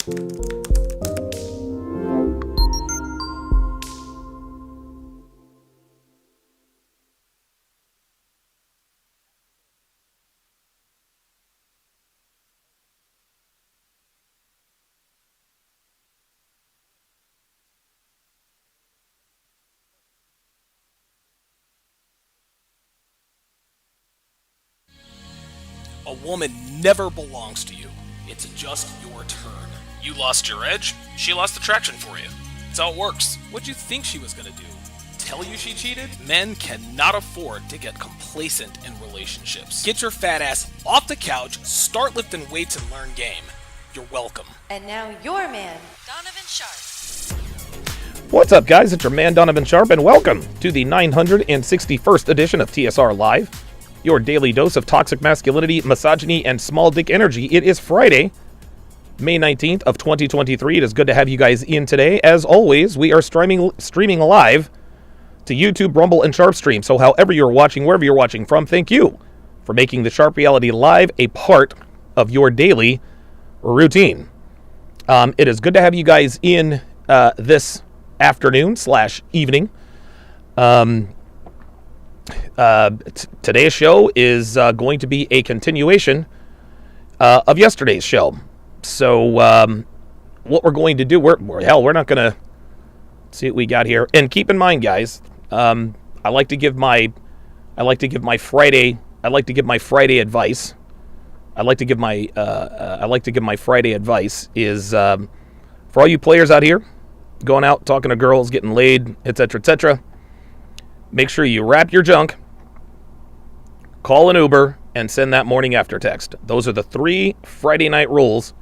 A woman never belongs to you. It's just your turn. You lost your edge, she lost attraction for you. That's how it works. What'd you think she was gonna do? Tell you she cheated? Men cannot afford to get complacent in relationships. Get your fat ass off the couch, start lifting weights, and learn game. You're welcome. And now your man, Donovan Sharpe. What's up, guys? It's your man, Donovan Sharpe, and welcome to the 961st edition of TSR Live, your daily dose of toxic masculinity, misogyny, and small dick energy. It is Friday, May 19th of 2023. It is good to have you guys in today. As always, we are streaming live to YouTube, Rumble, and Sharpe Stream. So however you're watching, wherever you're watching from, thank you for making the Sharpe Reality Live a part of your daily routine. It is good to have you guys in this afternoon/evening. Today's show is going to be a continuation of yesterday's show. So what we're going to do, we're not going to see what we got here. And keep in mind, guys, I like to give my Friday advice. I like to give my Friday advice is for all you players out here going out talking to girls, getting laid, etc., etc. Make sure you wrap your junk, call an Uber, and send that morning after text. Those are the 3 Friday night rules,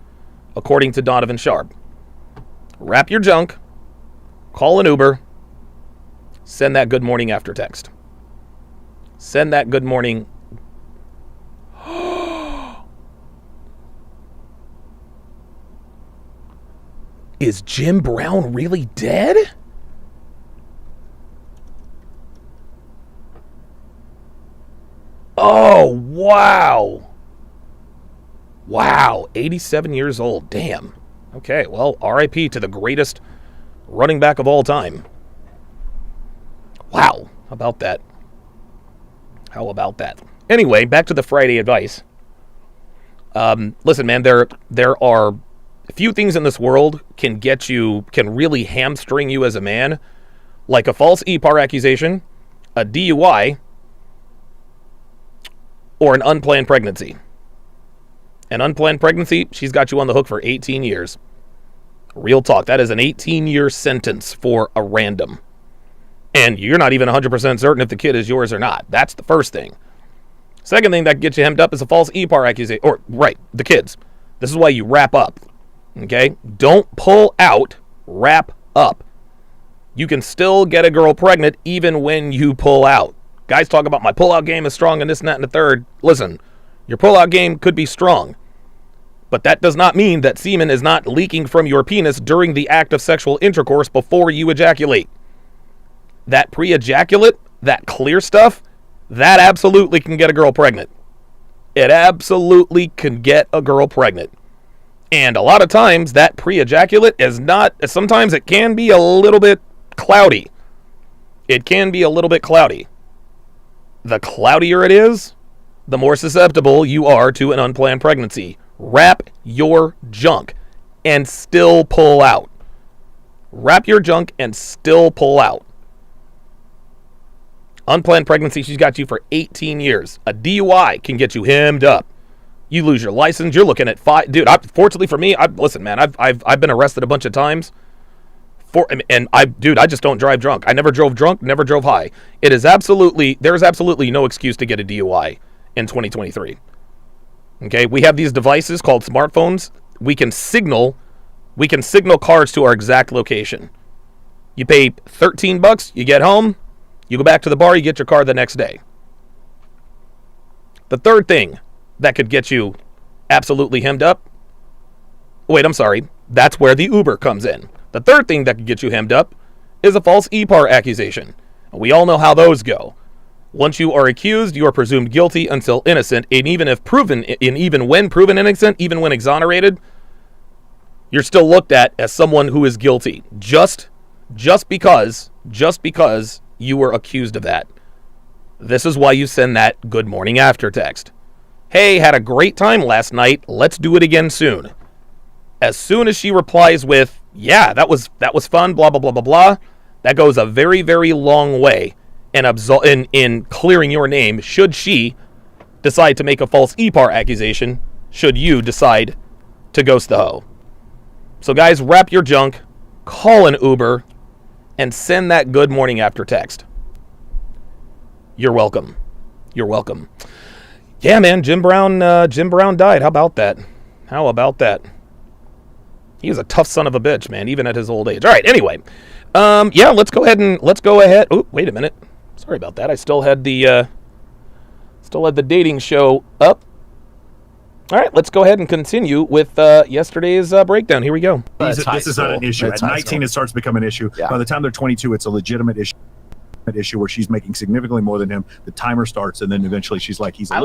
according to Donovan Sharpe. Wrap your junk, call an Uber, send that good morning after text. Send that good morning. Is Jim Brown really dead? Oh, wow. Wow, 87 years old. Damn. Okay, well, RIP to the greatest running back of all time. Wow, how about that? How about that? Anyway, back to the Friday advice. Listen, man, there are a few things in this world can really hamstring you as a man, like a false EPAR accusation, a DUI, or an unplanned pregnancy. An unplanned pregnancy, she's got you on the hook for 18 years. Real talk, that is an 18-year sentence for a random. And you're not even 100% certain if the kid is yours or not. That's the first thing. Second thing that gets you hemmed up is a false EPAR accusation. Or, right, the kids. This is why you wrap up. Okay? Don't pull out, wrap up. You can still get a girl pregnant even when you pull out. Guys talk about my pullout game is strong and this and that and the third. Listen, your pullout game could be strong, but that does not mean that semen is not leaking from your penis during the act of sexual intercourse before you ejaculate. That pre-ejaculate, that clear stuff, that absolutely can get a girl pregnant. It absolutely can get a girl pregnant. And a lot of times that pre-ejaculate is not, sometimes it can be a little bit cloudy. It can be a little bit cloudy. The cloudier it is, the more susceptible you are to an unplanned pregnancy. Wrap your junk and still pull out. Wrap your junk and still pull out. Unplanned pregnancy, she's got you for 18 years. A DUI can get you hemmed up. You lose your license, you're looking at 5. Dude, fortunately for me, listen, man, I've been arrested a bunch of times. I just don't drive drunk. I never drove drunk, never drove high. There's absolutely no excuse to get a DUI in 2023. Okay, we have these devices called smartphones. We can signal cars to our exact location. You pay $13, you get home, you go back to the bar, you get your car the next day. The third thing that could get you absolutely hemmed up, that's where the Uber comes in. The third thing that could get you hemmed up is a false EPAR accusation. We all know how those go. Once you are accused, you are presumed guilty until innocent, and even when proven innocent, even when exonerated, you're still looked at as someone who is guilty just because you were accused of that. This is why you send that good morning after text. Hey, had a great time last night. Let's do it again soon. As soon as she replies with, yeah, that was fun, blah, blah, blah, blah, blah, that goes a very, very long way in clearing your name should she decide to make a false EPAR accusation, should you decide to ghost the hoe. So guys, wrap your junk, call an Uber, and send that good morning after text. You're welcome. You're welcome. Yeah, man, Jim Brown died. How about that? He was a tough son of a bitch, man, even at his old age. All right, anyway. Yeah, let's go ahead. Oh, wait a minute. Sorry about that. I still had the dating show up. All right, let's go ahead and continue with yesterday's breakdown. Here we go. This is not an issue. At 19, it starts to become an issue. Yeah. By the time they're 22, it's a legitimate issue where she's making significantly more than him. The timer starts, and then eventually she's like, he's a loser. I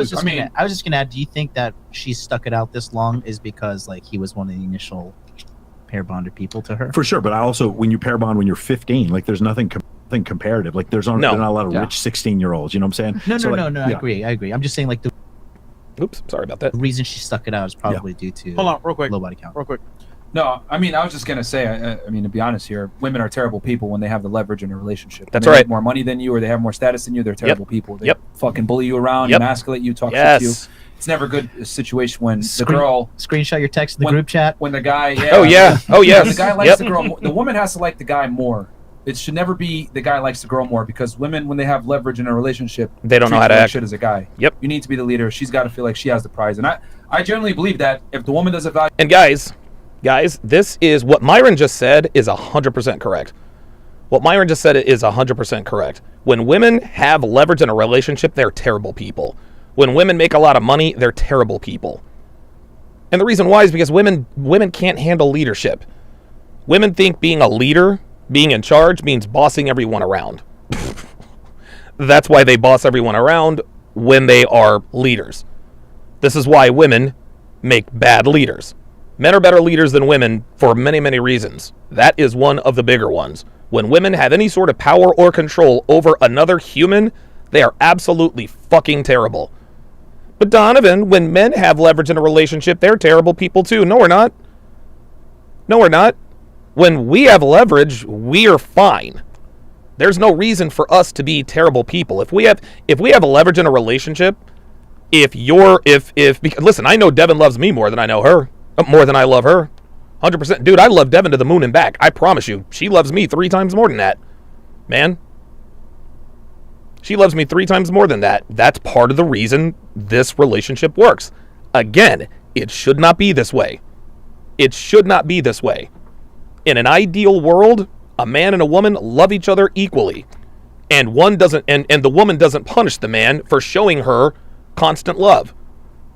was just gonna add, do you think that she stuck it out this long is because like he was one of the initial pair bonded people to her? For sure, but I also, when you pair bond when you're 15, like there's nothing comparative. Like there's not a lot of rich 16-year-olds. You know what I'm saying? No. I agree. I'm just saying like the Oops, sorry about that. reason she stuck it out is probably due to Hold on, real quick. low body count. Real quick. No, I mean, I was just going to say, I mean, to be honest here, women are terrible people when they have the leverage in a relationship. That's when they right. have more money than you or they have more status than you, they're terrible people. They fucking bully you around, emasculate you, talk shit to you. It's never a good situation when the girl... Screenshot your text in the group chat. When the guy... Oh, yes. The guy likes the girl more. The woman has to like the guy more. It should never be the guy likes the girl more, because women, when they have leverage in a relationship, they don't know how to act. Shit as a guy. Yep. You need to be the leader. She's got to feel like she has the prize. And I generally believe that if the woman doesn't value... And guys, this is what Myron just said is 100% correct. What Myron just said is 100% correct. When women have leverage in a relationship, they're terrible people. When women make a lot of money, they're terrible people. And the reason why is because women can't handle leadership. Women think being a leader, being in charge, means bossing everyone around. That's why they boss everyone around when they are leaders. This is why women make bad leaders. Men are better leaders than women for many, many reasons. That is one of the bigger ones. When women have any sort of power or control over another human, they are absolutely fucking terrible. But Donovan, when men have leverage in a relationship, they're terrible people too. No, we're not. No, we're not. When we have leverage, we are fine. There's no reason for us to be terrible people. If we have a leverage in a relationship, listen, I know Devin loves me more than I know her, more than I love her. 100%. Dude, I love Devin to the moon and back. I promise you. She loves me 3 times more than that. Man. She loves me 3 times more than that. That's part of the reason this relationship works. Again, it should not be this way. It should not be this way. In an ideal world, a man and a woman love each other equally. And one doesn't and the woman doesn't punish the man for showing her constant love.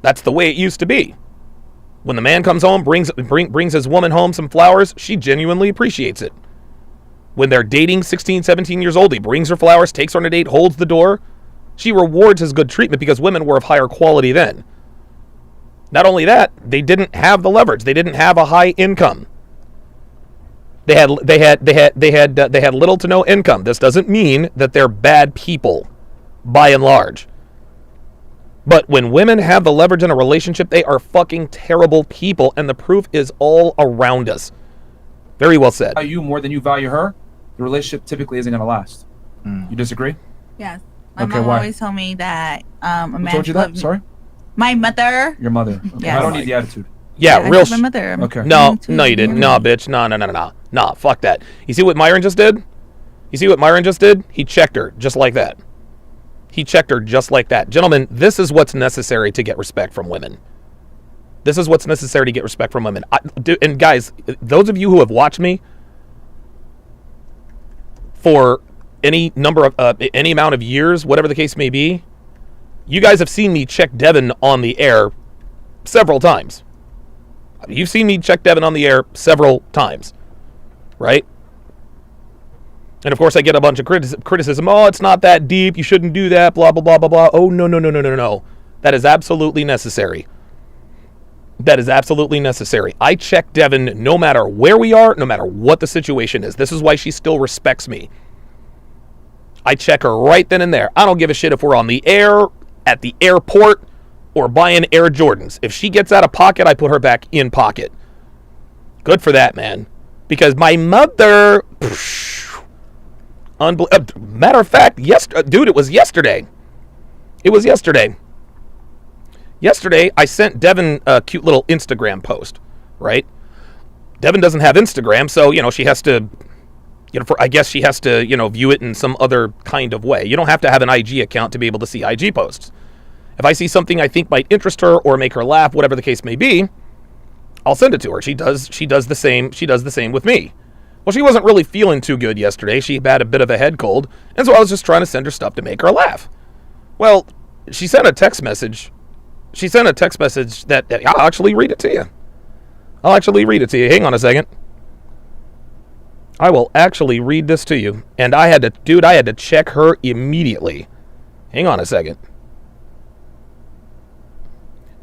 That's the way it used to be. When the man comes home, brings his woman home some flowers, she genuinely appreciates it. When they're dating, 16, 17 years old, he brings her flowers, takes her on a date, holds the door. She rewards his good treatment because women were of higher quality then. Not only that, they didn't have the leverage. They didn't have a high income. They had little to no income. This doesn't mean that they're bad people, by and large. But when women have the leverage in a relationship, they are fucking terrible people, and the proof is all around us. Very well said. You more than you value her, the relationship typically isn't going to last. You disagree? Yes. My mom always told me that a man told you that? Sorry? My mother. Your mother. Okay. Yes. I don't need the attitude. Yeah, real. My mother. Okay. No, you didn't. No, bitch. No, fuck that. You see what Myron just did? He checked her just like that. Gentlemen, this is what's necessary to get respect from women. And guys, those of you who have watched me for any amount of years, whatever the case may be, you guys have seen me check Devin on the air several times. You've seen me check Devin on the air several times, right? And of course I get a bunch of criticism. Oh, it's not that deep. You shouldn't do that. Blah, blah, blah, blah, blah. Oh, no. That is absolutely necessary. That is absolutely necessary. I check Devin no matter where we are, no matter what the situation is. This is why she still respects me. I check her right then and there. I don't give a shit if we're on the air, at the airport, or buying Air Jordans. If she gets out of pocket, I put her back in pocket. Good for that, man. Because my mother... matter of fact, dude, it was yesterday. It was yesterday. Yesterday, I sent Devin a cute little Instagram post, right? Devin doesn't have Instagram, so, she has to... I guess she has to, view it in some other kind of way. You don't have to have an IG account to be able to see IG posts. If I see something I think might interest her or make her laugh, whatever the case may be, I'll send it to her. She does the same. She does the same with me. Well, she wasn't really feeling too good yesterday. She had a bit of a head cold, and so I was just trying to send her stuff to make her laugh. Well, she sent a text message. She sent a text message that I'll actually read it to you. Hang on a second. I will actually read this to you. And I had to check her immediately. Hang on a second.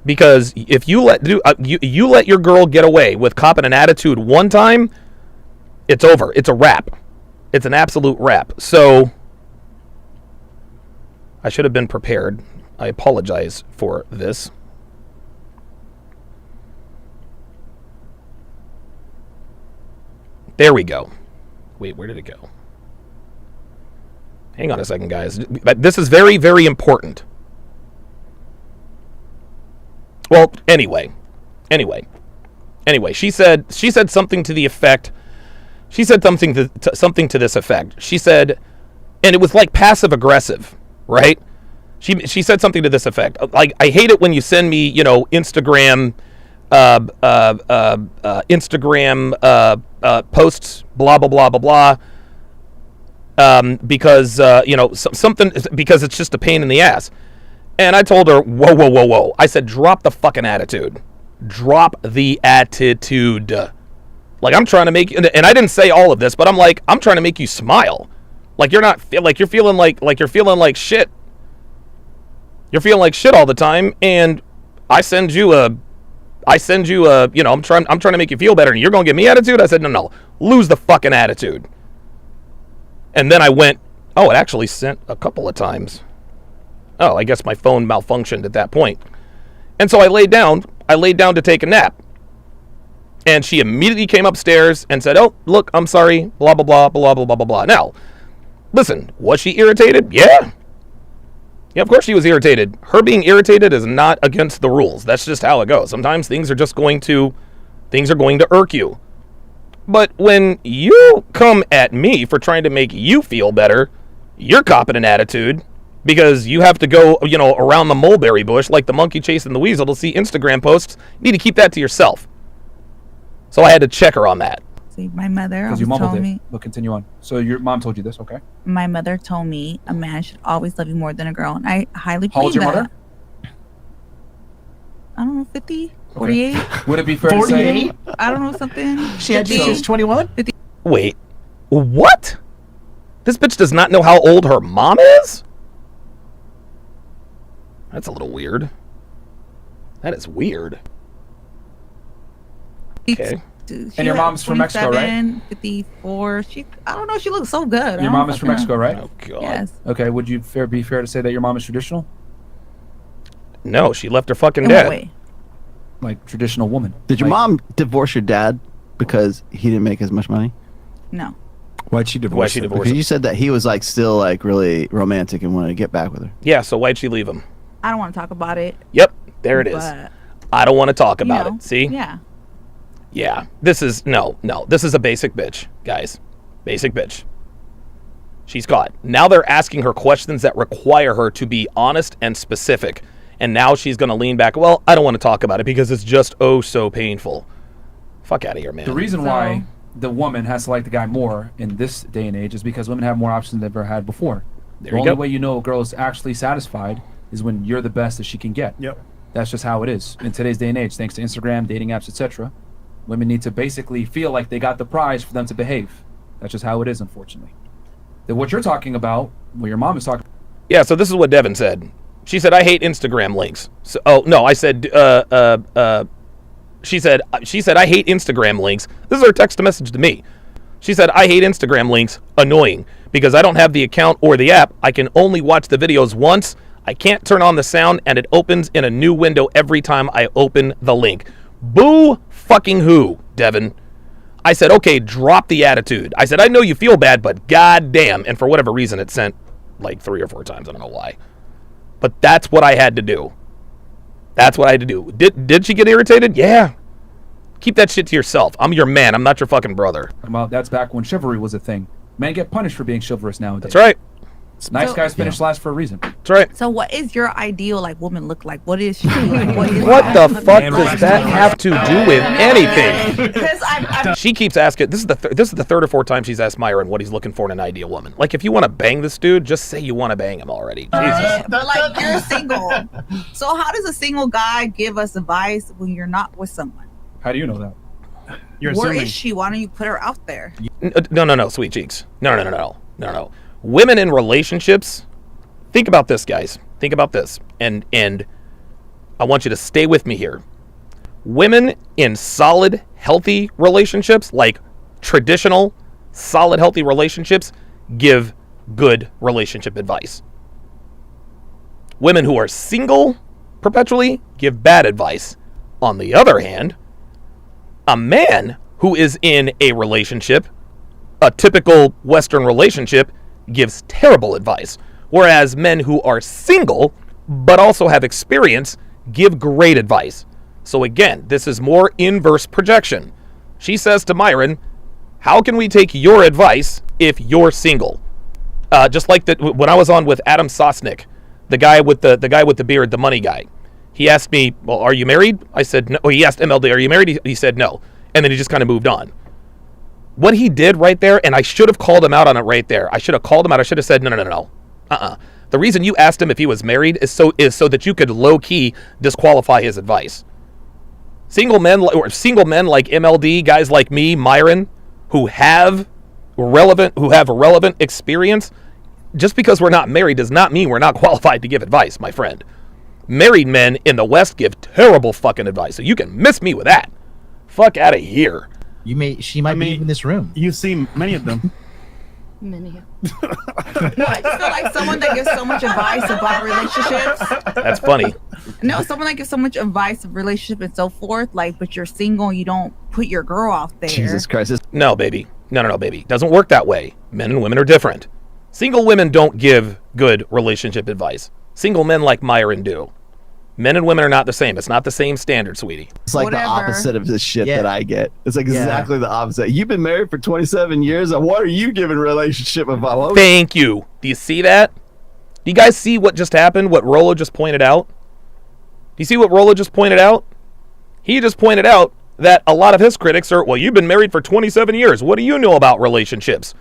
Because if you let your girl get away with copping an attitude one time, it's over. It's a wrap. It's an absolute wrap. So I should have been prepared. I apologize for this. There we go. Wait, where did it go? Hang on a second, guys. This is very, very important. Well, anyway, she said something to the effect. She said something to this effect. She said, and it was like passive aggressive, right? She said something to this effect. Like, I hate it when you send me, Instagram posts, blah blah blah blah blah, because something, because it's just a pain in the ass. And I told her, whoa. I said, drop the fucking attitude. Drop the attitude. Like, I'm trying to make, and I didn't say all of this, but I'm trying to make you smile. Like, you're not, like, you're feeling like shit. You're feeling like shit all the time, and I'm trying to make you feel better, and you're going to give me attitude? I said, no, lose the fucking attitude. And then I went, oh, it actually sent a couple of times. Oh, I guess my phone malfunctioned at that point. And so I laid down to take a nap. And she immediately came upstairs and said, oh, look, I'm sorry, blah, blah, blah, blah, blah, blah, blah, blah. Now, listen, was she irritated? Yeah. Yeah, of course she was irritated. Her being irritated is not against the rules. That's just how it goes. Sometimes things are going to irk you. But when you come at me for trying to make you feel better, you're copping an attitude because you have to go, around the mulberry bush like the monkey chasing the weasel to see Instagram posts. You need to keep that to yourself. So I had to check her on that. See, my mother because you mumbled told it. me. But continue on. So your mom told you this, okay? My mother told me a man should always love you more than a girl, and I highly How old's believe your that. mother? I don't know, 50, 48. Okay. Would it be fair to say? I don't know, something. She had you 21? Wait, what? This bitch does not know how old her mom is? That's a little weird. That is weird. Okay. And your mom's from Mexico, right? 54. I don't know. She looks so good. Your mom is from Mexico, right? Oh, God. Yes. Okay. Would you be fair to say that your mom is traditional? No, she left her fucking In dad. what way? Like traditional woman. Did your mom divorce your dad because he didn't make as much money? No. Why'd she divorce him? Because you said that he was still really romantic and wanted to get back with her. Yeah, so why'd she leave him? I don't want to talk about it. Yep, there it is. But, I don't want to talk about it. See? Yeah. Yeah, this is this is a basic bitch, guys. Basic bitch. She's caught. Now they're asking her questions that require her to be honest and specific. And now she's going to lean back. Well, I don't want to talk about it because it's just so painful. Fuck out of here, man. The reason why the woman has to like the guy more in this day and age is because women have more options than they've ever had before. The only way you know a girl is actually satisfied is when you're the best that she can get. Yep. That's just how it is in today's day and age, thanks to Instagram, dating apps, etc. Women need to basically feel like they got the prize for them to behave. That's just how it is, unfortunately. Then what you're talking about, what your mom is talking about. Yeah, so this is what Devin said. She said, I hate Instagram links. So, I said, She said, I hate Instagram links. This is her text message to me. She said, I hate Instagram links. Annoying. Because I don't have the account or the app. I can only watch the videos once. I can't turn on the sound, and it opens in a new window every time I open the link. Boo fucking who, Devin? I said, okay, drop the attitude. I said, I know you feel bad, but goddamn. And for whatever reason, it sent like 3 or 4 times. I don't know why. But that's what I had to do. That's what I had to do. Did she get irritated? Yeah. Keep that shit to yourself. I'm your man. I'm not your fucking brother. Well, that's back when chivalry was a thing. Men get punished for being chivalrous nowadays. That's right. Nice guys finish last for a reason. That's right. So what is your ideal like woman look like? What is she like? What the fuck does that have to do with anything? Because She keeps asking. This is the 3rd or 4th time she's asked Myron what he's looking for in an ideal woman. Like, if you want to bang this dude, just say you want to bang him already. Jesus. but like you're single. So how does a single guy give us advice when you're not with someone? How do you know that? You're Where assuming. is she? Why don't you put her out there? No, sweet cheeks. No. Women in relationships, think about this, guys. Think about this. And I want you to stay with me here. Women in solid, healthy relationships, like traditional, solid, healthy relationships, give good relationship advice. Women who are single perpetually give bad advice. On the other hand, a man who is in a relationship, a typical Western relationship, gives terrible advice, whereas men who are single but also have experience give great advice. So again, this is more inverse projection. She says to Myron, how can we take your advice if you're single? Just like that when I was on with Adam Sosnick, the guy with the beard, the money guy. He asked me, well, are you married? I said no. He asked MLD, are you married? He said no. And then he just kind of moved on. What he did right there, and I should have called him out on it right there. I should have called him out. I should have said, no. The reason you asked him if he was married is so that you could low-key disqualify his advice. Single men like MLD, guys like me, Myron, who have relevant experience, just because we're not married does not mean we're not qualified to give advice, my friend. Married men in the West give terrible fucking advice, so you can miss me with that. Fuck out of here. She might be in this room. You've seen many of them. Many. No, I just feel like someone that gives so much advice about relationships. That's funny. No, someone that gives so much advice of relationship and so forth, like, but you're single and you don't put your girl out there. Jesus Christ. No, baby. No, baby. Doesn't work that way. Men and women are different. Single women don't give good relationship advice. Single men like Myron do. Men and women are not the same. It's not the same standard, sweetie. It's like Whatever. the opposite of the shit Yeah. that I get. It's like Yeah. exactly the opposite. You've been married for 27 years, and what are you giving relationship advice? What- Thank you. Do you see that? Do you guys see what just happened? What Rolo just pointed out? Do you see what Rolo just pointed out? He just pointed out that a lot of his critics are, well, you've been married for 27 years. What do you know about relationships?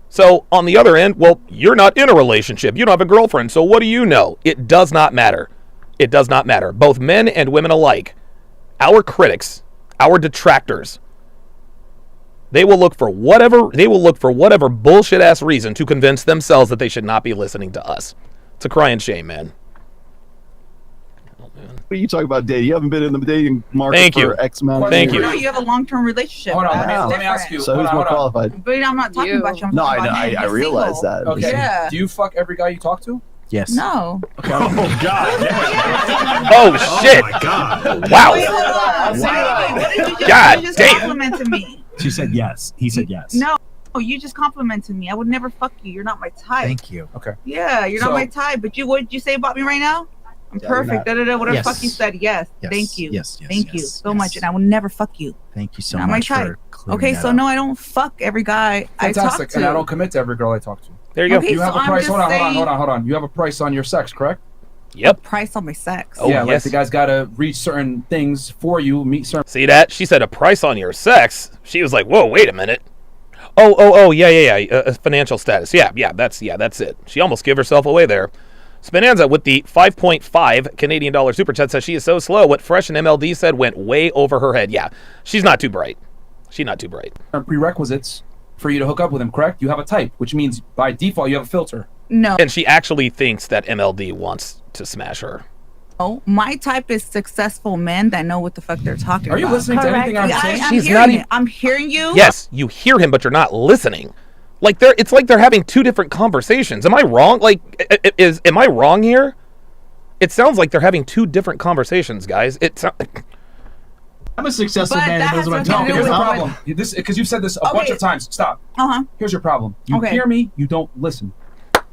So on the other end, well, you're not in a relationship. You don't have a girlfriend. So what do you know? It does not matter. It does not matter. Both men and women alike, our critics, our detractors, they will look for whatever bullshit ass reason to convince themselves that they should not be listening to us. It's a crying shame, man. What are you talking about dating? You haven't been in the dating market Thank you. for X amount of Thank years. you. No, you have a long-term relationship. Hold on, That's let me ask different. you. So Hold who's on, more hold on. qualified? But I'm not talking about you. I'm No, talking I about know. him. I He's realize single. that. Okay. Yeah. Do you fuck every guy you talk to? Yes. No. Oh God! Oh shit! Oh my God! Wow! Wait, hold on. Wow. Wait, what did you just, God you just damn. complimented me? She said yes. He said yes. No, you just complimented me. I would never fuck you. You're not my type. Thank you. Okay. Yeah, you're not So- my type. But what did you say about me right now? I'm Yeah, perfect. you're Whatever Yes. the fuck you said. Yes. Yes. Thank you. Yes. Thank you so much. And I will never fuck you. Thank you so Not my much type. for clearing Okay, that so up. no, I don't fuck every guy I talk Fantastic. to. And I don't commit to every girl I talk to. There you go. Okay. You have so a I'm price. just Hold on. saying- Hold on. You have a price on your sex, correct? Yep. Price on my sex. Oh, yeah, like yes. the guy's got to reach certain things for you, meet certain. See that? She said a price on your sex. She was like, "Whoa, wait a minute." Oh, yeah. Financial status. Yeah, that's it. She almost gave herself away there. Spinanza with the 5.5 Canadian dollar super chat says she is so slow. What Fresh and MLD said went way over her head. Yeah, she's not too bright. Prerequisites for you to hook up with him, correct? You have a type, which means by default you have a filter. No. And she actually thinks that MLD wants to smash her. Oh, my type is successful men that know what the fuck they're talking about. Are you listening to anything I'm saying? I'm She's hearing not it. even- I'm hearing you. Yes, you hear him, but you're not listening. Like it's like they're having two different conversations. Am I wrong? Like, am I wrong here? It sounds like they're having two different conversations, guys. I'm a successful But man. that That knows what I'm has nothing talking to Here's the do about. problem. This because you've said this a bunch Okay. of times. Stop. Uh-huh. Here's your problem. You Okay. hear me, you don't listen.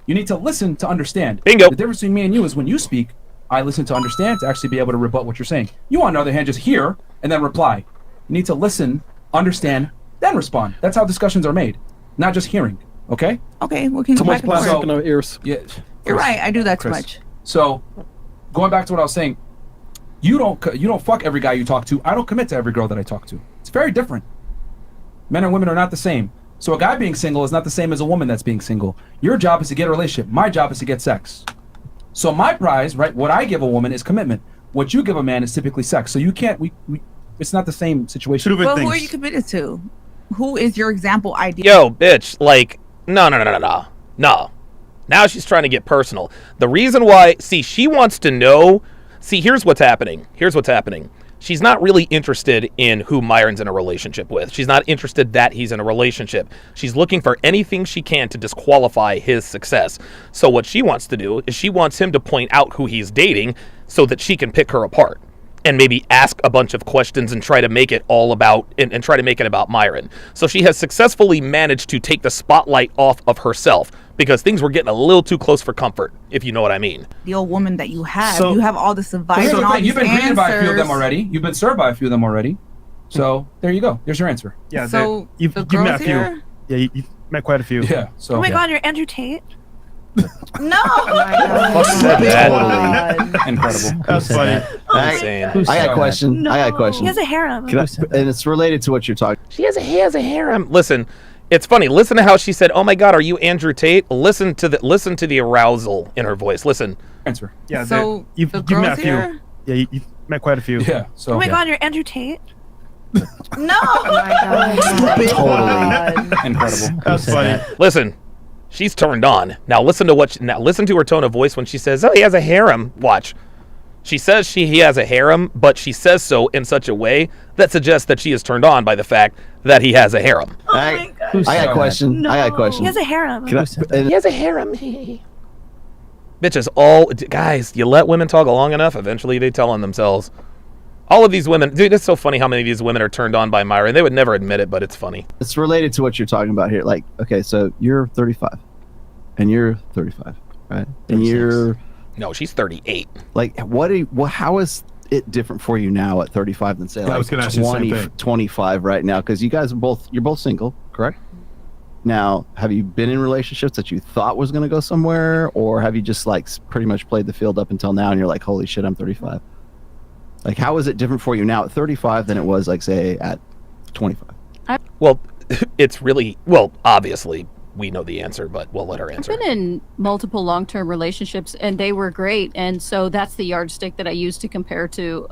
You need to listen to understand. Bingo. The difference between me and you is when you speak, I listen to understand to actually be able to rebut what you're saying. You, on the other hand, just hear and then reply. You need to listen, understand, then respond. That's how discussions are made, not just hearing. Okay? Okay, we can Too go much back and plastic forth. in our ears. Yeah. You're right. I do that too Chris. much. So, going back to what I was saying, you don't fuck every guy you talk to. I don't commit to every girl that I talk to. It's very different. Men and women are not the same. So a guy being single is not the same as a woman that's being single. Your job is to get a relationship. My job is to get sex. So my prize, right? What I give a woman is commitment. What you give a man is typically sex. So you can't. It's not the same situation. Two different But who are things. you committed to? Who is your example idea? Yo, bitch, like, no. Now she's trying to get personal. The reason why, she wants to know, here's what's happening. She's not really interested in who Myron's in a relationship with. She's not interested that he's in a relationship. She's looking for anything she can to disqualify his success. So what she wants to do is she wants him to point out who he's dating so that she can pick her apart and maybe ask a bunch of questions and try to make it all about and try to make it about Myron. So she has successfully managed to take the spotlight off of herself because things were getting a little too close for comfort, if you know what I mean. The old woman that you have. So- You have all this advice Here's and the all thing. these You've been greeted answers. by a few of them already. You've been served by a few of them already. So there you go. There's your answer. Yeah, So you've the met a girls few. here? Yeah, you've met quite a few. Yeah. So Oh my god, you're Andrew Tate. No. Fuck said that. incredible. That's funny. Insane. I got a question. I got a question. He has a harem. Can I- and it's related to what you're talking. He has a harem. Listen, it's funny. Listen to how she said, "Oh my God, are you Andrew Tate?" Listen to the arousal in her voice. Listen. Answer. Yeah, So you've the met girls a few. here? Yeah, you've met quite a few. Yeah. So. Oh my god, you're Andrew Tate. No. Totally. Incredible. That's funny. Listen. She's turned on. Now listen to her tone of voice when she says, "Oh, he has a harem." Watch. She says he has a harem, but she says so in such a way that suggests that she is turned on by the fact that he has a harem. I got a question. I got a question. He has a harem. Can I- and- He has a harem. Bitches, guys, you let women talk long enough, eventually they tell on themselves. All of these women, dude, it's so funny how many of these women are turned on by Myron. They would never admit it, but it's funny. it's related to what you're talking about here. Like, okay, so you're 35, and you're 35, right? And 36. you're No, she's 38. like, how is it different for you now at 35 than say I was like gonna ask you the same 20, thing. 25 right now? Because you guys are you're both single, correct? Now, have you been in relationships that you thought was going to go somewhere, or have you just like pretty much played the field up until now, and you're like, holy shit, I'm 35? Like, how is it different for you now at 35 than it was, like, say, at 25? Well, it's really, well, obviously, we know the answer, but we'll let her I've answer. been in multiple long-term relationships, and they were great. And so that's the yardstick that I use to compare to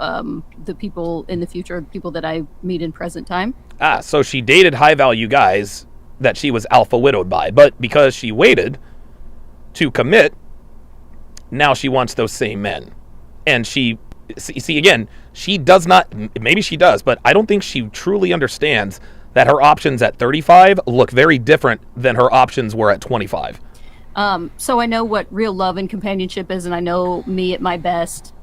the people in the future, the people that I meet in present time. So she dated high-value guys that she was alpha widowed by, but because she waited to commit, now she wants those same men. And she, see again, she does not, maybe she does, but I don't think she truly understands that her options at 35 look very different than her options were at 25. So I know what real love and companionship is, and I know me at my best.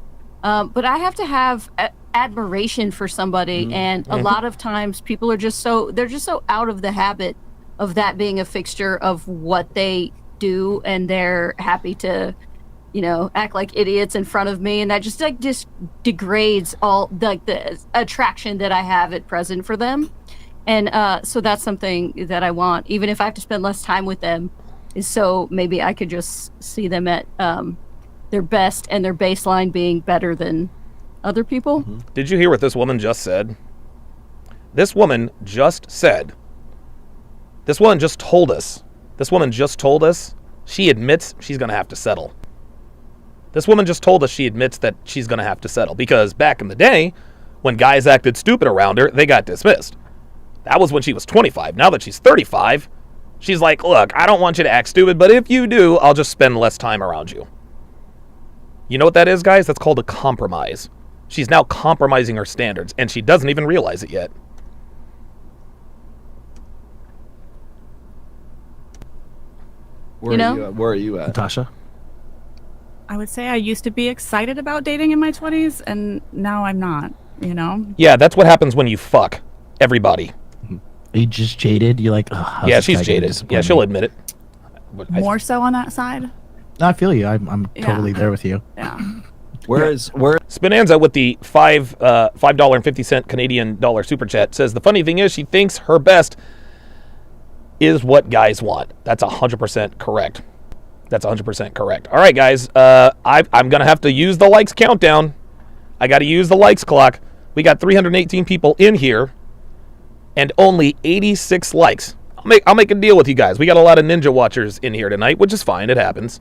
But I have to have admiration for somebody, and a lot of times people are just they're just so out of the habit of that being a fixture of what they do, and they're happy to, act like idiots in front of me, and that just degrades all the attraction that I have at present for them. And so that's something that I want, even if I have to spend less time with them, is so maybe I could just see them at their best and their baseline being better than other people. Did you hear what this woman just said? This woman just told us she admits she's going to have to settle. This woman just told us she admits that she's going to have to settle because back in the day, when guys acted stupid around her, they got dismissed. That was when she was 25. Now that she's 35, she's like, look, I don't want you to act stupid, but if you do, I'll just spend less time around you. You know what that is, guys? That's called a compromise. She's now compromising her standards, and she doesn't even realize it yet. Where You know? are you at? Where are you at? Natasha? I would say I used to be excited about dating in my 20s, and now I'm not. You know? Yeah, that's what happens when you fuck everybody. Are you just jaded? You're like, how's Yeah, this she's guy gonna jaded. disappoint Yeah, she'll me? admit it. But I- More so on that side. No, I feel you. I'm Yeah. totally there with you. Yeah. Where Spinanza with the $5.50 Canadian dollar super chat says the funny thing is she thinks her best is what guys want. That's 100% correct. That's 100% correct. All right, guys. I'm gonna have to use the likes countdown. I got to use the likes clock. We got 318 people in here, and only 86 likes. I'll make a deal with you guys. We got a lot of ninja watchers in here tonight, which is fine. It happens.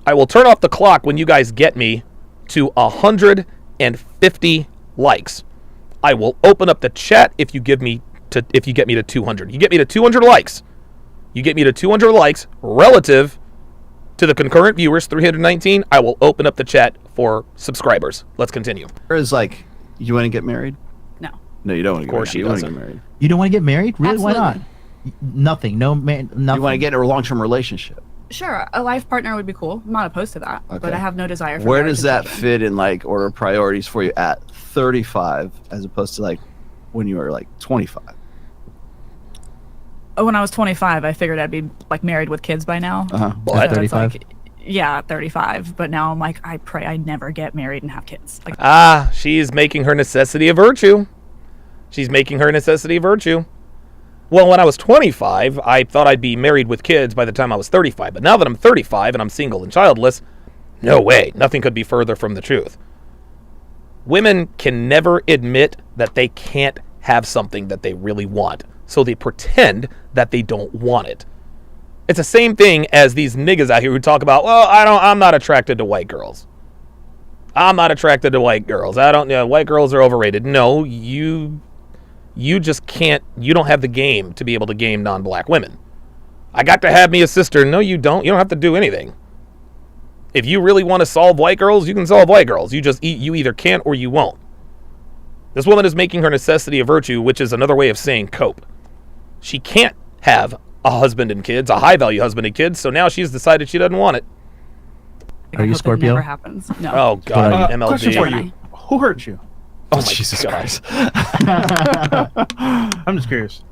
I will turn off the clock when you guys get me to 150 likes. I will open up the chat if you get me to 200. You get me to 200 likes. You get me to 200 likes relative to the concurrent viewers, 319. I will open up the chat for subscribers. Let's continue. is like, you want to get married? No. No, you don't want to get married. course she You want to doesn't. get married. You don't want to get married? Really? Why not? Absolutely. Nothing. No man. Nothing. You want to get in a long-term relationship. Sure, a life partner would be cool. I'm not opposed to that, but Okay. I have no desire for Where marriage does in that general. fit in like order of priorities for you at 35 as opposed to like when you were like 25? When I was 25, I figured I'd be like married with kids by now. Uh-huh. At So it's 35? like, yeah, 35. But now I'm like, I pray I never get married and have kids. Like, She's making her necessity a virtue. She's making her necessity a virtue. Well, when I was 25, I thought I'd be married with kids by the time I was 35. But now that I'm 35 and I'm single and childless, no way. Nothing could be further from the truth. Women can never admit that they can't have something that they really want. So they pretend that they don't want it. It's the same thing as these niggas out here who talk about, well, I'm not attracted to white girls. I'm not attracted to white girls. White girls are overrated. No, you just can't, you don't have the game to be able to game non-black women. I got to have me a sister. No, you don't. You don't have to do anything. If you really want to solve white girls, you can solve white girls. You either can or you won't. This woman is making her necessity a virtue, which is another way of saying cope. She can't have a husband and kids, a high-value husband and kids, so now she's decided she doesn't want it. I Are you hope that Scorpio? never happens. No. Oh, God, MLG. Question for you. Who hurt you? Oh, my Jesus God. Christ. I'm just curious.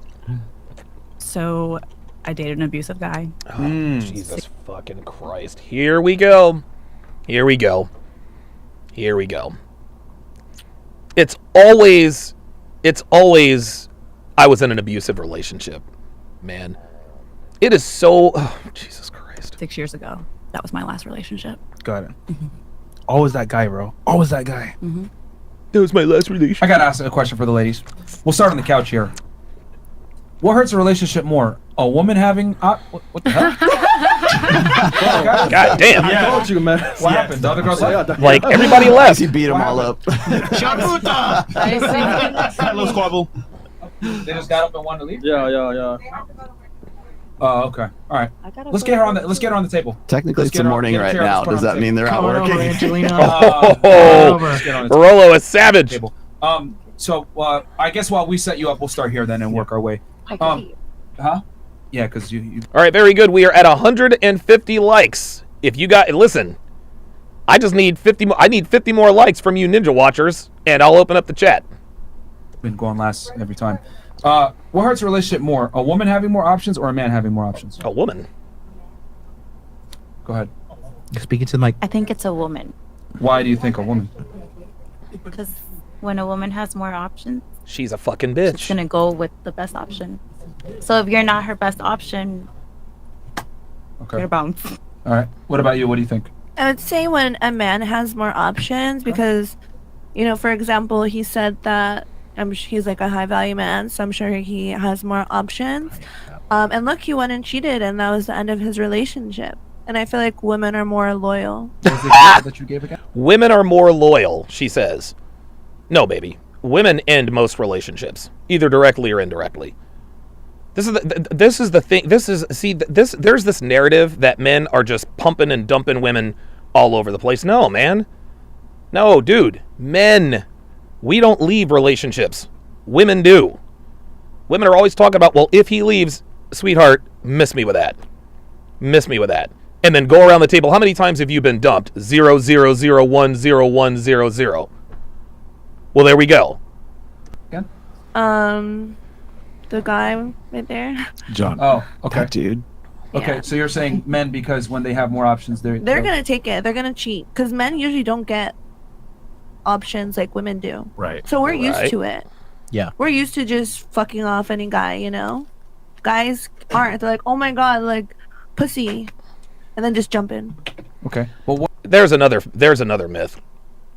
So I dated an abusive guy. Oh, Jesus fucking Christ. Here we go. Here we go. Here we go. It's always I was in an abusive relationship, man. It is so, Jesus Christ. 6 years ago. That was my last relationship. Got it. Always that guy, bro. Always that guy. That was my last relationship. I gotta ask a question for the ladies. We'll start on the couch here. What hurts a relationship more? A woman having what the hell? God damn. I told you, man. What happened? The other girls left? Like, everybody left. He beat them all up. That little squabble. They just got up and wanted to leave. Yeah. Oh, okay. All right. Let's get her on the table. Technically, Let's it's get the her- morning get a right chair, now. let's put her Does on that the mean they're out Come on over, working? Angelina. Oh, Barolo is savage. Table. So I guess while we set you up, we'll start here then and work our way. Huh? Yeah, because you. All right, very good. We are at 150 likes. If you got, listen, I just need 50 more. I need 50 more likes from you ninja watchers, and I'll open up the chat. Been going last every time. What hurts a relationship more? A woman having more options or a man having more options? A woman. Go ahead. Speaking to the mic. I think it's a woman. Why do you think a woman? Because when a woman has more options, She's a fucking she's bitch. gonna go with the best option. So if you're not her best option, Okay. you're bounced. All right. What about you? What do you think? I would say when a man has more options because, you know, for example, he said that he's like a high value man, so I'm sure he has more options. And look, he went and cheated, and that was the end of his relationship. And I feel like women are more loyal. What was the example that you gave again? Women are more loyal, she says. No, baby. Women end most relationships, either directly or indirectly. This is the thing. There's this narrative that men are just pumping and dumping women all over the place. No, man. No, dude. Men, we don't leave relationships. Women do. Women are always talking about, well, if he leaves, sweetheart, miss me with that. Miss me with that. And then go around the table. How many times have you been dumped? 0, 0, 0, 1, 0, 1, 0, 0. Well, there we go. Yeah. The guy right there. John. Oh, okay. That dude. Okay, Yeah. so you're saying men because when they have more options, they're Gonna take it. They're gonna cheat because men usually don't get options like women do. Right. So we're Right. used to it. Yeah. We're used to just fucking off any guy, you know? Guys aren't. They're like, oh my god, like, pussy. And then just jump in. Okay. Well, what? There's another myth.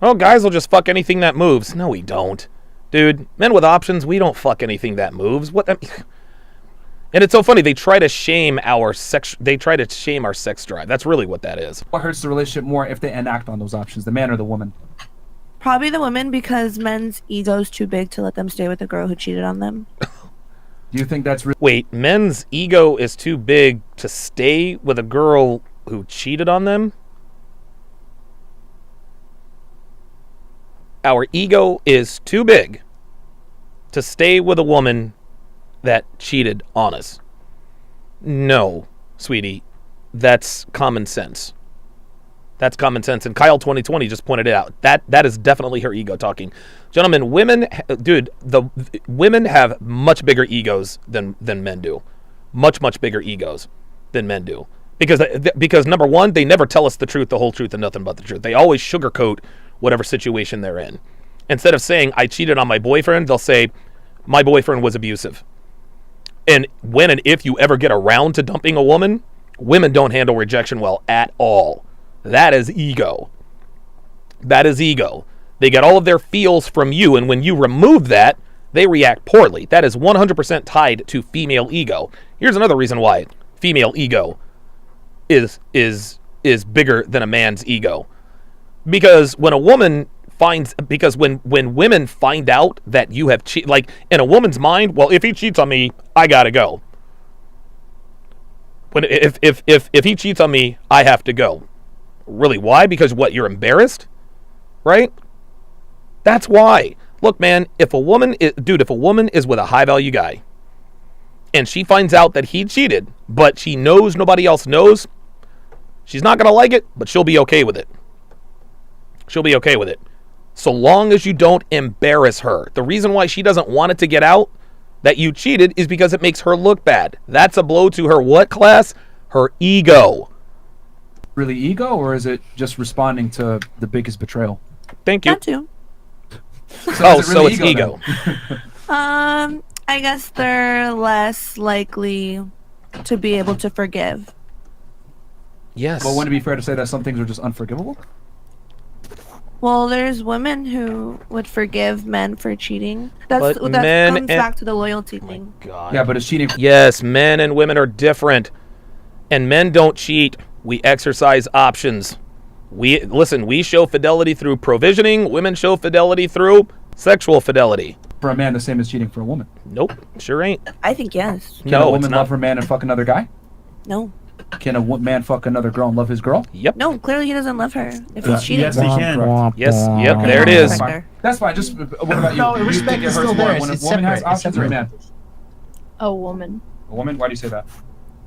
Oh, guys will just fuck anything that moves. No, we don't. Dude, men with options, we don't fuck anything that moves. What? And it's so funny. They try to shame our sex drive. That's really what that is. What hurts the relationship more if they enact on those options, the man or the woman? Probably the women because men's ego's too big to let them stay with a girl who cheated on them. Do you think that's Wait, men's ego is too big to stay with a girl who cheated on them? Our ego is too big to stay with a woman that cheated on us. No, sweetie, that's common sense. That's common sense. And Kyle 2020 just pointed it out. That is definitely her ego talking. Gentlemen, women have much bigger egos than men do. Much bigger egos than men do. Because number one, they never tell us the truth, the whole truth, and nothing but the truth. They always sugarcoat whatever situation they're in. Instead of saying, I cheated on my boyfriend, they'll say, my boyfriend was abusive. And when and if you ever get around to dumping a woman, women don't handle rejection well at all. That is ego. That is ego. They get all of their feels from you, and when you remove that, they react poorly. That is 100% tied to female ego. Here's another reason why female ego is bigger than a man's ego. Because when women find out that you have cheated, like in a woman's mind, well, if he cheats on me, I gotta go. If he cheats on me, I have to go. Really, why? Because what, you're embarrassed? Right? That's why. Look, man, if a woman is with a high value guy and she finds out that he cheated, but she knows nobody else knows, she's not going to like it, but she'll be okay with it. She'll be okay with it. So long as you don't embarrass her. The reason why she doesn't want it to get out that you cheated is because it makes her look bad. That's a blow to her what class? Her ego. Really ego, or is it just responding to the biggest betrayal? Thank you. That too. So it's ego. I guess they're less likely to be able to forgive. Yes. Well, wouldn't it be fair to say that some things are just unforgivable? Well, there's women who would forgive men for cheating. That comes back to the loyalty thing. God. Yeah, but it's cheating. Yes, men and women are different. And men don't cheat. We exercise options. We show fidelity through provisioning. Women show fidelity through sexual fidelity. For a man, the same as cheating for a woman. Nope, sure ain't. I think yes. Can a woman love her man and fuck another guy? No. Can a man fuck another girl and love his girl? Yep. No, clearly he doesn't love her if he's cheating. Yes, he can. Yes, yep, there it is. That's fine. Just what about you? No, Do you respect think it is hurts still more there. when a It's woman has separate. It's options or a man? A woman. A woman? Why do you say that?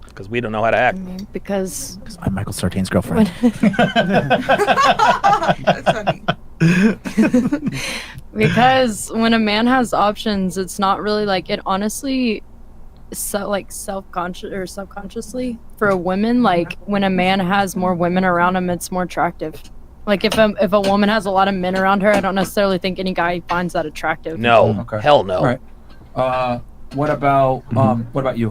Because we don't know how to act. Because I'm Michael Sartain's girlfriend. because when a man has options, it's not really like it. Honestly, self-conscious or subconsciously for a woman, like when a man has more women around him, it's more attractive. Like if a woman has a lot of men around her, I don't necessarily think any guy finds that attractive. No, hell no. All right. What about you?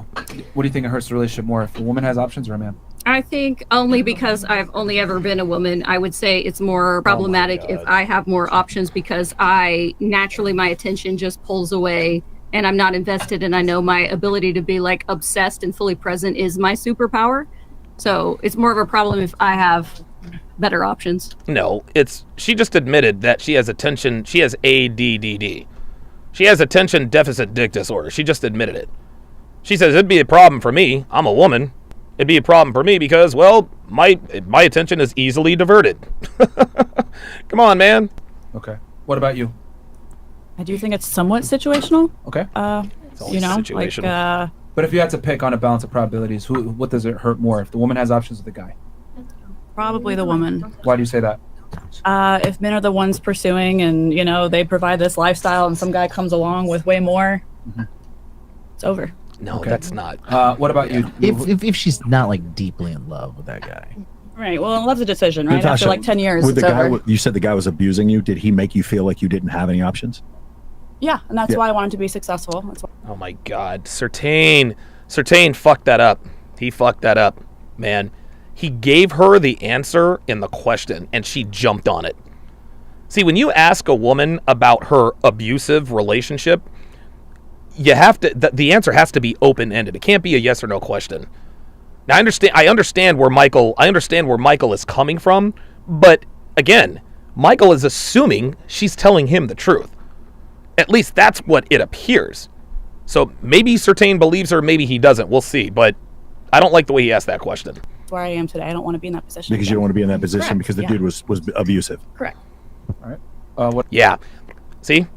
What do you think it hurts the relationship more, if a woman has options or a man? I think only because I've only ever been a woman, I would say it's more problematic if I have more options, because my attention just pulls away and I'm not invested, and I know my ability to be like obsessed and fully present is my superpower. So it's more of a problem if I have better options. No, she just admitted that she has she has ADDD. She has attention deficit dick disorder. She just admitted it. She says, it'd be a problem for me. I'm a woman. It'd be a problem for me because, well, my attention is easily diverted. Come on, man. Okay. What about you? I do think it's somewhat situational. Okay. You know, situational. But if you had to pick on a balance of probabilities, what does it hurt more? If the woman has options or the guy? Probably the woman. Why do you say that? If men are the ones pursuing and, you know, they provide this lifestyle and some guy comes along with way more, it's over. No, that's not. What about you? If she's not like deeply in love with that guy. Right. Well, love's a decision, right? Natasha, After like 10 years, with it's the guy, over. you said the guy was abusing you. Did he make you feel like you didn't have any options? Yeah, and that's Yeah. why I wanted to be successful. That's why. Oh my God, Sertain fucked that up. He fucked that up, man. He gave her the answer in the question, and she jumped on it. See, when you ask a woman about her abusive relationship, you have to. The answer has to be open-ended. It can't be a yes or no question. Now, I understand where Michael is coming from, but again, Michael is assuming she's telling him the truth. At least that's what it appears. So maybe Sertain believes her, maybe he doesn't. We'll see. But I don't like the way he asked that question. That's where I am today. I don't want to be in that position. Because you don't want to be in that position Correct, because the yeah. dude was abusive. Correct. All right. What? Yeah. See?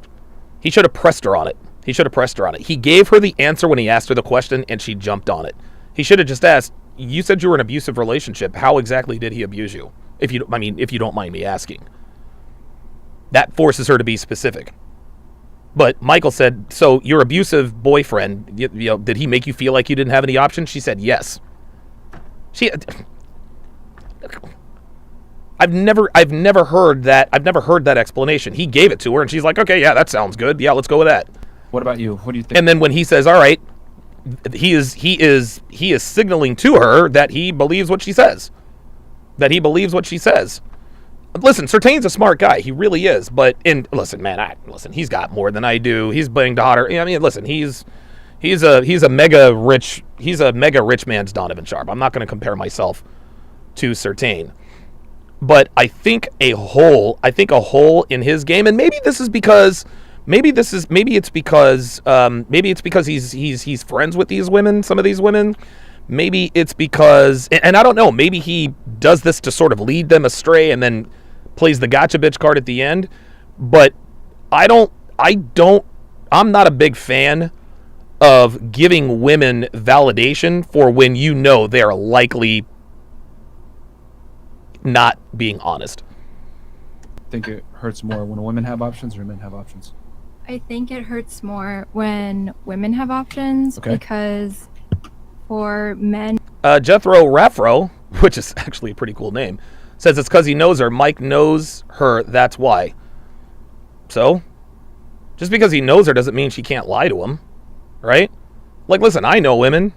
He should have pressed her on it. He gave her the answer when he asked her the question, and she jumped on it. He should have just asked, you said you were in an abusive relationship. How exactly did he abuse you? If you don't mind me asking. That forces her to be specific. But Michael said, so your abusive boyfriend, you know, did he make you feel like you didn't have any options? She said yes. I've never heard that explanation. He gave it to her and she's like, okay, yeah, that sounds good. Yeah, let's go with that. What about you? What do you think? And then when he says, all right, he is signaling to her that he believes what she says. Listen, Sertain's a smart guy. He really is. But listen, man, he's got more than I do. He's banged hotter. I mean, listen, he's a mega rich man's Donovan Sharpe. I'm not going to compare myself to Sertain. But I think a hole in his game, and maybe it's because he's friends with these women, some of these women. Maybe it's because, and I don't know, maybe he does this to sort of lead them astray and then plays the gotcha bitch card at the end. But I'm not a big fan of giving women validation for when you know they're likely not being honest. I think it hurts more when women have options or men have options. I think it hurts more when women have options because for men. Jethro Raffro, which is actually a pretty cool name, says it's because he knows her. Mike knows her, that's why. So, just because he knows her doesn't mean she can't lie to him, right? Like, listen, I know women.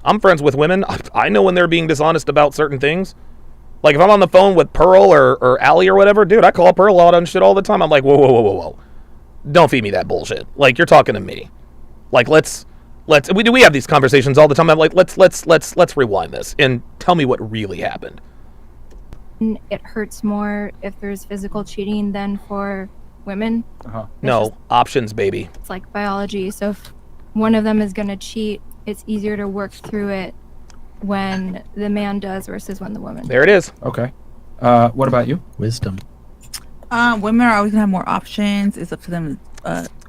I'm friends with women. I know when they're being dishonest about certain things. Like, if I'm on the phone with Pearl or Allie or whatever, dude, I call Pearl out on shit all the time. I'm like, whoa. Don't feed me that bullshit. Like, you're talking to me. Like, we have these conversations all the time. I'm like, let's rewind this and tell me what really happened. It hurts more if there's physical cheating than for women. No, options, baby. It's like biology. So if one of them is going to cheat, it's easier to work through it when the man does versus when the woman. There it is. Okay. What about you? Wisdom. Women are always gonna have more options. It's up to them.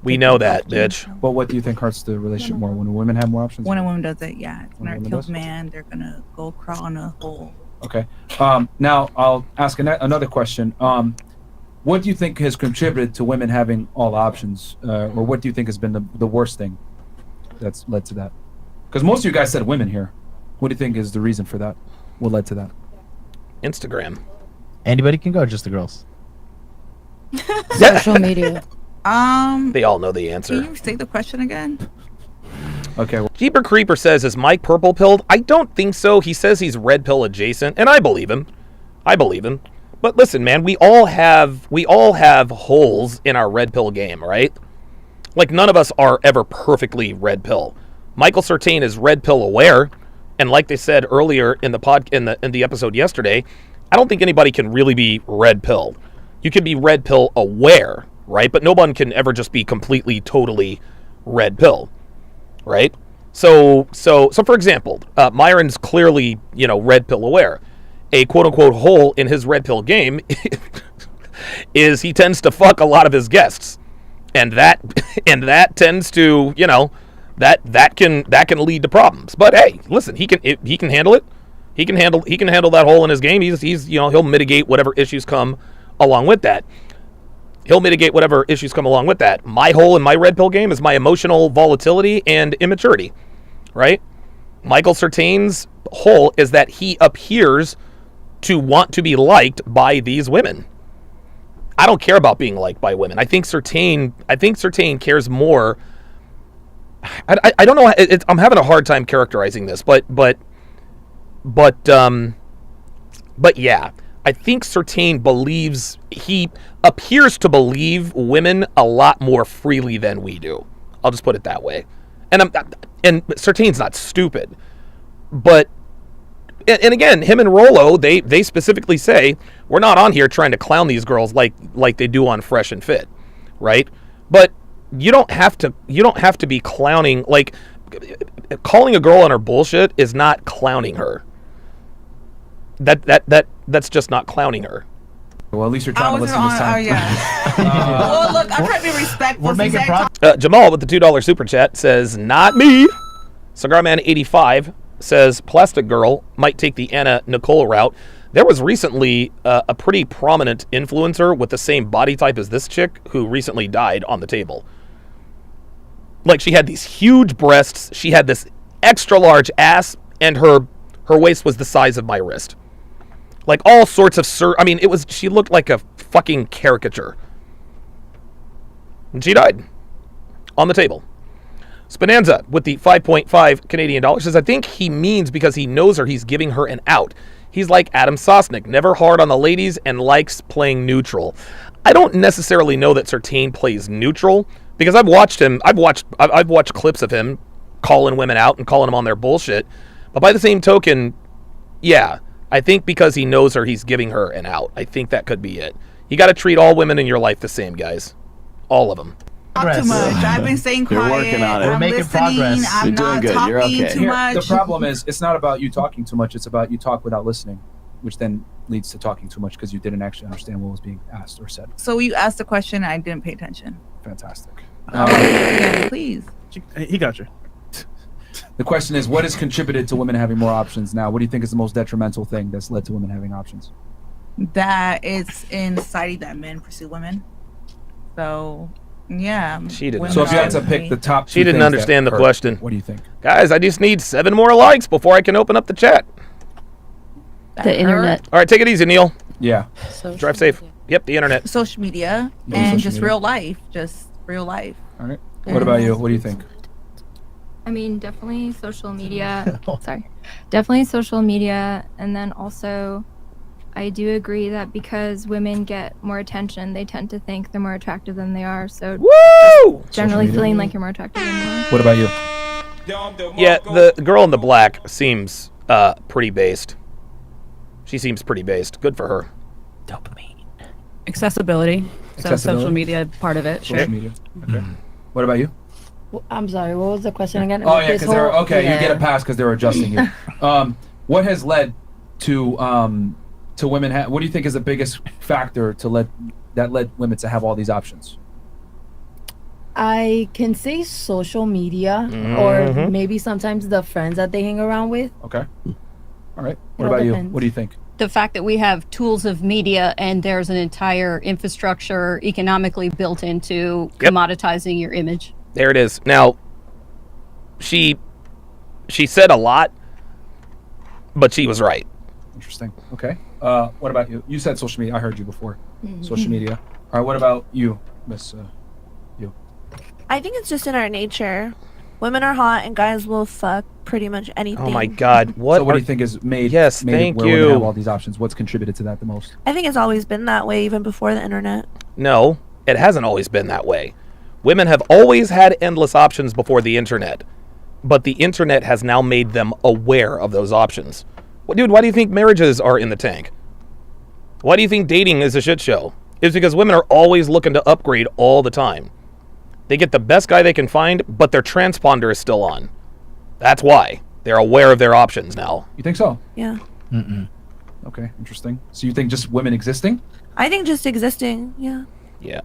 We know that, bitch. But what do you think hurts the relationship more when women have more options? When a woman does it, yeah, it's When a gonna woman kill does? the man. They're gonna go crawl in a hole. Okay. Now I'll ask another question. What do you think has contributed to women having all options, or what do you think has been the worst thing that's led to that? Because most of you guys said women here. What do you think is the reason for that? What led to that? Instagram. Anybody can go, just the girls. Social media. They all know the answer. Can you say the question again? Okay. Well, Jeeper Creeper says, is Mike purple pilled? I don't think so. He says he's red pill adjacent, and I believe him. But listen, man, we all have holes in our red pill game, right? Like, none of us are ever perfectly red pill. Michael Sertain is red pill aware, and like they said earlier in the episode yesterday, I don't think anybody can really be red pill. You can be red pill aware, right? But no one can ever just be completely, totally red pill, right? So for example, Myron's clearly, red pill aware. A quote unquote hole in his red pill game is he tends to fuck a lot of his guests, and that tends to, that can lead to problems. But hey, listen, he can handle it. He can handle that hole in his game. He's he'll mitigate whatever issues come along with that. My hole in my red pill game is my emotional volatility and immaturity, right? Michael Sertain's hole is that he appears to want to be liked by these women. I don't care about being liked by women. I think Sertain cares more. I don't know. I'm having a hard time characterizing this, but yeah, I think Sertain he appears to believe women a lot more freely than we do. I'll just put it that way. And Sertain's not stupid, but and again, him and Rolo, they specifically say we're not on here trying to clown these girls like they do on Fresh and Fit, right? But you don't have to be clowning. Like, calling a girl on her bullshit is not clowning her. That's just not clowning her. Well, at least you're trying to listen this time. Oh, yeah. Well, look, I'm trying to be respectful. We're making progress. Jamal with the $2 super chat says, not me. Cigarman85 says, Plastic Girl might take the Anna Nicole route. There was recently a pretty prominent influencer with the same body type as this chick who recently died on the table. Like, she had these huge breasts, she had this extra large ass, and her waist was the size of my wrist. Like, all sorts of she looked like a fucking caricature. And she died on the table. Spinanza with the 5.5 Canadian dollars says, I think he means because he knows her, he's giving her an out. He's like Adam Sosnick, never hard on the ladies and likes playing neutral. I don't necessarily know that Sertain plays neutral, because I've watched clips of him calling women out and calling them on their bullshit. But by the same token, yeah, I think because he knows her, he's giving her an out. I think that could be it. You got to treat all women in your life the same, guys. All of them. Talk too much. I've been staying quiet. You're working on it. I'm making listening. progress. I'm You're doing not good. talking You're okay. too much. The problem is, it's not about you talking too much. It's about you talk without listening, which then leads to talking too much because you didn't actually understand what was being asked or said. So you asked the question, I didn't pay attention. Fantastic. Yeah, please. He got you. The question is, what has contributed to women having more options now? What do you think is the most detrimental thing that's led to women having options? That it's in society that men pursue women. So, yeah. She didn't. So if you had to pick the top two She didn't things understand that the hurt, question. What do you think? Guys, I just need 7 more likes before I can open up the chat. The internet. All right, take it easy, Neil. Yeah. Drive safe. Yep, the internet. Social media Yeah, and social just media. real life. Just real life. All right. What about you? What do you think? I mean, definitely social media. Sorry. Definitely social media. And then also, I do agree that because women get more attention, they tend to think they're more attractive than they are. So, Woo! generally feeling like you're more attractive than you are. What about you? Yeah, the girl in the black seems pretty based. She seems pretty based. Good for her. Dopamine. Accessibility. So Accessibility? social media part of it. Social media. Okay. What about you? I'm sorry. What was the question again? Oh yeah, This because they're whole- okay. yeah. You get a pass because they're adjusting you. What has led to women? What do you think is the biggest factor that led women to have all these options? I can say social media, or maybe sometimes the friends that they hang around with. Okay. All right. What It all about you? depends. What do you think? The fact that we have tools of media and there's an entire infrastructure economically built into commoditizing your image. There it is. Now, she said a lot, but she was right. Interesting. Okay. What about you? You said social media. I heard you before. Social media. All right. What about you, Miss? You. I think it's just in our nature. Women are hot and guys will fuck pretty much anything. Oh my God! What? So what do you think is made? Yes, made it thank where women have you. all these options. What's contributed to that the most? I think it's always been that way even before the internet. No, it hasn't always been that way. Women have always had endless options before the internet, but the internet has now made them aware of those options. Well, dude, why do you think marriages are in the tank? Why do you think dating is a shit show? It's because women are always looking to upgrade all the time. They get the best guy they can find, but their transponder is still on. That's why. They're aware of their options now. You think so? Yeah. Mm-mm. Okay, interesting. So you think just women existing? I think just existing. Yeah. Yeah.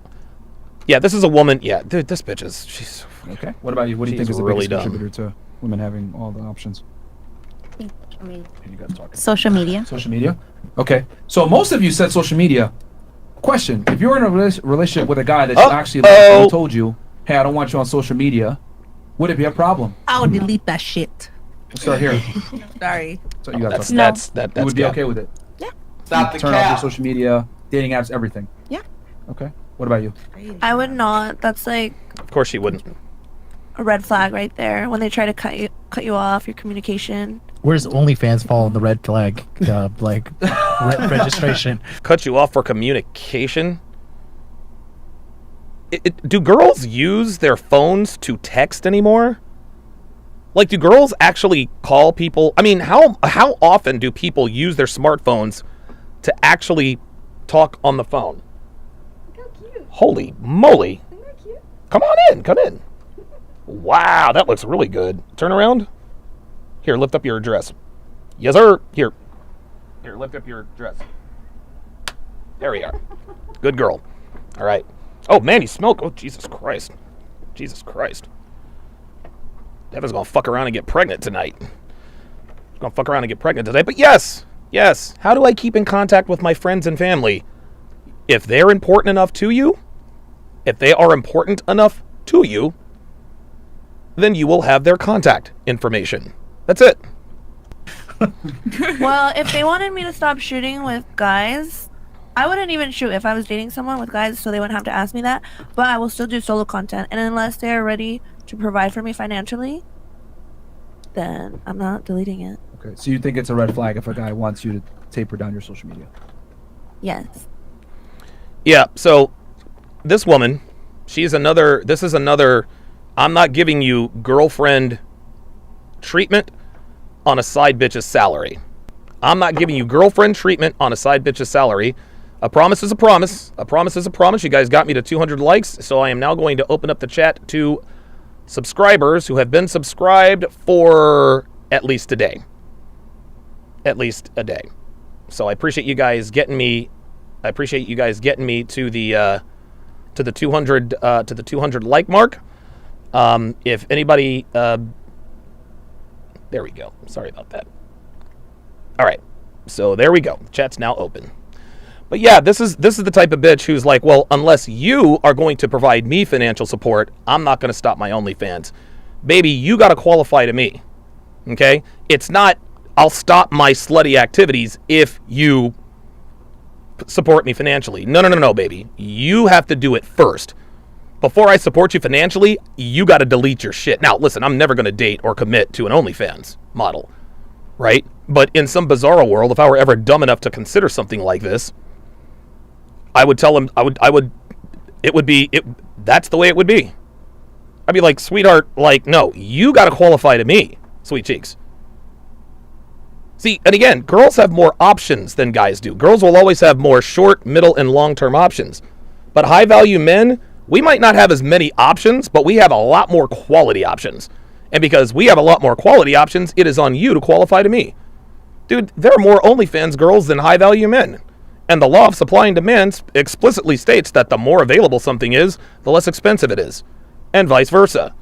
Yeah, this is a woman. Yeah, dude, this bitch is. She's. Okay. What about you? What do you think She's is the really biggest dumb. contributor to women having all the options? I mean, Can you guys talk? Social media. Social media? Okay. So most of you said social media. Question: if you're in a relationship with a guy that you actually like, and he told you, "Hey, I don't want you on social media," would it be a problem? I'll delete that shit. We'll start here. Sorry. So you guys That's you would be cap. okay with it? Yeah. Stop the Turn off your social media, dating apps, everything. Yeah. Okay. What about you? I would not. That's like Of course she wouldn't. a red flag right there when they try to cut you off your communication. Where's OnlyFans fall in the red flag registration? Cut you off for communication. Do girls use their phones to text anymore? Like, do girls actually call people? I mean, how often do people use their smartphones to actually talk on the phone? Holy moly. Come on in. Come in. Wow, that looks really good. Turn around. Here, lift up your dress. Yes, sir. Here, lift up your dress. There we are. Good girl. All right. Oh, man, you smell. Oh, Jesus Christ. Jesus Christ. Devin's going to fuck around and get pregnant tonight. Going to fuck around and get pregnant today. But yes. How do I keep in contact with my friends and family? If they're important enough to you, then you will have their contact information. That's it. Well, if they wanted me to stop shooting with guys, I wouldn't even shoot if I was dating someone with guys, so they wouldn't have to ask me that. But I will still do solo content, and unless they're ready to provide for me financially, then I'm not deleting it. Okay. So you think it's a red flag if a guy wants you to taper down your social media? Yes. Yeah, so this woman, this is another, I'm not giving you girlfriend treatment on a side bitch's salary. I'm not giving you girlfriend treatment on a side bitch's salary. A promise is a promise. A promise is a promise. You guys got me to 200 likes, so I am now going to open up the chat to subscribers who have been subscribed for at least a day. At least a day. So I appreciate you guys getting me. I appreciate you guys getting me to the 200 like mark. If anybody, there we go. Sorry about that. All right, so there we go. Chat's now open. But yeah, this is the type of bitch who's like, well, unless you are going to provide me financial support, I'm not going to stop my OnlyFans. Baby, you got to qualify to me. Okay? It's not, I'll stop my slutty activities if you support me financially. No, baby. You have to do it first. Before I support you financially, you got to delete your shit. Now, listen, I'm never going to date or commit to an OnlyFans model, right? But in some bizarre world, if I were ever dumb enough to consider something like this, I would tell him, that's the way it would be. I'd be like, sweetheart, like, no, you got to qualify to me, sweet cheeks. See, and again, girls have more options than guys do. Girls will always have more short, middle, and long-term options. But high-value men, we might not have as many options, but we have a lot more quality options. And because we have a lot more quality options, it is on you to qualify to me. Dude, there are more OnlyFans girls than high-value men. And the law of supply and demand explicitly states that the more available something is, the less expensive it is. And vice versa.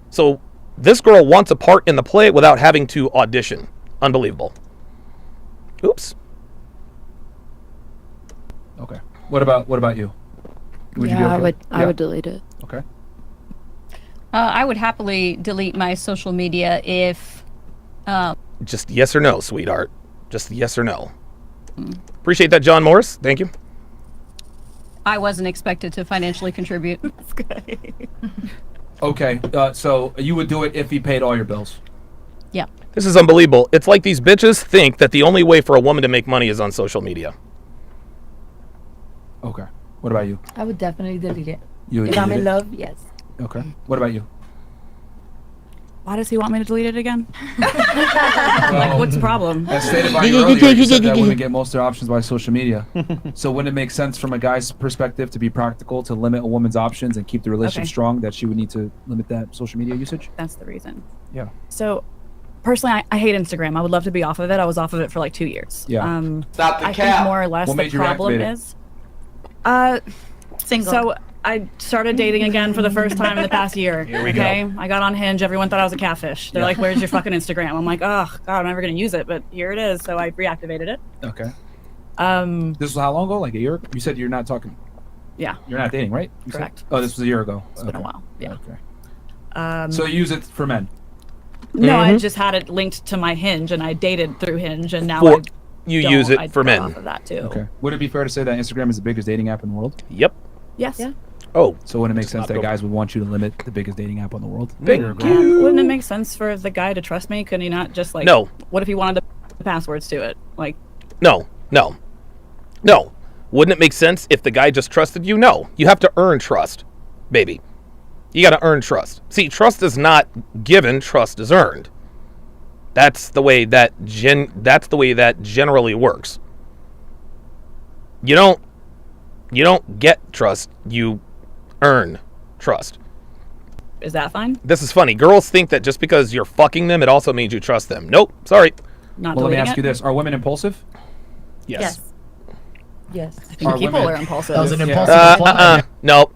So this girl wants a part in the play without having to audition. Unbelievable. Oops. Okay. What about you? I would delete it. Okay. I would happily delete my social media if. Just yes or no, sweetheart. Just yes or no. Appreciate that, John Morris. Thank you. I wasn't expected to financially contribute. Okay. So you would do it if he paid all your bills? Yeah. This is unbelievable. It's like these bitches think that the only way for a woman to make money is on social media. Okay. What about you? I would definitely delete it. You would if I'm delete in it? love, yes. Okay. What about you? Why does he want me to delete it again? Like, what's the problem? As stated by you earlier, you said that women get most of their options by social media. So wouldn't it make sense from a guy's perspective to be practical to limit a woman's options and keep the relationship strong that she would need to limit that social media usage? That's the reason. Yeah. So, personally, I hate Instagram. I would love to be off of it. I was off of it for like 2 years. Yeah. Stop the I cap. think more or less What the made you problem reactivate is... Single. So, I started dating again for the first time in the past year. Here we go. I got on Hinge. Everyone thought I was a catfish. They're like, "Where's your fucking Instagram?" I'm like, "Oh God, I'm never gonna use it," but here it is. So I reactivated it. Okay. This was how long ago? Like a year? You said you're not talking. Yeah. You're not dating, right? You said? Correct. Oh, this was a year ago. It's been a while. Yeah. Okay. So you use it for men. No, I just had it linked to my Hinge, and I dated through Hinge, and now you use it I for got men. Off of that too. Okay. Would it be fair to say that Instagram is the biggest dating app in the world? Yep. Yes. Yeah. Oh. So wouldn't it make sense not that go- guys would want you to limit the biggest dating app on the world? Wouldn't it make sense for the guy to trust me? Couldn't he not just like? No. What if he wanted the passwords to it? Like. No. Wouldn't it make sense if the guy just trusted you? No. You have to earn trust, baby. You got to earn trust. See, trust is not given, trust is earned. That's the way that generally works. You don't get trust, you earn trust. Is that fine? This is funny. Girls think that just because you're fucking them, it also means you trust them. Nope. Sorry. Not Well, let me deleting ask you it? this: are women impulsive? Yes. Yes. I think people are impulsive. That was an impulsive reply. No.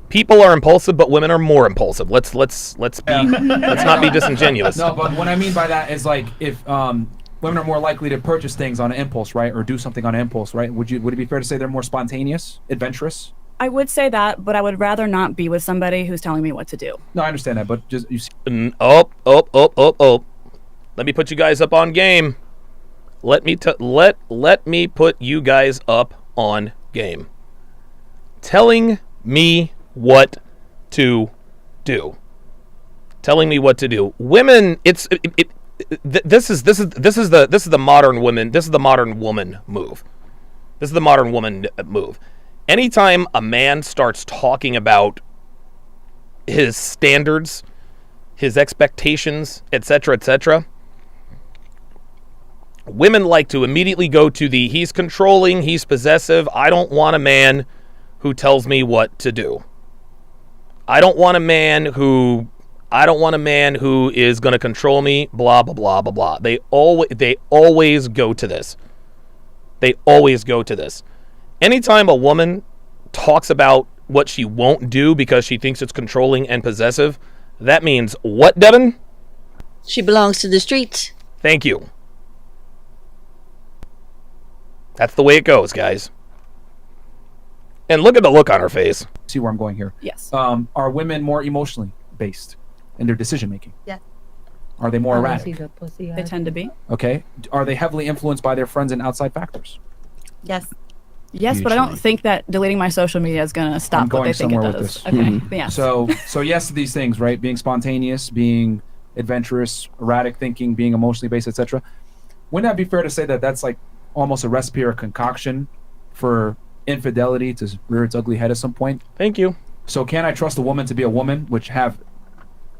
People are impulsive, but women are more impulsive. Let's not be disingenuous. No, but what I mean by that is like if women are more likely to purchase things on an impulse, right, or do something on an impulse, right? Would it be fair to say they're more spontaneous, adventurous? I would say that, but I would rather not be with somebody who's telling me what to do. No, I understand that, but just you see. Oh. Let me put you guys up on game. Let me put you guys up on game. Telling me what to do. Women, this is the modern woman. This is the modern woman move. This is the modern woman move. Anytime a man starts talking about his standards, his expectations, etc., women like to immediately go to the he's controlling, he's possessive. I don't want a man who tells me what to do. I don't want a man who is going to control me, blah blah blah blah blah. They always go to this. Anytime a woman talks about what she won't do because she thinks it's controlling and possessive, that means what, Devin? She belongs to the streets. Thank you. That's the way it goes, guys. And look at the look on her face. See where I'm going here? Yes. Are women more emotionally based in their decision making? Yeah. Are they more erratic? They tend to be. Okay. Are they heavily influenced by their friends and outside factors? Yes. Yes, but I don't think that deleting my social media is going to stop I'm what they going think it somewhere with does. this. Okay. Yeah. So yes to these things, right? Being spontaneous, being adventurous, erratic thinking, being emotionally based, etc. Wouldn't that be fair to say that that's like almost a recipe or a concoction for infidelity to rear its ugly head at some point? Thank you. So can I trust a woman to be a woman which have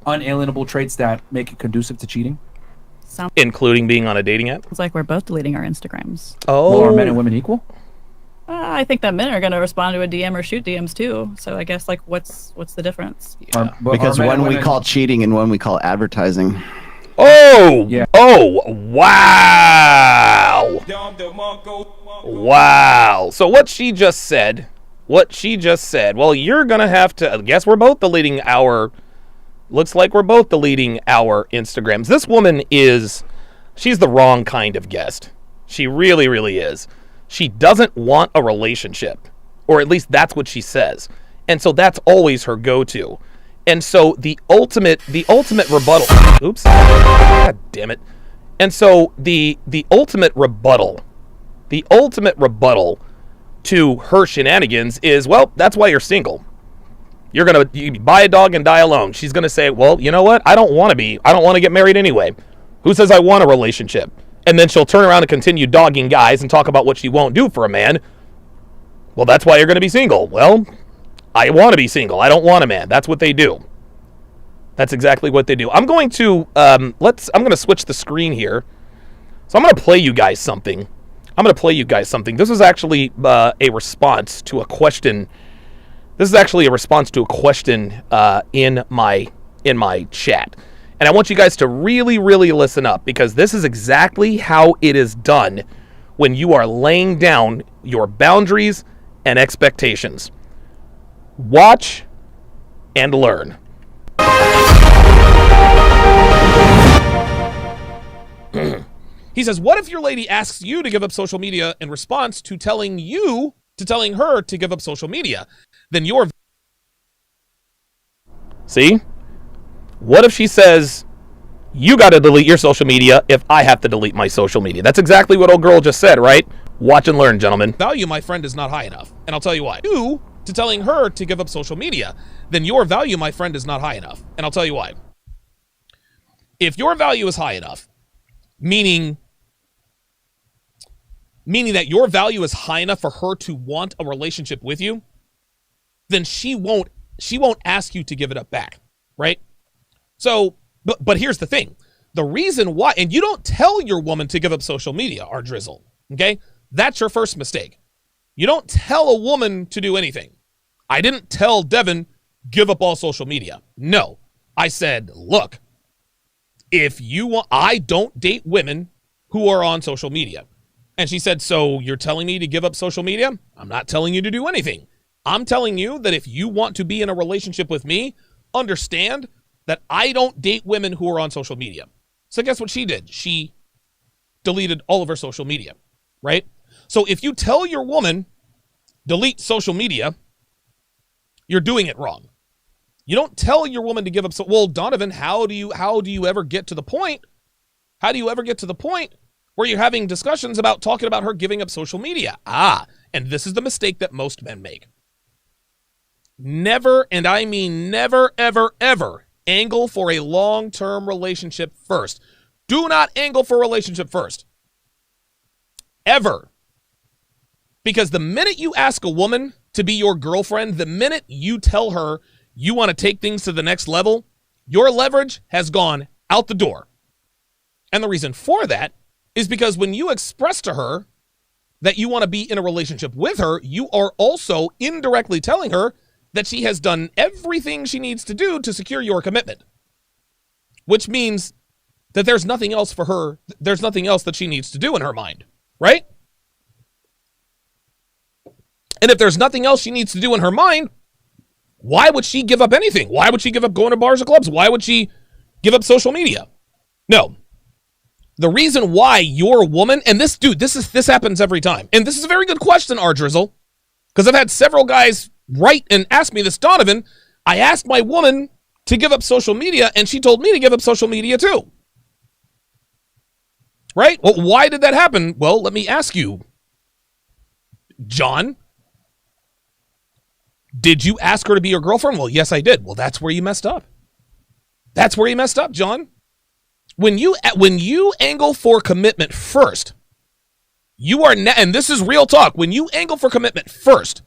unalienable traits that make it conducive to cheating? Including being on a dating app? It's like we're both deleting our Instagrams. Oh. Well, are men and women equal? I think that men are going to respond to a DM or shoot DMs too. So I guess like what's the difference? Because one we call cheating and one we call advertising. Oh! Yeah. Oh! Wow! Wow! So what she just said, well, you're gonna have to, I guess we're both deleting our, looks like we're both deleting our Instagrams. This woman she's the wrong kind of guest. She really, really is. She doesn't want a relationship, or at least that's what she says. And so that's always her go-to. And so the ultimate rebuttal. Oops. God damn it. And so the ultimate rebuttal to her shenanigans is, well, that's why you're single. You buy a dog and die alone. She's gonna say, well, you know what? I don't want to get married anyway. Who says I want a relationship? And then she'll turn around and continue dogging guys and talk about what she won't do for a man. Well, that's why you're gonna be single. Well, I want to be single. I don't want a man. That's what they do. That's exactly what they do. I'm going to I'm going to switch the screen here. So I'm going to play you guys something. This is actually a response to a question. This is actually a response to a question in my chat. And I want you guys to really, really listen up, because this is exactly how it is done when you are laying down your boundaries and expectations. Watch and learn. He says, what if your lady asks you to give up social media in response to telling her to give up social media? Then you're... See? What if she says, you got to delete your social media if I have to delete my social media? That's exactly what old girl just said, right? Watch and learn, gentlemen. Value, my friend, is not high enough. And I'll tell you why. You to telling her to give up social media, then your value, my friend, is not high enough. And I'll tell you why. If your value is high enough, meaning that your value is high enough for her to want a relationship with you, then she won't ask you to give it up back, right? So, but here's the thing. The reason why, and you don't tell your woman to give up social media, our drizzle, okay? That's your first mistake. You don't tell a woman to do anything. I didn't tell Devin, give up all social media. No, I said, look, if you want, I don't date women who are on social media. And she said, so you're telling me to give up social media? I'm not telling you to do anything. I'm telling you that if you want to be in a relationship with me, understand that I don't date women who are on social media. So guess what she did? She deleted all of her social media, right? So if you tell your woman, delete social media, you're doing it wrong. You don't tell your woman to give up. Well, Donovan, how do you ever get to the point? How do you ever get to the point where you're having discussions about talking about her giving up social media? And this is the mistake that most men make. Never, and I mean never, ever, ever angle for a long-term relationship first. Do not angle for a relationship first. Ever. Because the minute you ask a woman to be your girlfriend, the minute you tell her you want to take things to the next level, your leverage has gone out the door. And the reason for that is because when you express to her that you want to be in a relationship with her, you are also indirectly telling her that she has done everything she needs to do to secure your commitment. Which means that there's nothing else for her, there's nothing else that she needs to do in her mind, right? And if there's nothing else she needs to do in her mind, why would she give up anything? Why would she give up going to bars or clubs? Why would she give up social media? No. The reason why your woman, and this happens every time. And this is a very good question, R Drizzle, because I've had several guys write and ask me this. Donovan, I asked my woman to give up social media and she told me to give up social media too. Right? Well, why did that happen? Well, let me ask you, John, did you ask her to be your girlfriend? Well, yes, I did. Well, that's where you messed up. That's where you messed up, John. When you angle for commitment first, you are, and this is real talk, when you angle for commitment first,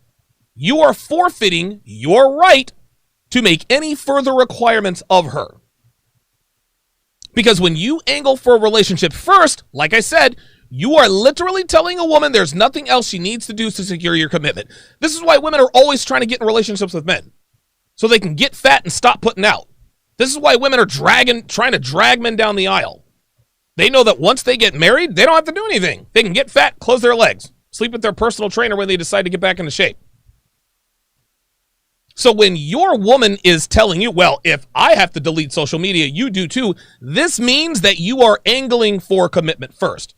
you are forfeiting your right to make any further requirements of her. Because when you angle for a relationship first, like I said, you are literally telling a woman there's nothing else she needs to do to secure your commitment. This is why women are always trying to get in relationships with men, so they can get fat and stop putting out. This is why women are trying to drag men down the aisle. They know that once they get married, they don't have to do anything. They can get fat, close their legs, sleep with their personal trainer when they decide to get back into shape. So when your woman is telling you, well, if I have to delete social media, you do too, this means that you are angling for commitment first.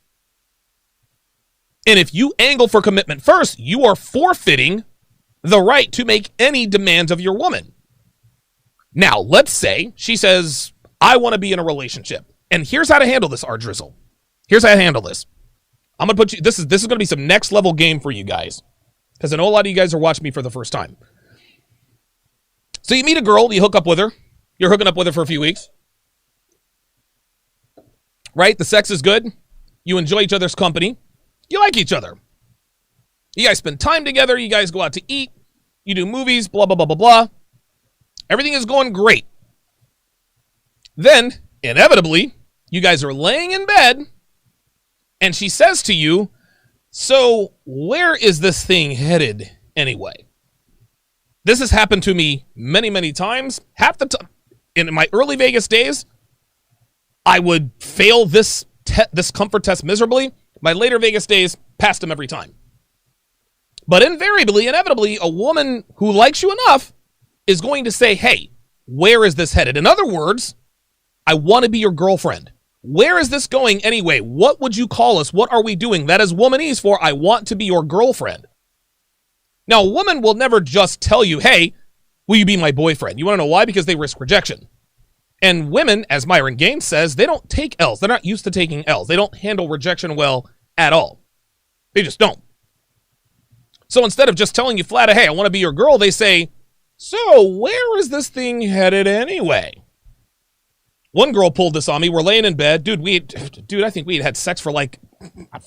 And if you angle for commitment first, you are forfeiting the right to make any demands of your woman. Now, let's say she says, I want to be in a relationship. And here's how to handle this, R Drizzle. Here's how to handle this. I'm going to put you, this is going to be some next level game for you guys, because I know a lot of you guys are watching me for the first time. So you meet a girl, you hook up with her. You're hooking up with her for a few weeks. Right? The sex is good. You enjoy each other's company. You like each other. You guys spend time together. You guys go out to eat. You do movies, blah, blah, blah, blah, blah. Everything is going great. Then, inevitably, you guys are laying in bed, and she says to you, so where is this thing headed anyway? This has happened to me many, many times. Half the time, in my early Vegas days, I would fail this comfort test miserably. My later Vegas days passed them every time. But invariably, inevitably, a woman who likes you enough is going to say, hey, where is this headed? In other words, I want to be your girlfriend. Where is this going anyway? What would you call us? What are we doing? That is womanese for I want to be your girlfriend. Now, a woman will never just tell you, hey, will you be my boyfriend? You want to know why? Because they risk rejection. And women, as Myron Gaines says, they don't take L's. They're not used to taking L's. They don't handle rejection well at all. They just don't. So instead of just telling you flat out, hey, I want to be your girl, they say, so where is this thing headed anyway? One girl pulled this on me. We're laying in bed. Dude, I think we had sex for like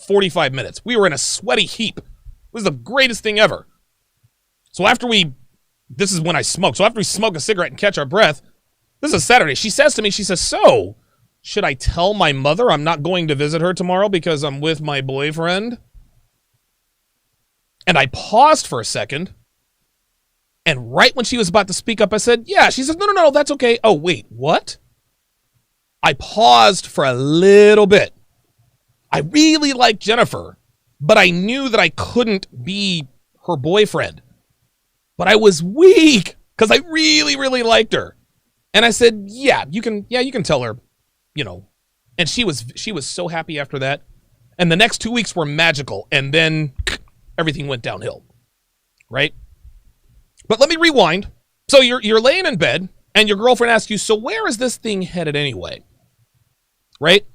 45 minutes. We were in a sweaty heap. It was the greatest thing ever. So this is when I smoke. So after we smoke a cigarette and catch our breath, this is Saturday. She says to me, so should I tell my mother I'm not going to visit her tomorrow because I'm with my boyfriend? And I paused for a second. And right when she was about to speak up, I said, yeah. She says, no, that's okay. Oh, wait, what? I paused for a little bit. I really liked Jennifer, but I knew that I couldn't be her boyfriend. But I was weak because I really, really liked her. And I said, yeah, you can tell her, And she was so happy after that. And the next 2 weeks were magical. And then everything went downhill. Right? But let me rewind. So you're laying in bed and your girlfriend asks you, so where is this thing headed anyway? Right?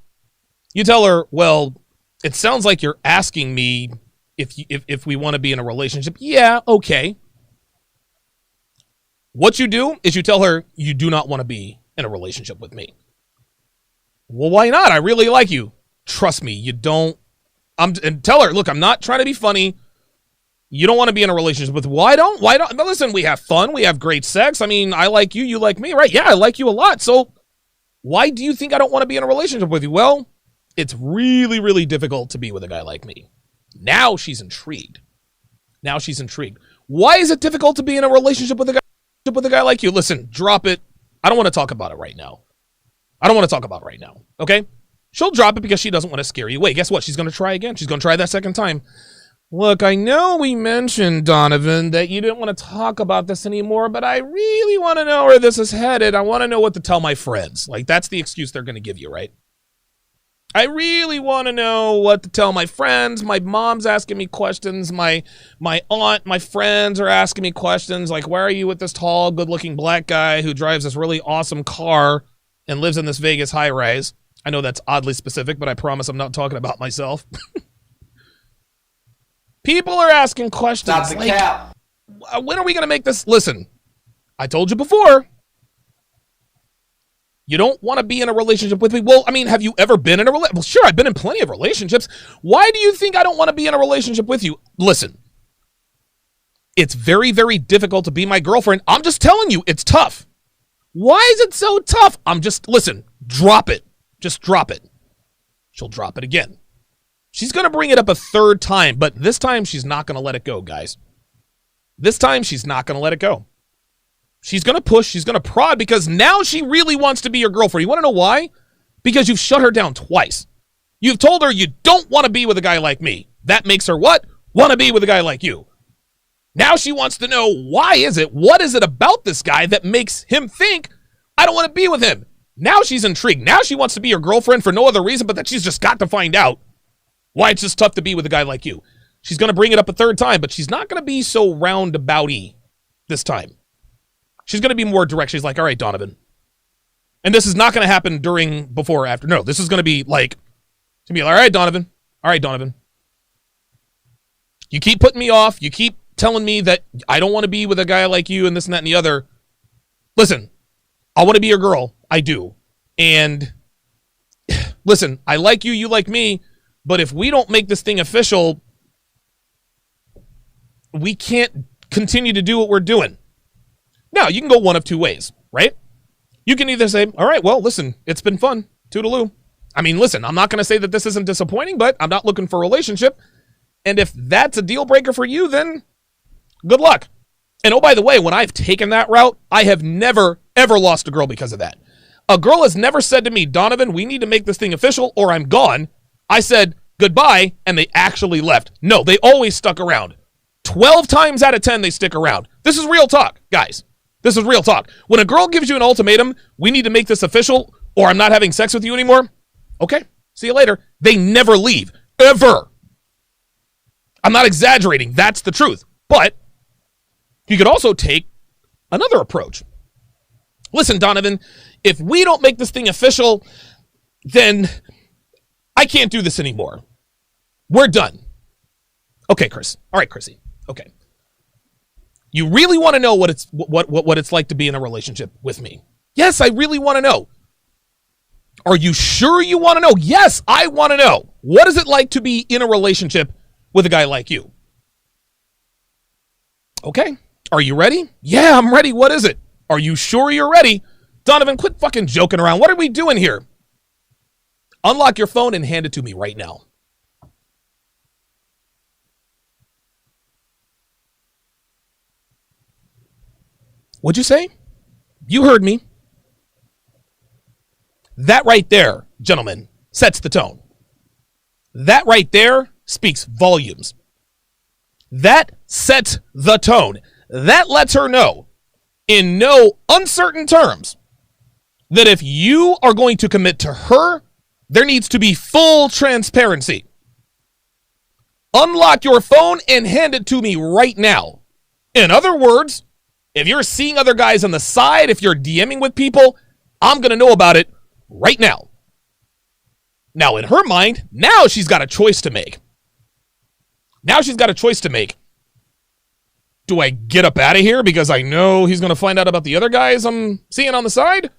You tell her, well, it sounds like you're asking me if we want to be in a relationship. Yeah, okay. What you do is you tell her you do not want to be in a relationship with me. Well, why not? I really like you. Trust me, you don't. And tell her, look, I'm not trying to be funny. You don't want to be in a relationship with me. Why don't? But listen, we have fun. We have great sex. I mean, I like you. You like me, right? Yeah, I like you a lot. So why do you think I don't want to be in a relationship with you? Well, it's really, really difficult to be with a guy like me. Now she's intrigued. Why is it difficult to be in a relationship with a guy like you? Listen, drop it. I don't want to talk about it right now. Okay? She'll drop it because she doesn't want to scare you away. Guess what? She's going to try again. She's going to try that second time. Look, I know we mentioned, Donovan, that you didn't want to talk about this anymore, but I really want to know where this is headed. I want to know what to tell my friends. Like, that's the excuse they're going to give you, right? I really want to know what to tell my friends. My mom's asking me questions. My aunt, my friends are asking me questions. Like, why are you with this tall, good-looking black guy who drives this really awesome car and lives in this Vegas high-rise? I know that's oddly specific, but I promise I'm not talking about myself. People are asking questions. Not the cap. When are we going to make this? Listen, I told you before. You don't want to be in a relationship with me. Well, I mean, have you ever been in a relationship? Well, sure, I've been in plenty of relationships. Why do you think I don't want to be in a relationship with you? Listen, it's very, very difficult to be my girlfriend. I'm just telling you, it's tough. Why is it so tough? Listen, drop it. Just drop it. She'll drop it again. She's going to bring it up a third time, but this time she's not going to let it go, guys. This time she's not going to let it go. She's going to push. She's going to prod because now she really wants to be your girlfriend. You want to know why? Because you've shut her down twice. You've told her you don't want to be with a guy like me. That makes her what? Want to be with a guy like you. Now she wants to know why is it? What is it about this guy that makes him think I don't want to be with him? Now she's intrigued. Now she wants to be your girlfriend for no other reason but that she's just got to find out why it's just tough to be with a guy like you. She's going to bring it up a third time, but she's not going to be so roundabout-y this time. She's going to be more direct. She's like, all right, Donovan. And this is not going to happen during, before, or after. No, this is going to be like, to be all right, Donovan. All right, Donovan. You keep putting me off. You keep telling me that I don't want to be with a guy like you and this and that and the other. Listen, I want to be your girl. I do. And listen, I like you. You like me. But if we don't make this thing official, we can't continue to do what we're doing. Now, you can go one of two ways, right? You can either say, all right, well, listen, it's been fun. Toodaloo. I mean, listen, I'm not going to say that this isn't disappointing, but I'm not looking for a relationship. And if that's a deal breaker for you, then good luck. And oh, by the way, when I've taken that route, I have never, ever lost a girl because of that. A girl has never said to me, Donovan, we need to make this thing official or I'm gone. I said goodbye, and they actually left. No, they always stuck around. 12 times out of 10, they stick around. This is real talk, guys. This is real talk. When a girl gives you an ultimatum, we need to make this official or I'm not having sex with you anymore. Okay, see you later. They never leave, ever. I'm not exaggerating. That's the truth. But you could also take another approach. Listen, Donovan, if we don't make this thing official, then I can't do this anymore. We're done. Okay, Chris. All right, Chrissy. Okay. You really want to know what it's like to be in a relationship with me? Yes, I really want to know. Are you sure you want to know? Yes, I want to know. What is it like to be in a relationship with a guy like you? Okay. Are you ready? Yeah, I'm ready. What is it? Are you sure you're ready? Donovan, quit fucking joking around. What are we doing here? Unlock your phone and hand it to me right now. What'd you say? You heard me. That right there, gentlemen, sets the tone. That right there speaks volumes. That sets the tone. That lets her know, in no uncertain terms, that if you are going to commit to her, there needs to be full transparency. Unlock your phone and hand it to me right now. In other words, if you're seeing other guys on the side, if you're DMing with people, I'm going to know about it right now. Now, in her mind, now she's got a choice to make. Now she's got a choice to make. Do I get up out of here because I know he's going to find out about the other guys I'm seeing on the side?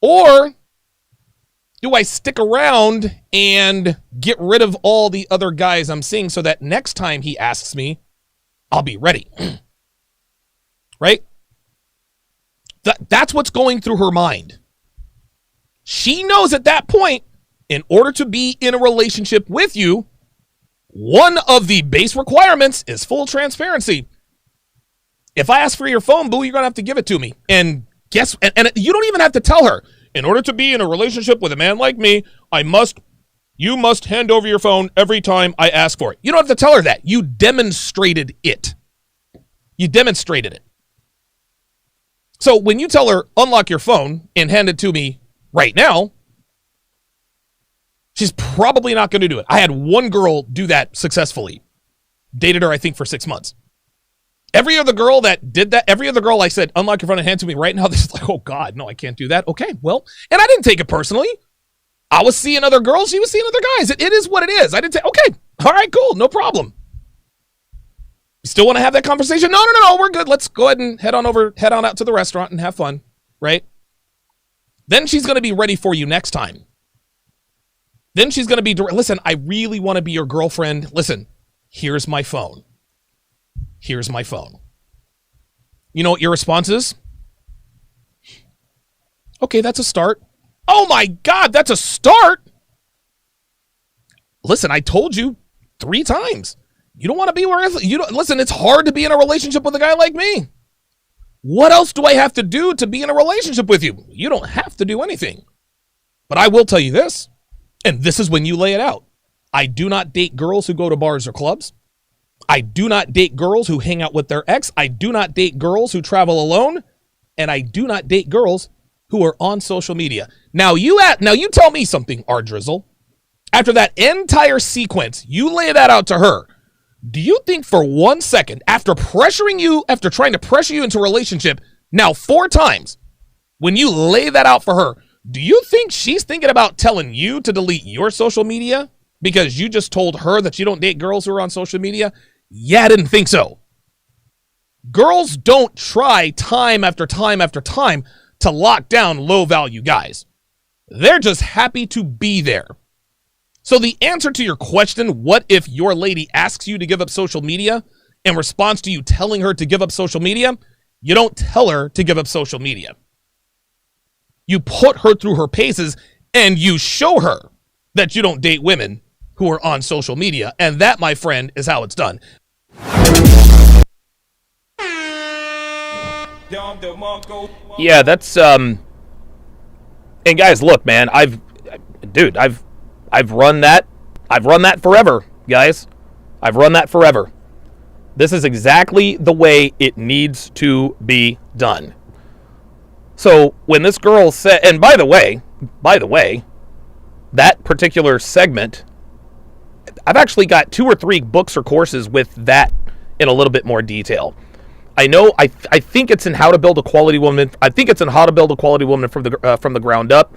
Or do I stick around and get rid of all the other guys I'm seeing so that next time he asks me, I'll be ready? Right? That's what's going through her mind. She knows at that point, in order to be in a relationship with you, one of the base requirements is full transparency. If I ask for your phone, boo, you're going to have to give it to me. And and you don't even have to tell her, in order to be in a relationship with a man like me, you must hand over your phone every time I ask for it. You don't have to tell her that. You demonstrated it. You demonstrated it. So when you tell her, unlock your phone and hand it to me right now, she's probably not going to do it. I had one girl do that successfully. Dated her, I think, for 6 months. Every other girl that did that, every other girl I said, unlock your phone and hand it to me right now, this is like, oh God, no, I can't do that. Okay, well, and I didn't take it personally. I was seeing other girls, she was seeing other guys. It is what it is. I didn't say, okay, all right, cool, no problem. You still want to have that conversation? No, we're good. Let's go ahead and head on out to the restaurant and have fun, right? Then she's going to be ready for you next time. Then she's going to be, listen, I really want to be your girlfriend. Listen, here's my phone. Here's my phone. You know what your response is? Okay, that's a start. Oh my God, that's a start. Listen, I told you 3 times. You don't want to be where you don't listen, it's hard to be in a relationship with a guy like me. What else do I have to do to be in a relationship with you? You don't have to do anything. But I will tell you this, and this is when you lay it out. I do not date girls who go to bars or clubs. I do not date girls who hang out with their ex. I do not date girls who travel alone. And I do not date girls who are on social media. Now you tell me something, R Drizzle. After that entire sequence, you lay that out to her. Do you think for 1 second, after trying to pressure you into a relationship, now 4 times, when you lay that out for her, do you think she's thinking about telling you to delete your social media because you just told her that you don't date girls who are on social media? Yeah, I didn't think so. Girls don't try time after time after time to lock down low-value guys. They're just happy to be there. So the answer to your question, what if your lady asks you to give up social media, in response to you telling her to give up social media, you don't tell her to give up social media. You put her through her paces and you show her that you don't date women who are on social media. And that, my friend, is how it's done. Yeah, that's and guys, look, man, I've run that forever, guys. I've run that forever. This is exactly the way it needs to be done. So when this girl said, and by the way, that particular segment, I've actually got 2 or 3 books or courses with that in a little bit more detail. I know. I think it's in How to Build a Quality Woman. I think it's in How to Build a Quality Woman from the ground up.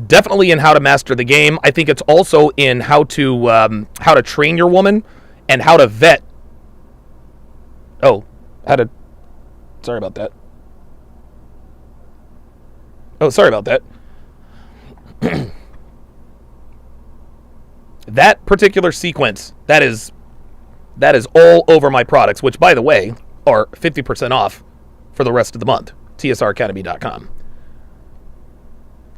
Definitely in How to Master the Game. I think it's also in how to train your woman and how to vet. Sorry about that. That particular sequence, that is all over my products, which, by the way, are 50% off for the rest of the month. TSRacademy.com.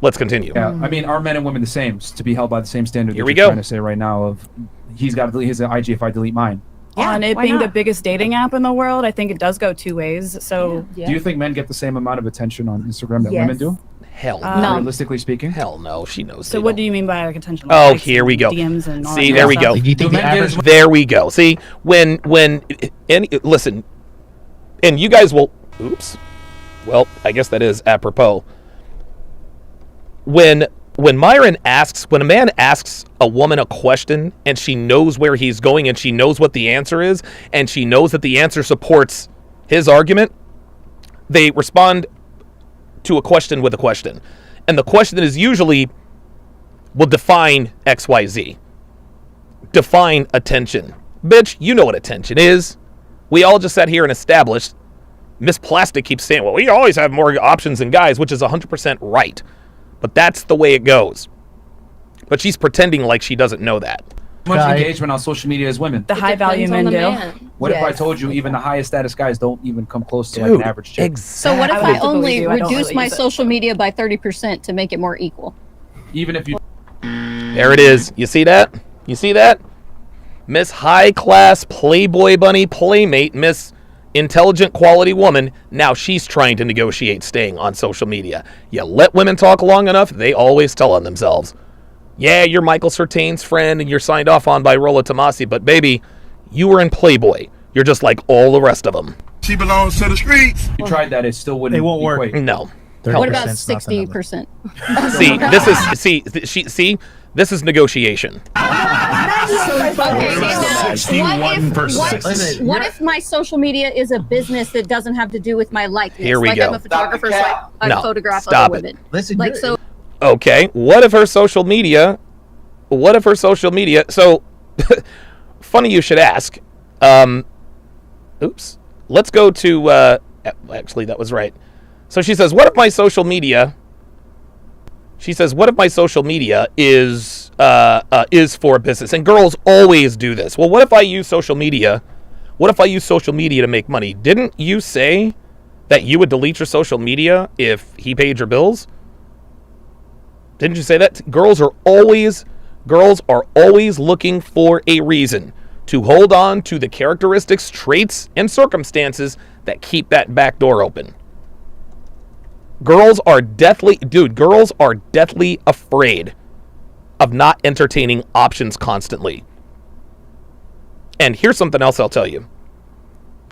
Let's continue. Yeah, I mean, are men and women the same? To be held by the same standard? Here that we you're go. Trying to say right now of he's got to delete his IG if I delete mine. Yeah, on it being the biggest dating app in the world, I think it does go 2 ways. So, Do you think men get the same amount of attention on Instagram that women do? Hell no. Realistically speaking? Hell no. She knows. So what do you mean by like attention? Oh, Likes here we and go. DMs and all See, that there we stuff? go. Do you think the average? There we go. See, listen, and you guys will. Oops. Well, I guess that is apropos. When a man asks a woman a question and she knows where he's going and she knows what the answer is and she knows that the answer supports his argument, they respond to a question with a question. And the question is usually, will define XYZ. Define attention. Bitch, you know what attention is. We all just sat here and established. Miss Plastic keeps saying, well, we always have more options than guys, which is 100% right. But that's the way it goes. But she's pretending like she doesn't know that. How much engagement on social media as women? The high value men do. What if I told you even the highest status guys don't even come close to like an average chick? So what if I only reduce my social media by 30% to make it more equal? Even if you... There it is. You see that? You see that? Miss High Class Playboy Bunny Playmate, Miss Intelligent Quality Woman, now she's trying to negotiate staying on social media. You let women talk long enough, they always tell on themselves. Yeah, you're Michael Sertain's friend and you're signed off on by Rolla Tomasi, but baby, you were in Playboy. You're just like all the rest of them. She belongs to the streets. You tried that, it still wouldn't equate. No. What about 60%? This is negotiation. What if my social media is a business that doesn't have to do with my likeness? Here we like go. I'm a photographer, so I No, photograph stop other it. women. Listen, like so. Okay, what if her social media, so, funny you should ask. Oops. Let's go to, actually, that was right. So she says, what if my social media is for business? And girls always do this. Well, what if I use social media to make money? Didn't you say that you would delete your social media if he paid your bills? Didn't you say that? Girls are always looking for a reason to hold on to the characteristics, traits, and circumstances that keep that back door open. Girls are deathly afraid of not entertaining options constantly. And here's something else I'll tell you.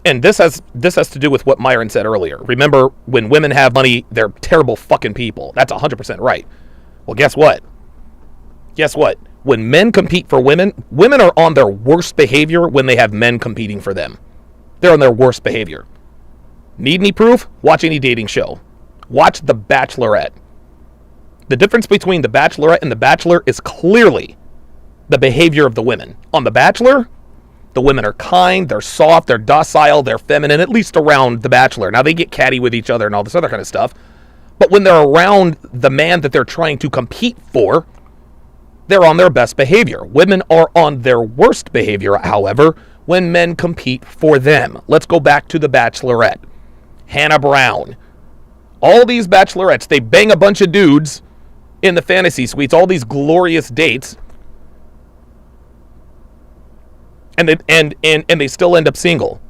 And this has to do with what Myron said earlier. Remember, when women have money, they're terrible fucking people. That's 100% right. Well, guess what? When men compete for women are on their worst behavior when they have men competing for them. They're on their worst behavior. Need any proof? Watch any dating show. Watch The Bachelorette. The difference between The Bachelorette and The Bachelor is clearly the behavior of the women. On The Bachelor, the women are kind, they're soft, they're docile, they're feminine, at least around The Bachelor. Now, they get catty with each other and all this other kind of stuff. But when they're around the man that they're trying to compete for, they're on their best behavior. Women are on their worst behavior, however, when men compete for them. Let's go back to The Bachelorette. Hannah Brown. All these bachelorettes, they bang a bunch of dudes in the fantasy suites, all these glorious dates, and they still end up single.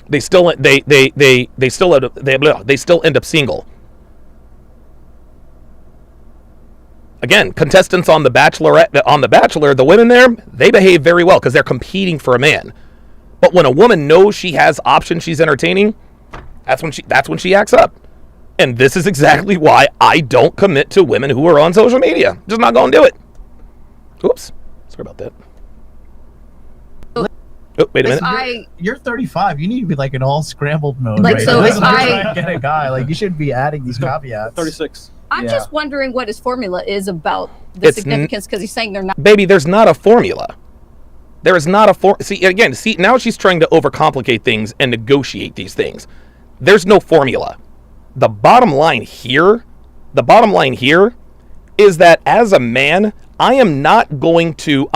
They still end up single. Again, contestants on The Bachelor, the women there, they behave very well because they're competing for a man. But when a woman knows she has options she's entertaining, that's when she acts up. And this is exactly why I don't commit to women who are on social media. Just not going to do it. Oops. Sorry about that. Oh, wait a minute. You're 35. You need to be like in all scrambled mode. Like, right? so Like, if trying to get a guy, like you should be adding these caveats. 36. I'm just wondering what his formula is about the significance, because he's saying they're not. Baby, there's not a formula. There is not a See, now she's trying to overcomplicate things and negotiate these things. There's no formula. The bottom line here is that as a man, I am not going to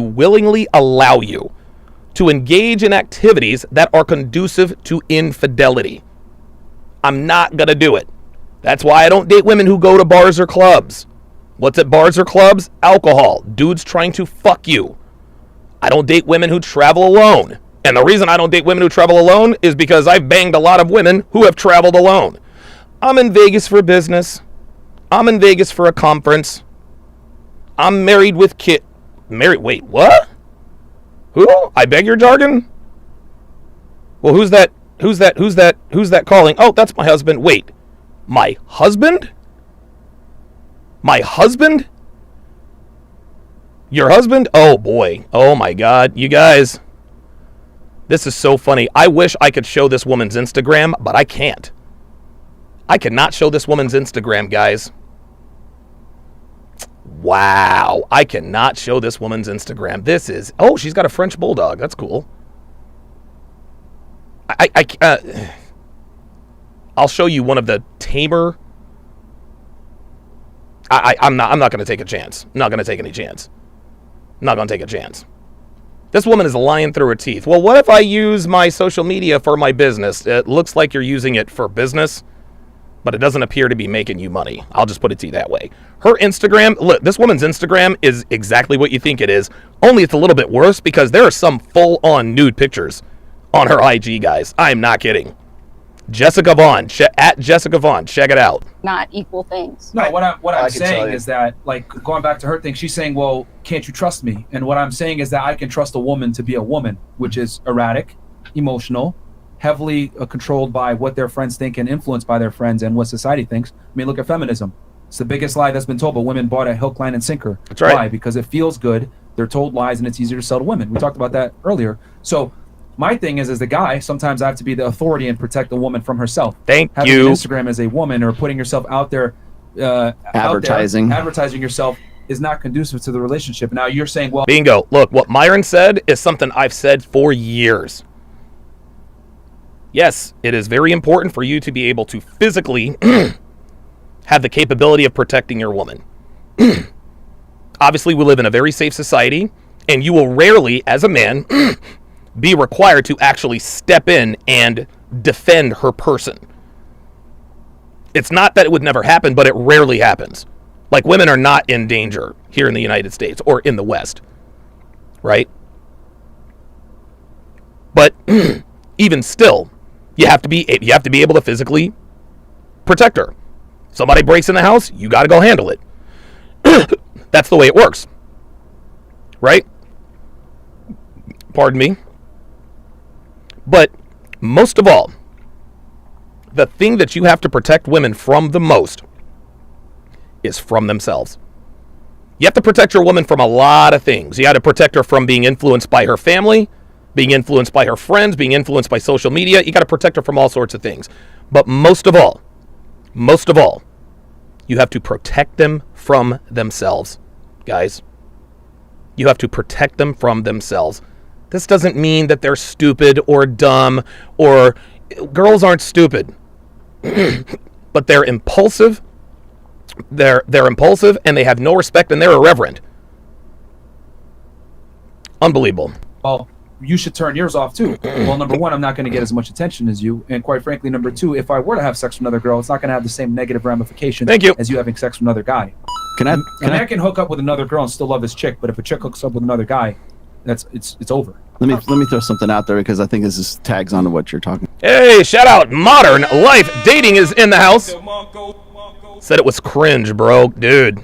willingly allow you to engage in activities that are conducive to infidelity. I'm not going to do it. That's why I don't date women who go to bars or clubs. What's at bars or clubs? Alcohol. Dudes trying to fuck you. I don't date women who travel alone. And the reason I don't date women who travel alone is because I've banged a lot of women who have traveled alone. I'm in Vegas for business. I'm in Vegas for a conference. I'm married with kid. Wait, what? Who? I beg your jargon? Well, who's that calling? Oh, that's my husband. Wait. My husband? My husband? Your husband? Oh boy. Oh my God. You guys. This is so funny. I wish I could show this woman's Instagram, but I can't. I cannot show this woman's Instagram, guys. Wow. I cannot show this woman's Instagram. This is... Oh, she's got a French bulldog. That's cool. I'll show you one of the tamer... I'm not going to take a chance. I'm not going to take any chance. I'm not going to take a chance. This woman is lying through her teeth. Well, what if I use my social media for my business? It looks like you're using it for business, but it doesn't appear to be making you money. I'll just put it to you that way. Her Instagram, look, this woman's Instagram is exactly what you think it is, only it's a little bit worse because there are some full-on nude pictures on her IG, guys. I'm not kidding. Jessica Vaughn, at Jessica Vaughn, check it out. Not equal things. No, what I'm saying is that, like, going back to her thing, she's saying, well, can't you trust me? And what I'm saying is that I can trust a woman to be a woman, which is erratic, emotional, heavily controlled by what their friends think and influenced by their friends and what society thinks. I mean, look at feminism. It's the biggest lie that's been told, but women bought a hook, line, and sinker. That's right. Why? Because it feels good. They're told lies, and it's easier to sell to women. We talked about that earlier. So my thing is, as a guy, sometimes I have to be the authority and protect the woman from herself. Having you. Instagram as a woman or putting yourself out there, advertising yourself is not conducive to the relationship. Now you're saying, well, bingo. Look, what Myron said is something I've said for years. Yes, it is very important for you to be able to physically have the capability of protecting your woman. Obviously, we live in a very safe society, and you will rarely, as a man, be required to actually step in and defend her person. It's not that it would never happen, but it rarely happens. Like, women are not in danger here in the United States or in the West, right? But even still, you have to be able to physically protect her. Somebody breaks in the house, you got to go handle it. That's the way it works, right? Pardon me. But most of all, the thing that you have to protect women from the most is from themselves. You have to protect your woman from a lot of things. You got to protect her from being influenced by her family, being influenced by her friends, being influenced by social media. You got to protect her from all sorts of things. But most of all, you have to protect them from themselves, guys. You have to protect them from themselves. This doesn't mean that they're stupid or dumb, or girls aren't stupid, but they're impulsive. They're impulsive, and they have no respect, and they're irreverent. Unbelievable. Well, you should turn yours off too. Well, number one, I'm not going to get as much attention as you, and quite frankly, number two, if I were to have sex with another girl, it's not going to have the same negative ramifications as you having sex with another guy. I can hook up with another girl and still love this chick, but if a chick hooks up with another guy, it's over. Let me throw something out there because I think this is tags onto what you're talking. Hey, shout out Modern Life Dating is in the house. Said it was cringe, bro. Dude.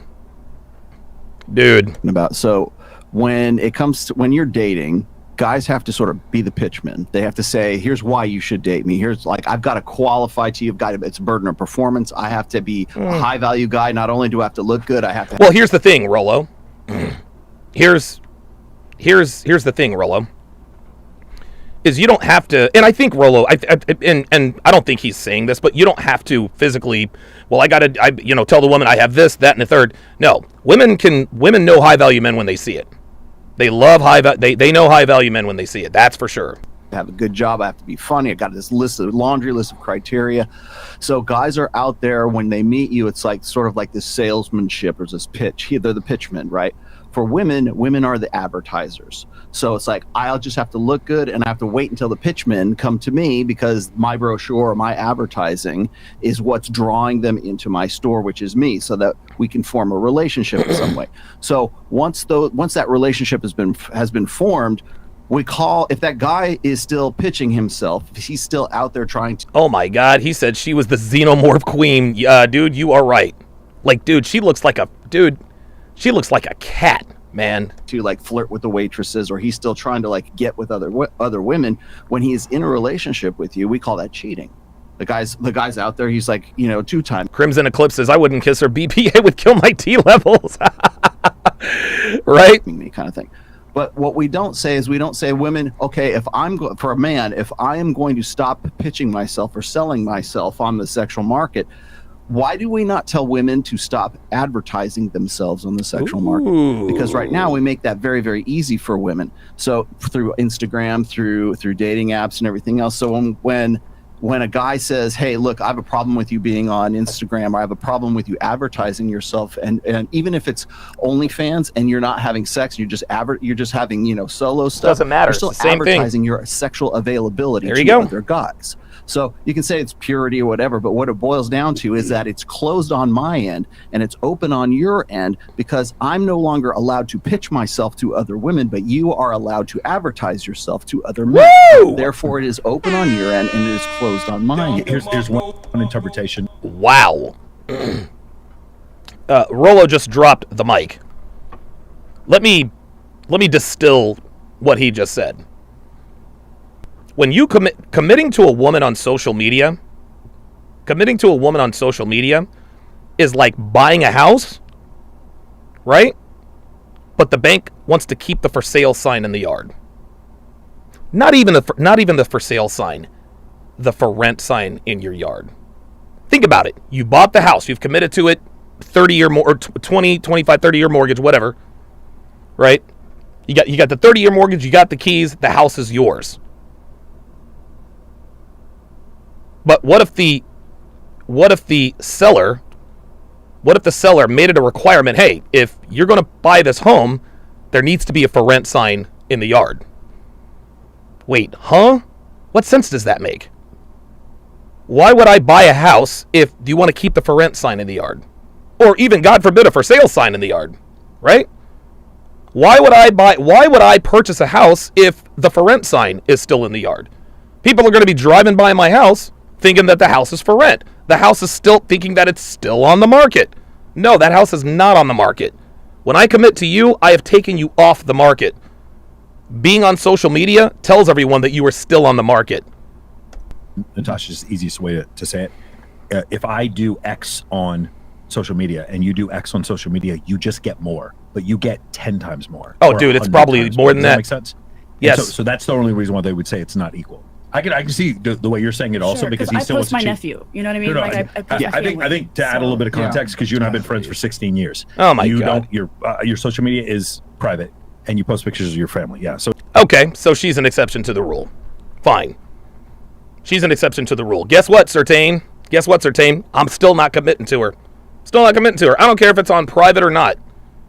About so when it comes to when you're dating, guys have to sort of be the pitchman. They have to say, here's why you should date me. Here's like, I've got to qualify to you. It's a burden of performance. I have to be a high value guy. Not only do I have to look good, I have to. Well, here's the thing, Rolo. Here's the thing, Rolo. Is you don't have to, and I think Rolo, and I don't think he's saying this, but you don't have to physically. Well, I tell the woman I have this, that, and the third. No, women know high value men when they see it. They love they know high value men when they see it. That's for sure. I have a good job. I have to be funny. I got this laundry list of criteria. So guys are out there when they meet you. It's like sort of like this salesmanship or this pitch. They're the pitchmen, right? For women are the advertisers. So it's like, I'll just have to look good and I have to wait until the pitchmen come to me because my brochure or my advertising is what's drawing them into my store, which is me, so that we can form a relationship in some way. So once that relationship has been formed, we call, if that guy is still pitching himself, if he's still out there trying to. Oh my God, he said she was the xenomorph queen. Dude, you are right. Like, dude, she looks like a cat, man. To like flirt with the waitresses, or he's still trying to like get with other women. When he's in a relationship with you, we call that cheating. The guy's out there. He's like, 2-time. Crimson Eclipses. I wouldn't kiss her. BPA would kill my T levels. Right? Me kind of thing. But what we don't say is women, okay, for a man, if I am going to stop pitching myself or selling myself on the sexual market, why do we not tell women to stop advertising themselves on the sexual market? Because right now we make that very, very easy for women. So through Instagram, through dating apps and everything else. So when a guy says, hey, look, I have a problem with you being on Instagram, or I have a problem with you advertising yourself, and even if it's OnlyFans and you're not having sex, you're just having solo stuff. Doesn't matter. You're still it's the same advertising thing. your sexual availability there you to go. other guys. So you can say it's purity or whatever, but what it boils down to is that it's closed on my end and it's open on your end, because I'm no longer allowed to pitch myself to other women, but you are allowed to advertise yourself to other men. Woo! Therefore, it is open on your end and it is closed on mine. Here's one interpretation. Wow. Rolo just dropped the mic. Let me distill what he just said. When you committing to a woman on social media is like buying a house, right? But the bank wants to keep the for sale sign in the yard. Not even the for sale sign, the for rent sign in your yard. Think about it. You bought the house, you've committed to it, 30-year or 20, 25, 30-year mortgage, whatever, right? You got the 30-year mortgage, you got the keys, the house is yours. But what if the seller made it a requirement, hey, if you're going to buy this home, there needs to be a for rent sign in the yard. Wait, huh? What sense does that make? Why would I buy a house if you want to keep the for rent sign in the yard? Or even, God forbid, a for sale sign in the yard, right? Why would I purchase a house if the for rent sign is still in the yard? People are going to be driving by my house thinking that the house is for rent. The house is still thinking that it's still on the market. No, that house is not on the market. When I commit to you, I have taken you off the market. Being on social media tells everyone that you are still on the market. Natasha's the easiest way to say it. If I do X on social media and you do X on social media, you just get more, but you get 10 times more. Oh, dude, it's probably more than that. Does that make sense? Yes. So that's the only reason why they would say it's not equal. I can see the way you're saying it also, Sure, because he still wants my to cheat. nephew. You know what I mean? No, like I post my I think family. to add a little bit of context, because you and I have been friends for 16 years. Oh my God. Your social media is private, and you post pictures of your family. Yeah. So okay, so she's an exception to the rule. Fine. She's an exception to the rule. Guess what, Certain? I'm still not committing to her. I don't care if it's on private or not.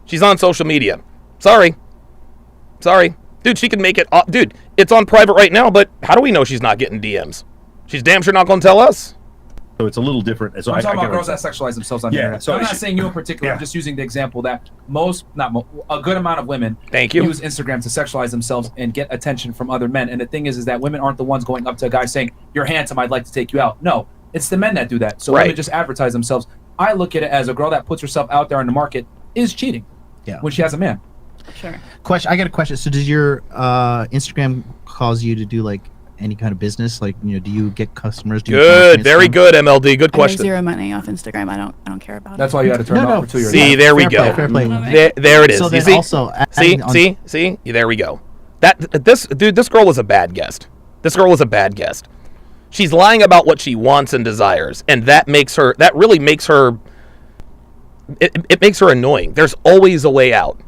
She's on social media. Sorry. Dude, she can make it. Dude, it's on private right now, but how do we know she's not getting DMs? She's damn sure not going to tell us. So it's a little different. So I'm talking about girls that sexualize themselves on the internet. So I'm not saying you in particular. I'm just using the example that a good amount of women use Instagram to sexualize themselves and get attention from other men. And the thing is that women aren't the ones going up to a guy saying, "You're handsome, I'd like to take you out." No, it's the men that do that. So women just advertise themselves. I look at it as a girl that puts herself out there in the market is cheating. Yeah. When she has a man. Sure. Question. I got a question. So does your Instagram cause you to do like any kind of business? Like, do you get customers? Do you Good, very good, MLD. Good I make question. zero money off Instagram. I don't care about That's it. why you had to turn it off for 2 years. See, there we go. Fair play. There it is. So You then see? also See? There we go. This girl was a bad guest. This girl was a bad guest. She's lying about what she wants and desires, and that really makes her. It makes her annoying. There's always a way out.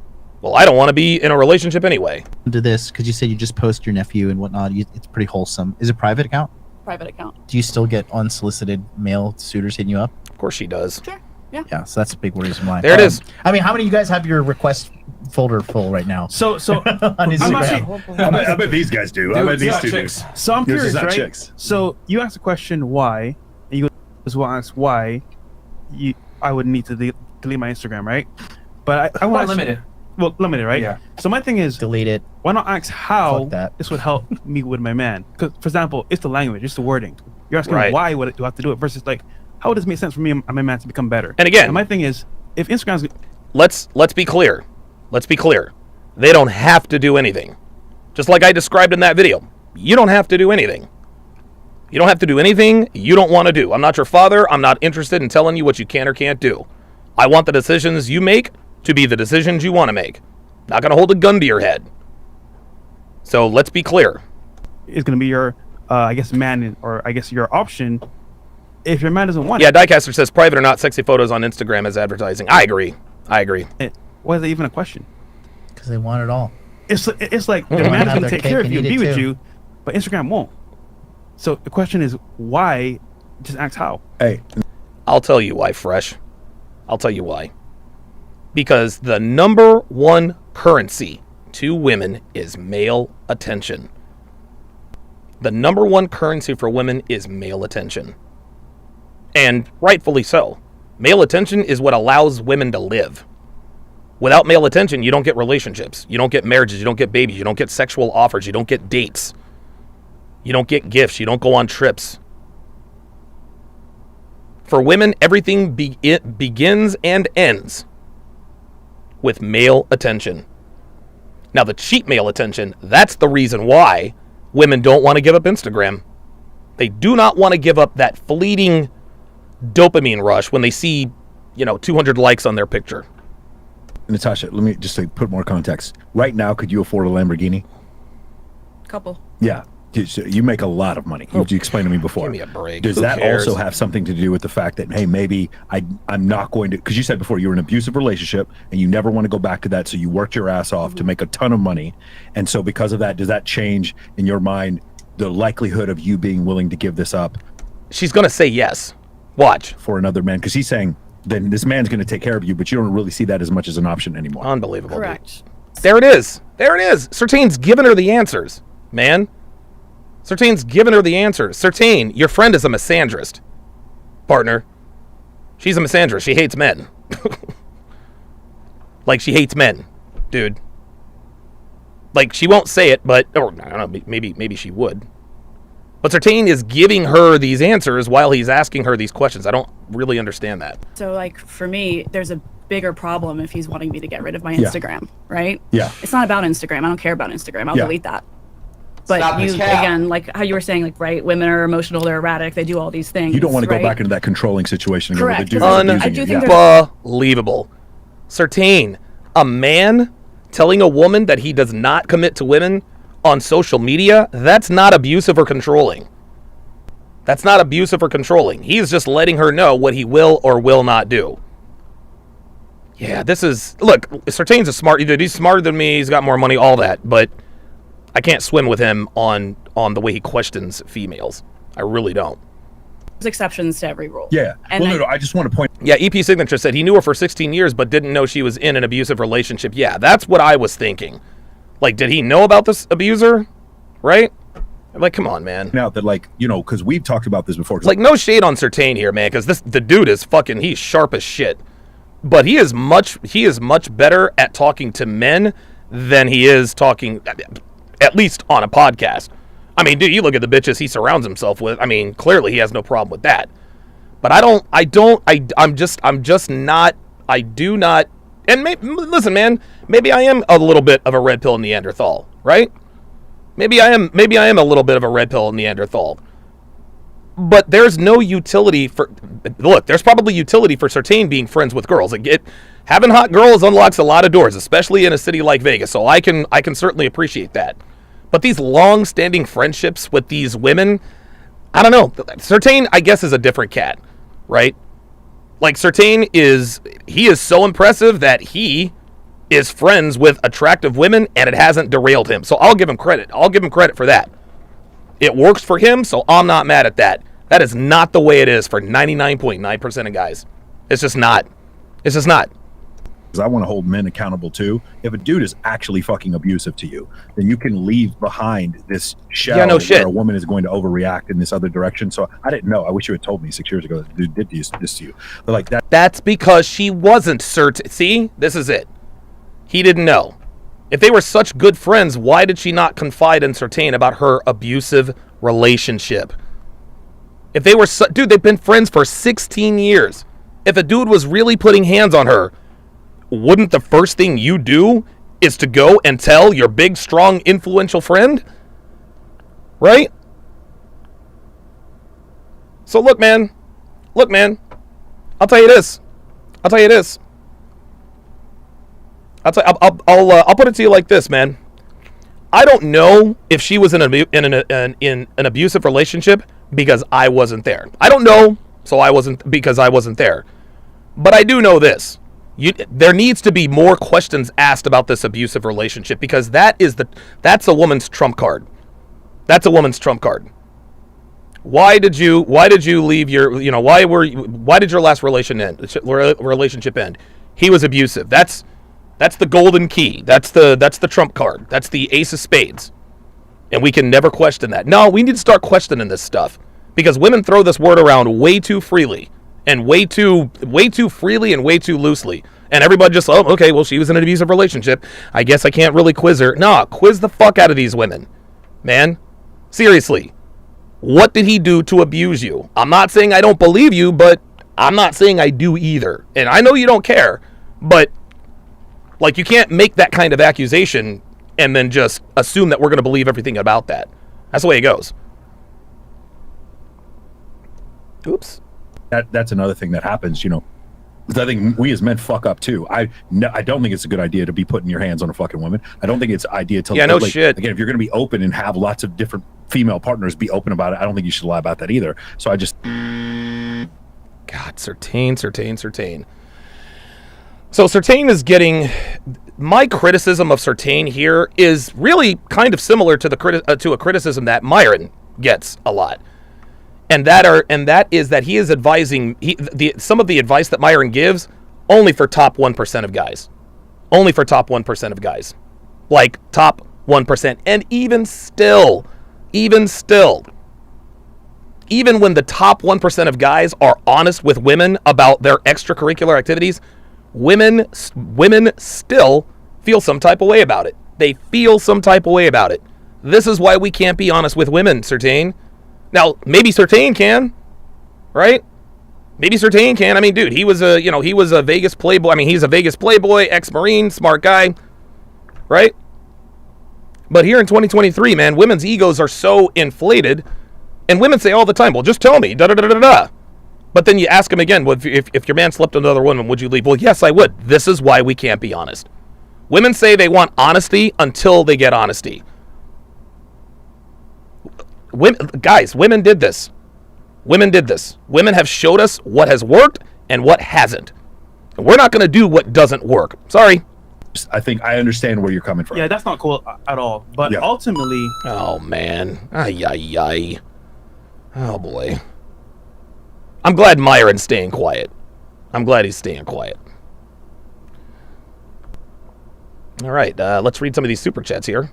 Well, I don't want to be in a relationship anyway. To this, because you said you just post your nephew and whatnot. It's pretty wholesome. Is it a private account? Private account. Do you still get unsolicited male suitors hitting you up? Of course she does. Sure. Yeah. Yeah. So that's a big reason why. There it is. I mean, how many of you guys have your request folder full right now? So on Instagram. I bet these guys do. I bet these two do. So I'm Yours is curious, not right? chicks. So you asked the question why, and you just want to ask why I would need to delete my Instagram, right? But I want to limit it. Well, limited, right? Yeah. So my thing is, delete it. Why not ask how Fuck that. this would help me with my man? Because, for example, it's the language, it's the wording. You're asking Right. why would I have to do it versus like, how would this make sense for me and my man to become better? And again, my thing is, if Instagram's let's be clear. Let's be clear. They don't have to do anything. Just like I described in that video. You don't have to do anything. You don't have to do anything you don't want to do. I'm not your father. I'm not interested in telling you what you can or can't do. I want the decisions you make to be the decisions you want to make. Not going to hold a gun to your head. So let's be clear. is going to be your, I guess, man, or I guess your option if your man doesn't want Yeah, it. Diecaster says private or not, sexy photos on Instagram as advertising. I agree. Why is that even a question? Because they want it all. It's like the They wanna man's have going to their take cake care of and you and eat be it with too. you, but Instagram won't. So the question is why? Just ask how. Hey, I'll tell you why, Fresh. I'll tell you why. Because the number one currency to women is male attention. The number one currency for women is male attention. And rightfully so. Male attention is what allows women to live. Without male attention, you don't get relationships. You don't get marriages. You don't get babies. You don't get sexual offers. You don't get dates. You don't get gifts. You don't go on trips. For women, everything begins and ends with male attention. Now, the cheap male attention, that's the reason why women don't want to give up Instagram. They do not want to give up that fleeting dopamine rush when they see, 200 likes on their picture. Natasha, let me just say, put more context. Right now, could you afford a Lamborghini? Couple. Yeah. So you make a lot of money. You explained to me before. Give me a break. Does Who that cares? also have something to do with the fact that, hey, maybe I'm not going to, because you said before you were in an abusive relationship and you never want to go back to that, so you worked your ass off to make a ton of money. And so because of that, does that change in your mind the likelihood of you being willing to give this up? She's going to say yes. Watch. For another man, because he's saying, then this man's going to take care of you, but you don't really see that as much as an option anymore. Unbelievable. Correct. There it is. There it is. Certain's giving her the answers, man. Certain's giving her the answers. Certain, your friend is a misandrist, partner. She's a misandrist. She hates men. Like, she hates men, dude. Like, she won't say it, but, or I don't know, maybe she would. But Certain is giving her these answers while he's asking her these questions. I don't really understand that. So, like, for me, there's a bigger problem if he's wanting me to get rid of my Yeah. Instagram, right? Yeah. It's not about Instagram. I don't care about Instagram. I'll Yeah. delete that. But Stop you, the cap. again, like how you were saying, like, right, women are emotional, they're erratic, they do all these things. You don't want to go right? back into that controlling situation again where the Correct, dude 'cause is I abusing do you. think Yeah. Unbelievable. Certain, a man telling a woman that he does not commit to women on social media, that's not abusive or controlling. That's not abusive or controlling. He's just letting her know what he will or will not do. Yeah, this is... Look, Certain's a smart... He's smarter than me. He's got more money, all that. But I can't swim with him on the way he questions females. I really don't. There's exceptions to every rule. Yeah. And Well, no, I just want to point... Yeah, EP Signature said he knew her for 16 years but didn't know she was in an abusive relationship. Yeah, that's what I was thinking. Like, did he know about this abuser? right? Like, come on, man. Now that, like, you know, because we've talked about this before. Like, no shade on Certain here, man, because the dude is fucking, he's sharp as shit. But he is much better at talking to men than he is talking, at least on a podcast. I mean, dude, you look at the bitches he surrounds himself with. I mean, clearly he has no problem with that. But I'm just not, I do not, and listen, man, maybe I am a little bit of a red pill Neanderthal, right? Maybe I am a little bit of a red pill Neanderthal. But there's no utility for, look, there's probably utility for Certain being friends with girls. Having hot girls unlocks a lot of doors, especially in a city like Vegas. So I can certainly appreciate that. But these long-standing friendships with these women, I don't know. Certain, I guess, is a different cat, right? Like, Certain is so impressive that he is friends with attractive women, and it hasn't derailed him. So I'll give him credit. I'll give him credit for that. It works for him, so I'm not mad at that. That is not the way it is for 99.9% of guys. It's just not. It's just not. Because I want to hold men accountable too. If a dude is actually fucking abusive to you, then you can leave behind this shell where a woman is going to overreact in this other direction. So I didn't know. I wish you had told me 6 years ago that the dude did this to you. But like that. That's because she wasn't certain. See, this is it. He didn't know. If they were such good friends, why did she not confide in Certain about her abusive relationship? If they were, dude, they've been friends for 16 years. If a dude was really putting hands on her, wouldn't the first thing you do is to go and tell your big, strong, influential friend? Right? So look, man. I'll tell you this. I'll put it to you like this, man. I don't know if she was in an abusive relationship because I wasn't there. I don't know, because I wasn't there. But I do know this. There needs to be more questions asked about this abusive relationship, because that's a woman's trump card. That's a woman's trump card. Why did you leave your, why did your last relationship end? He was abusive. That's the golden key. That's the trump card. That's the ace of spades. And we can never question that. No, we need to start questioning this stuff, because women throw this word around way too freely and way too freely and way too loosely. And everybody just, oh, okay, well, she was in an abusive relationship. I guess I can't really quiz her. Nah, quiz the fuck out of these women, man. Seriously. What did he do to abuse you? I'm not saying I don't believe you, but I'm not saying I do either. And I know you don't care, but like, you can't make that kind of accusation and then just assume that we're going to believe everything about that. That's the way it goes. Oops. That's another thing that happens, you know. I think we as men fuck up too. I don't think it's a good idea to be putting your hands on a fucking woman. I don't think it's an idea to shit. Again, if you're going to be open and have lots of different female partners, be open about it. I don't think you should lie about that either. So I just God, Certain. So Certain is getting, my criticism of Certain here is really kind of similar to a criticism that Myron gets a lot. And that is that he is advising some of the advice that Myron gives only for top 1% of guys. Only for top 1% of guys. Like top 1%. And even when the top 1% of guys are honest with women about their extracurricular activities, women still feel some type of way about it. They feel some type of way about it. This is why we can't be honest with women, Certain. Now, maybe Certain can, right? Maybe Certain can. I mean, dude, he was a Vegas playboy. I mean, he's a Vegas playboy, ex-Marine, smart guy, right? But here in 2023, man, women's egos are so inflated, and women say all the time, well, just tell me, da-da-da-da-da. But then you ask them again, well, if your man slept with another woman, would you leave? Well, yes, I would. This is why we can't be honest. Women say they want honesty until they get honesty. Women did this. Women have showed us what has worked and what hasn't. And we're not going to do what doesn't work. Sorry. I think I understand where you're coming from. Yeah, that's not cool at all. But ultimately... Oh, man. Ay. Oh, boy. I'm glad Myron's staying quiet. I'm glad he's staying quiet. All right, let's read some of these super chats here.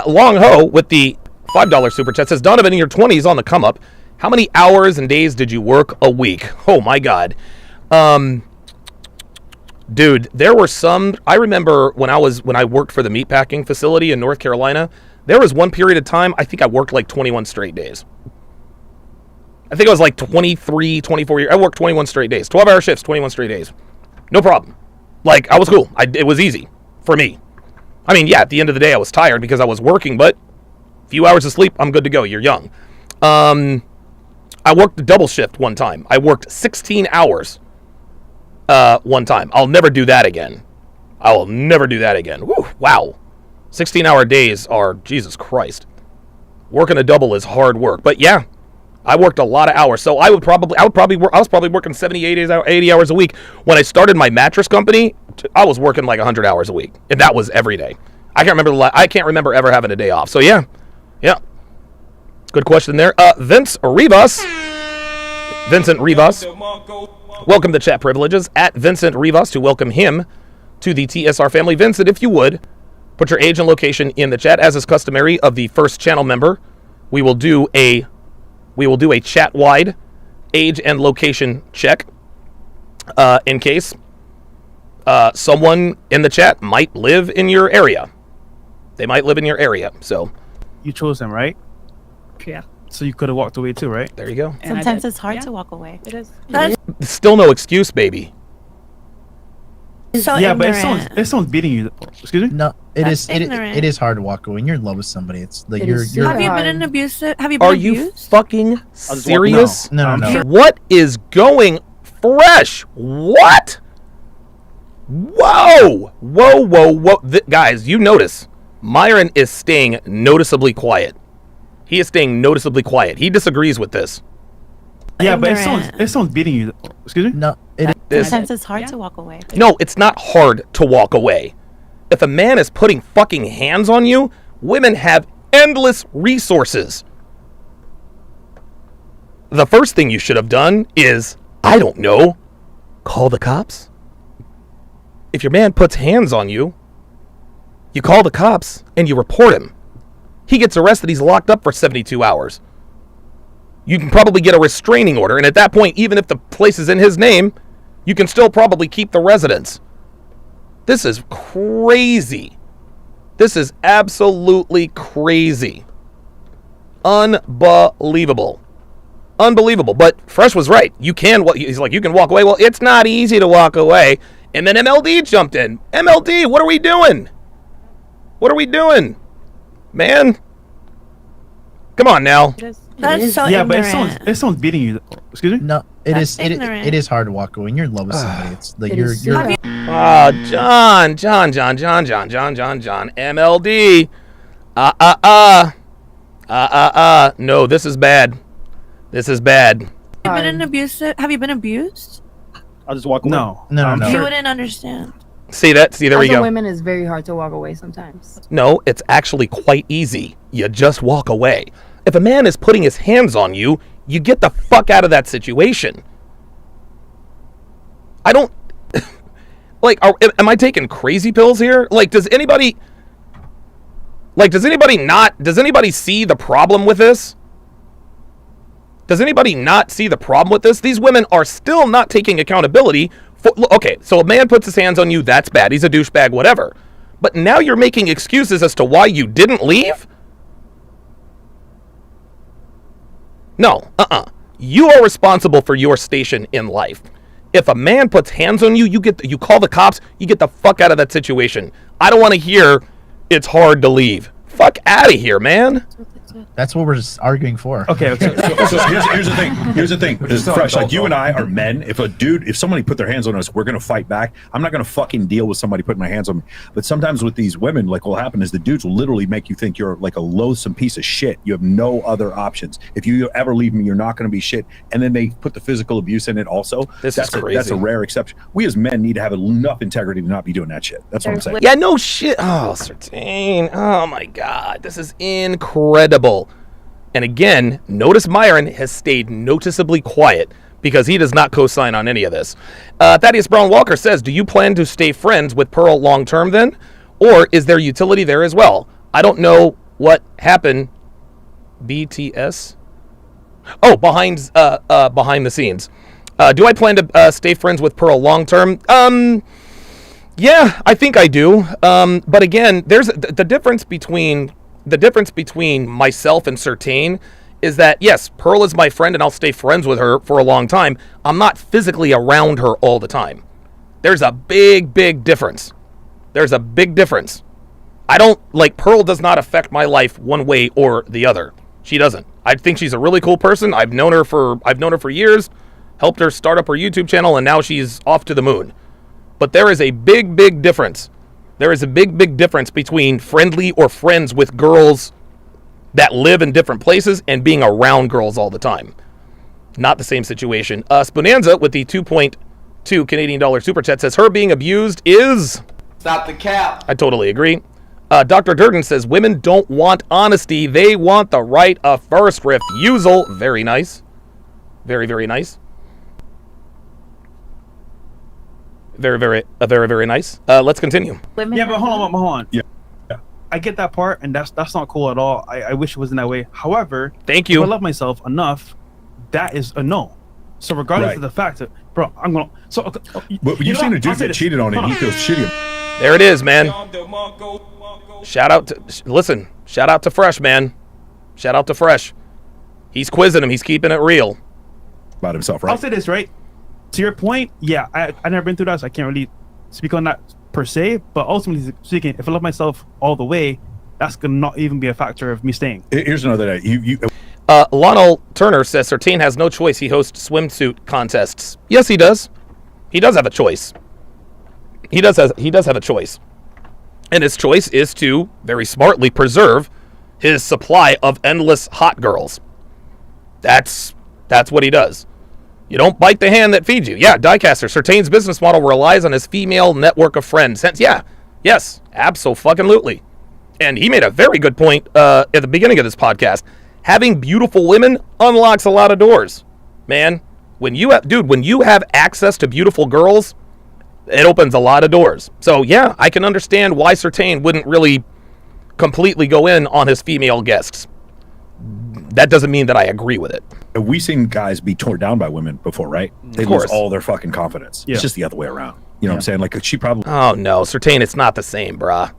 Long Ho with the $5 super chat says, Donovan, in your 20s on the come up, how many hours and days did you work a week? Oh my God. Dude, there were some, I remember when I worked for the meatpacking facility in North Carolina, there was one period of time, I think I worked like 21 straight days. I think I was like 23, 24 years. I worked 21 straight days. 12-hour shifts, 21 straight days. No problem. Like, I was cool. It was easy for me. I mean, yeah, at the end of the day, I was tired because I was working, but a few hours of sleep, I'm good to go. You're young. I worked a double shift one time. I worked 16 hours one time. I'll never do that again. I will never do that again. Woo, wow. 16-hour days are, Jesus Christ. Working a double is hard work. But yeah, I worked a lot of hours. So I was probably working 70, 80 hours a week. When I started my mattress company, I was working like 100 hours a week. And that was every day. I can't remember ever having a day off. So yeah. Good question there. Vincent Rivas, welcome to Chat Privileges at Vincent Rivas to welcome him to the TSR family. Vincent, if you would, put your age and location in the chat. As is customary of the first channel member, we will do a chat-wide age and location check in case someone in the chat might live in your area. They might live in your area, so. You chose them, right? Yeah. So you could have walked away too, right? There you go. Sometimes it's hard to walk away. It is. Still no excuse, baby. So yeah, ignorant. but if someone's beating you, excuse me. No, That's ignorant. it is hard to walk away when you're in love with somebody. It's like It you're is you're. Have you been in abusive? Have you been Are you abused? fucking serious? No. What is going fresh? What? Whoa! Guys, you notice Myron is staying noticeably quiet. He is staying noticeably quiet. He disagrees with this. Yeah, but if someone's beating you, excuse me. No, Sometimes it's hard to walk away. No, it's not hard to walk away. If a man is putting fucking hands on you, women have endless resources. The first thing you should have done is, I don't know, call the cops. If your man puts hands on you, you call the cops and you report him. He gets arrested, he's locked up for 72 hours. You can probably get a restraining order, and at that point, even if the place is in his name, you can still probably keep the residence. This is crazy. This is absolutely crazy. Unbelievable. But Fresh was right. He's like, you can walk away. Well, it's not easy to walk away. And then MLD jumped in. MLD, what are we doing? Man? Come on now. That's so Yeah, but ignorant. if someone's beating you, excuse me. No, it That's is ignorant. it is hard to walk away when you're in love with somebody. It's like It you're is you're. super John. MLD. No, this is bad. Have you been abused? I'll just walk away. No. You wouldn't understand. See, there we As a go. women, it's very hard to walk away sometimes. No, it's actually quite easy. You just walk away. If a man is putting his hands on you, you get the fuck out of that situation. I don't... am I taking crazy pills here? Does anybody see the problem with this? Does anybody not see the problem with this? These women are still not taking accountability for... Okay, so a man puts his hands on you, that's bad. He's a douchebag, whatever. But now you're making excuses as to why you didn't leave? No, You are responsible for your station in life. If a man puts hands on you, you call the cops, you get the fuck out of that situation. I don't want to hear it's hard to leave. Fuck out of here, man. That's what we're just arguing for. Okay. So here's the thing. Here's the thing. It's Fresh. Like you and I are men. If somebody put their hands on us, we're gonna fight back. I'm not gonna fucking deal with somebody putting my hands on me. But sometimes with these women, like what'll happen is the dudes will literally make you think you're like a loathsome piece of shit. You have no other options. If you ever leave me, you're not gonna be shit. And then they put the physical abuse in it also. That's a rare exception. We as men need to have enough integrity to not be doing that shit. That's what I'm saying. Yeah, no shit. Oh, Sertain. Oh my God, this is incredible. And again, notice Myron has stayed noticeably quiet because he does not co-sign on any of this. Thaddeus Brown Walker says, do you plan to stay friends with Pearl long term then? Or is there utility there as well? I don't know what happened. BTS. Oh, behind the scenes. Do I plan to stay friends with Pearl long term? Yeah, I think I do. But again, there's the difference between myself and Certain is that yes, Pearl is my friend and I'll stay friends with her for a long time. I'm not physically around her all the time. There's a big difference. There's a big difference. I don't like Pearl does not affect my life one way or the other. She doesn't. I think she's a really cool person. I've known her for years, helped her start up her YouTube channel, and now she's off to the moon. But there is a big difference. There is a big difference between friendly or friends with girls that live in different places and being around girls all the time. Not the same situation. Spunanza with the 2.2 Canadian dollar super chat says her being abused is... Stop the cap. I totally agree. Dr. Durden says women don't want honesty. They want the right of first refusal. Very nice. Very nice. Very nice. Let's continue. Yeah, but hold on. Yeah. I get that part, and that's not cool at all. I wish it wasn't that way. However, thank you. If I love myself enough, that is a no. So regardless of the fact that, bro, I'm gonna. So, but you've seen a dude get cheated on, and he feels shitty. There it is, man. Shout out to Fresh, man. Shout out to Fresh. He's quizzing him. He's keeping it real about himself, right? I'll say this, right? To your point, yeah, I never been through that, so I can't really speak on that per se. But ultimately speaking, if I love myself all the way, that's gonna not even be a factor of me staying. Here's another day. Lionel Turner says Certain has no choice. He hosts swimsuit contests. Yes, he does. He does have a choice. He does have a choice. And his choice is to very smartly preserve his supply of endless hot girls. That's what he does. You don't bite the hand that feeds you. Yeah, Diecaster. Certain's business model relies on his female network of friends. Yes, abso-fucking-lutely. And he made a very good point at the beginning of this podcast. Having beautiful women unlocks a lot of doors, man. When you have access to beautiful girls, it opens a lot of doors. So yeah, I can understand why Certain wouldn't really completely go in on his female guests. That doesn't mean that I agree with it. We've seen guys be torn down by women before, right? They lose all their fucking confidence. Yeah. It's just the other way around. You know what I'm saying? Like she probably. Oh no, Certain, it's not the same, bruh.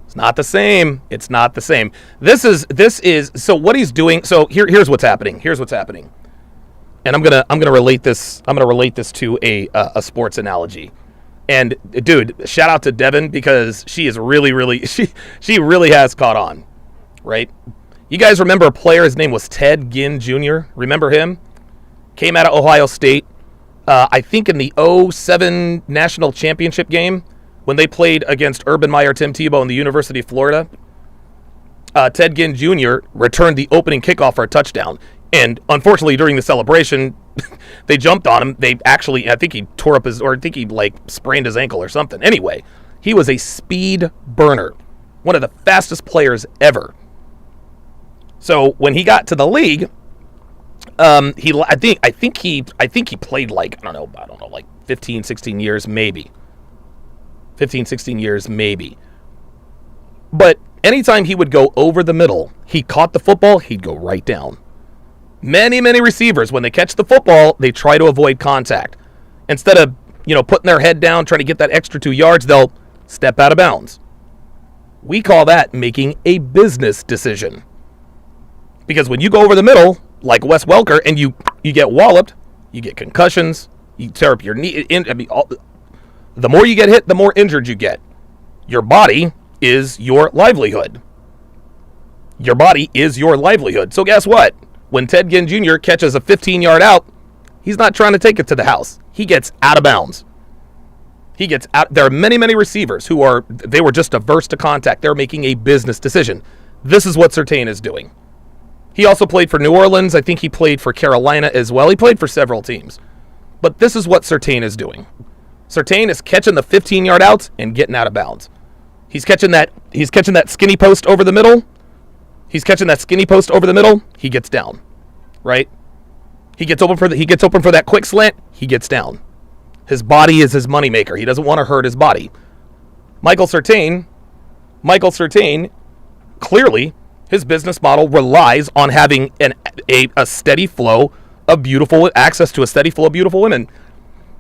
It's not the same. It's not the same. This is so what he's doing. So here's what's happening. And I'm gonna relate this. I'm gonna relate this to a sports analogy. And dude, shout out to Devin because she is really she really has caught on, right? You guys remember a player? His name was Ted Ginn Jr. Remember him? Came out of Ohio State. I think in the 2007 national championship game when they played against Urban Meyer, Tim Tebow, and the University of Florida. Ted Ginn Jr. returned the opening kickoff for a touchdown. And unfortunately, during the celebration, they jumped on him. I think he tore up sprained his ankle or something. Anyway, he was a speed burner, one of the fastest players ever. So when he got to the league, I think he played like 15, 16 years maybe. 15, 16 years maybe. But anytime he would go over the middle, he caught the football, he'd go right down. Many receivers, when they catch the football, they try to avoid contact. Instead of, putting their head down, trying to get that extra 2 yards, they'll step out of bounds. We call that making a business decision. Because when you go over the middle, like Wes Welker, and you get walloped, you get concussions, you tear up your knee. The more you get hit, the more injured you get. Your body is your livelihood. So guess what? When Ted Ginn Jr. catches a 15-yard out, he's not trying to take it to the house. He gets out of bounds. There are many receivers who were just averse to contact. They're making a business decision. This is what Certain is doing. He also played for New Orleans. I think he played for Carolina as well. He played for several teams. But this is what Certain is doing. Certain is catching the 15-yard outs and getting out of bounds. He's catching that skinny post over the middle. He gets down. Right? He gets open for that quick slant, he gets down. His body is his moneymaker. He doesn't want to hurt his body. Michael Certain, clearly, His business model relies on having a steady flow of beautiful access to a steady flow of beautiful women.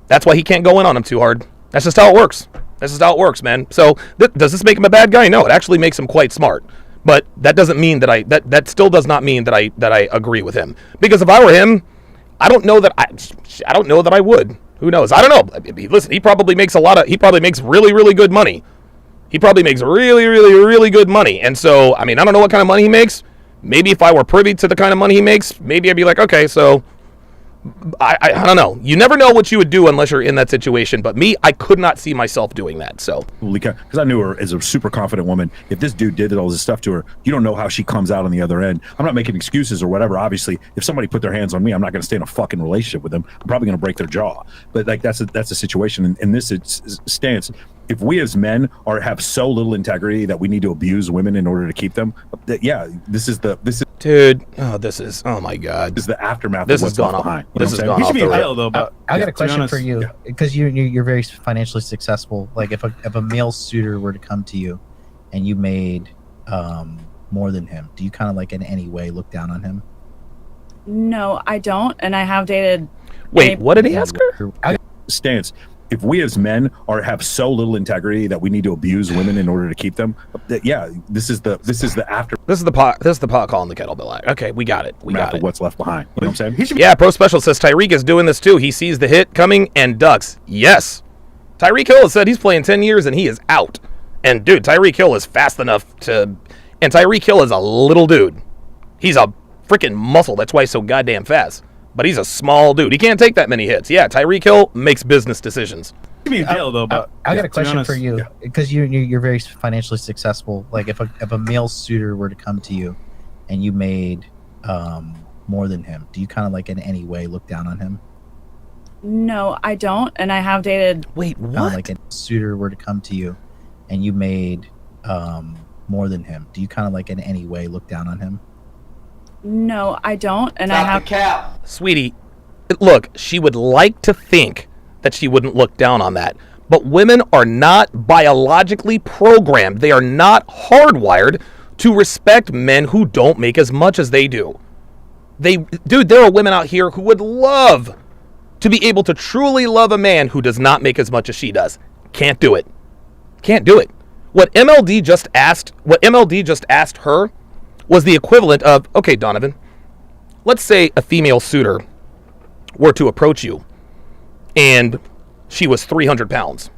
That's why he can't go in on them too hard. That's just how it works. That's just how it works, man. So does this make him a bad guy? No, it actually makes him quite smart. But that doesn't mean that that still does not mean that I agree with him. Because if I were him, I don't know that I would. Who knows? I don't know. Listen, he probably makes really, really good money. He probably makes really, really, really good money. And so, I mean, I don't know what kind of money he makes. Maybe if I were privy to the kind of money he makes, maybe I'd be like, okay, so I don't know. You never know what you would do unless you're in that situation. But me, I could not see myself doing that. So because I knew her as a super confident woman. If this dude did all this stuff to her, you don't know how she comes out on the other end. I'm not making excuses or whatever. Obviously, if somebody put their hands on me, I'm not going to stay in a fucking relationship with them. I'm probably going to break their jaw. But like that's a situation in this stance. If we as men have so little integrity that we need to abuse women in order to keep them, this is dude. Oh my god. This is the aftermath. This of has gone off. behind. This has gone He off should be the in rail. jail though. But I got a question for you Yeah. because you're very financially successful. Like if a male suitor were to come to you, and you made more than him, do you kind of like in any way look down on him? No, I don't, and I have dated. Wait, what did he ask her? Stance. If we as men have so little integrity that we need to abuse women in order to keep them, this is the after. This is the pot calling the kettle black. Okay, we got it. We got it. What's left behind? You know what I'm saying? Yeah, Pro Special says Tyreek is doing this too. He sees the hit coming and ducks. Yes. Tyreek Hill has said he's playing 10 years and he is out. And dude, Tyreek Hill is fast enough to. And Tyreek Hill is a little dude. He's a freaking muscle. That's why he's so goddamn fast. But he's a small dude. He can't take that many hits. Yeah, Tyreek Hill makes business decisions. He should be in jail though. But I got a to be question honest, for you because you're very financially successful. Like if a male suitor were to come to you, and you made more than him, do you kind of like in any way look down on him? No, I don't, and I have dated. Wait, Kinda what? like a suitor were to come to you, and you made more than him, do you kind of like in any way look down on him? No, I don't, and I have. Sweetie, look, she would like to think that she wouldn't look down on that. But women are not biologically programmed. They are not hardwired to respect men who don't make as much as they do. Dude, there are women out here who would love to be able to truly love a man who does not make as much as she does. Can't do it. Can't do it. What MLD just asked her was the equivalent of, okay, Donovan, let's say a female suitor were to approach you and she was 300 pounds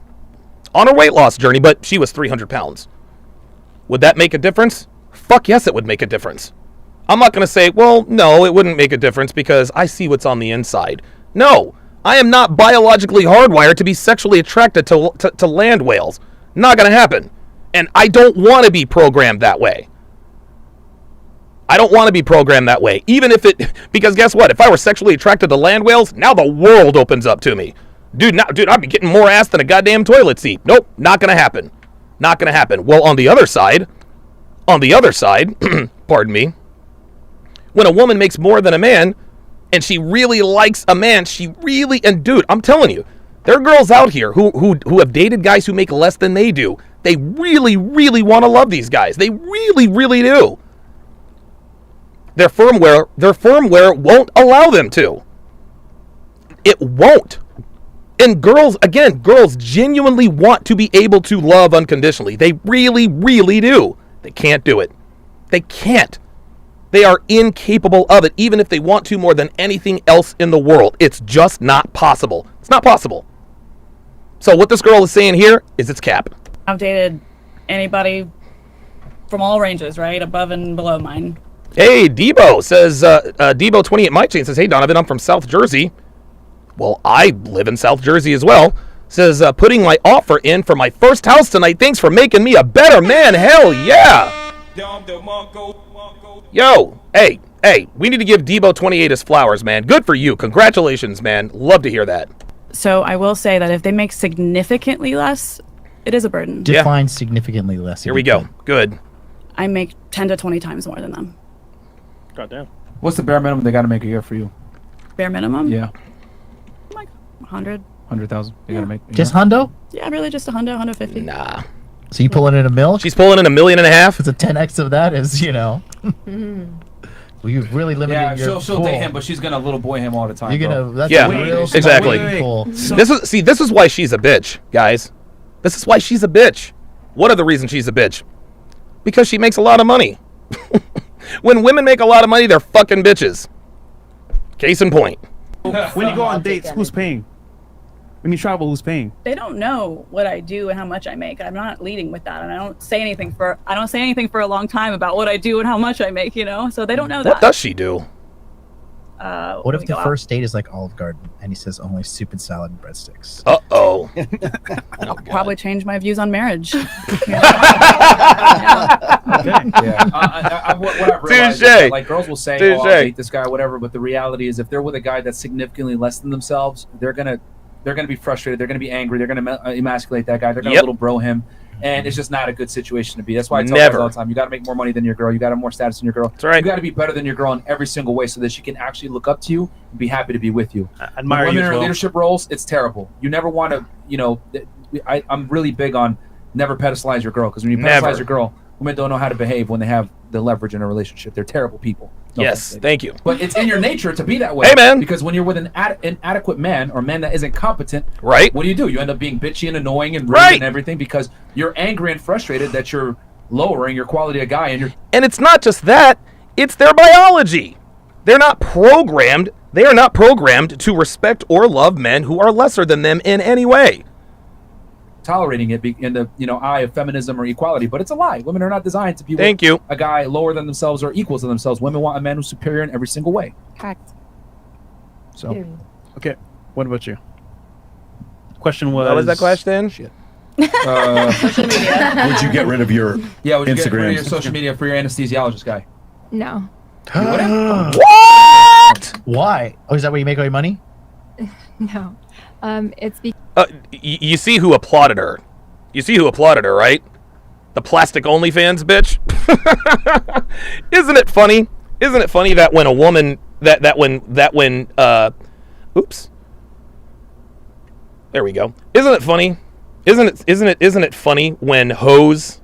on her weight loss journey, but she was 300 pounds. Would that make a difference? Fuck yes, it would make a difference. I'm not going to say, well, no, it wouldn't make a difference because I see what's on the inside. No, I am not biologically hardwired to be sexually attracted to land whales. Not going to happen. And I don't want to be programmed that way. I don't want to be programmed that way, even if because guess what? If I were sexually attracted to land whales, now the world opens up to me. Dude, I'd be getting more ass than a goddamn toilet seat. Nope, not going to happen. Not going to happen. Well, on the other side, pardon me, when a woman makes more than a man and she really likes a man, and dude, I'm telling you, there are girls out here who have dated guys who make less than they do. They really, really want to love these guys. They really, really do. Their firmware won't allow them to. It won't. And girls genuinely want to be able to love unconditionally. They really, really do. They can't do it. They can't. They are incapable of it, even if they want to more than anything else in the world. It's just not possible. It's not possible. So what this girl is saying here is it's cap. I've dated anybody from all ranges, right? Above and below mine. Hey, Debo says, Debo28 My Chain says, hey, Donovan, I'm from South Jersey. Well, I live in South Jersey as well. Says, putting my offer in for my first house tonight. Thanks for making me a better man. Hell yeah. Yo, hey, we need to give Debo28 his flowers, man. Good for you. Congratulations, man. Love to hear that. So I will say that if they make significantly less, it is a burden. Define significantly less. Here we go. Good. I make 10 to 20 times more than them. Goddamn. What's the bare minimum they got to make a year for you? Bare minimum? Yeah. Like 100. 100,000. They got to make. Just hundo? Yeah, really just 100, 150. Nah. So you pulling in $1 million? She's pulling in $1.5 million. It's a 10x of that is, Well, you've really limited Yeah, your she'll pool. date him, but she's gonna little boy him all the time. You're bro. gonna. That's Yeah, a real exactly. pool. This is why she's a bitch, guys. This is why she's a bitch. One of the reasons she's a bitch. Because she makes a lot of money. When women make a lot of money, they're fucking bitches. Case in point. When you go on dates, who's paying? When you travel, who's paying? They don't know what I do and how much I make. I'm not leading with that, and I don't say anything for a long time about what I do and how much I make. So they don't know that. What does she do? What if the first date is like Olive Garden and he says only soup and salad and breadsticks? Uh-oh. I'll probably change my views on marriage. What I've realized is that, like, girls will say, "Oh, I'll date this guy," or whatever. But the reality is, if they're with a guy that's significantly less than themselves, they're gonna be frustrated. They're gonna be angry. They're gonna emasculate that guy. They're gonna little bro him, and it's just not a good situation to be. That's why I tell guys all the time: you got to make more money than your girl. You got to have more status than your girl. That's right. You got to be better than your girl in every single way, so that she can actually look up to you and be happy to be with you. Admire when you women as are in well. leadership roles, it's terrible. You never want to, I'm really big on never pedestalize your girl, because when you Never. pedestalize your girl, women don't know how to behave when they have the leverage in a relationship. They're terrible people. No Yes, offense, thank you. But it's in your nature to be that way. Hey, man. Because when you're with an inadequate man or man that isn't competent, right? What do? You end up being bitchy and annoying and rude Right. and everything because you're angry and frustrated that you're lowering your quality of guy and you're. And it's not just that, it's their biology. They're not programmed. They are not programmed to respect or love men who are lesser than them in any way. Tolerating it in the eye of feminism or equality, but it's a lie. Women are not designed to be Thank with you. a guy lower than themselves or equal to themselves. Women want a man who's superior in every single way. Correct. So, Okay, what about you? Question was. What was that question? Shit. Social media. Would you get rid of your would you get rid of Instagram? your social media for your anesthesiologist guy? No. What? Why? Oh, is that where you make all your money? No. It's because You see who applauded her. You see who applauded her, right? The plastic OnlyFans bitch. Isn't it funny? Isn't it funny that when a woman oops. There we go. Isn't it funny? Isn't it funny when hoes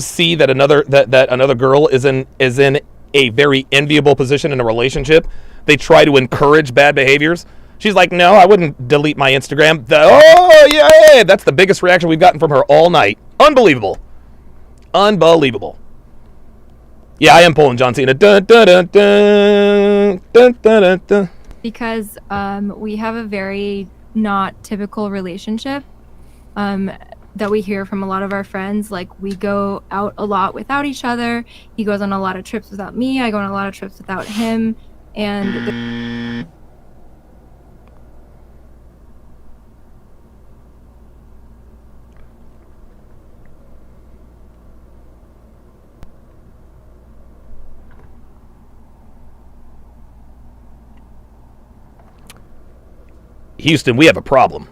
see that another girl is in a very enviable position in a relationship, they try to encourage bad behaviors. She's like, no, I wouldn't delete my Instagram. Oh, yeah, that's the biggest reaction we've gotten from her all night. Unbelievable. Unbelievable. Yeah, I am pulling John Cena. Dun, dun, dun, dun, dun, dun, dun, dun. because we have a very not typical relationship that we hear from a lot of our friends. Like, we go out a lot without each other. He goes on a lot of trips without me. I go on a lot of trips without him. And Houston, we have a problem.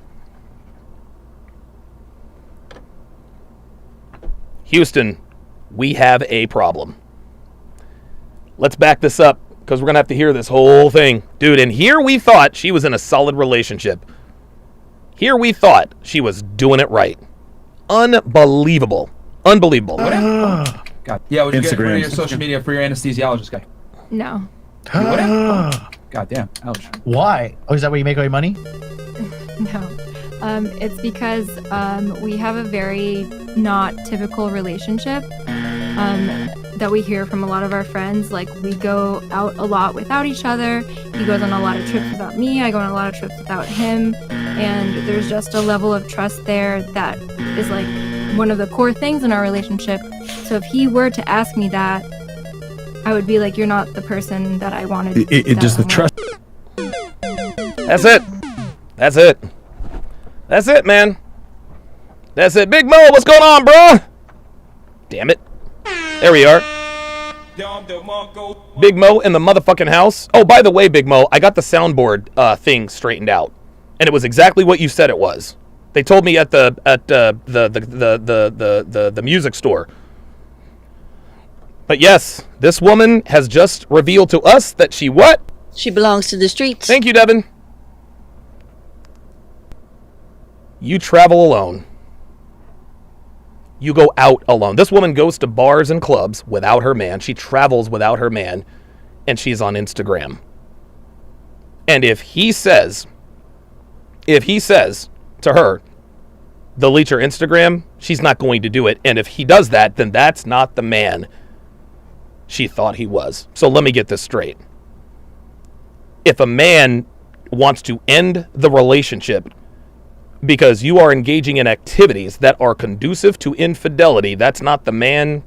Houston, we have a problem. Let's back this up, because we're going to have to hear this whole thing. Dude, and here we thought she was in a solid relationship. Here we thought she was doing it right. Unbelievable. Unbelievable. God. Yeah, would you get rid of Instagram. your social media for your anesthesiologist guy? no. God damn. Ouch. Why? Oh, is that where you make all your money? No. It's because we have a very not typical relationship that we hear from a lot of our friends. Like, we go out a lot without each other. He goes on a lot of trips without me. I go on a lot of trips without him. And there's just a level of trust there that is like one of the core things in our relationship. So if he were to ask me that, I would be like, you're not the person that I wanted. It does the trust. That's it. That's it. That's it, man. That's it. Big Mo, what's going on, bro? Damn it. There we are. Big Mo in the motherfucking house. Oh, by the way, Big Mo, I got the soundboard thing straightened out, and it was exactly what you said it was. They told me at the music store. But yes, this woman has just revealed to us that she what? She belongs to the streets. Thank you, Devin. You travel alone. You go out alone. This woman goes to bars and clubs without her man. She travels without her man, and she's on Instagram. And if he says to her, delete your Instagram, she's not going to do it. And if he does that, then that's not the man she thought he was. So let me get this straight. If a man wants to end the relationship because you are engaging in activities that are conducive to infidelity, that's not the man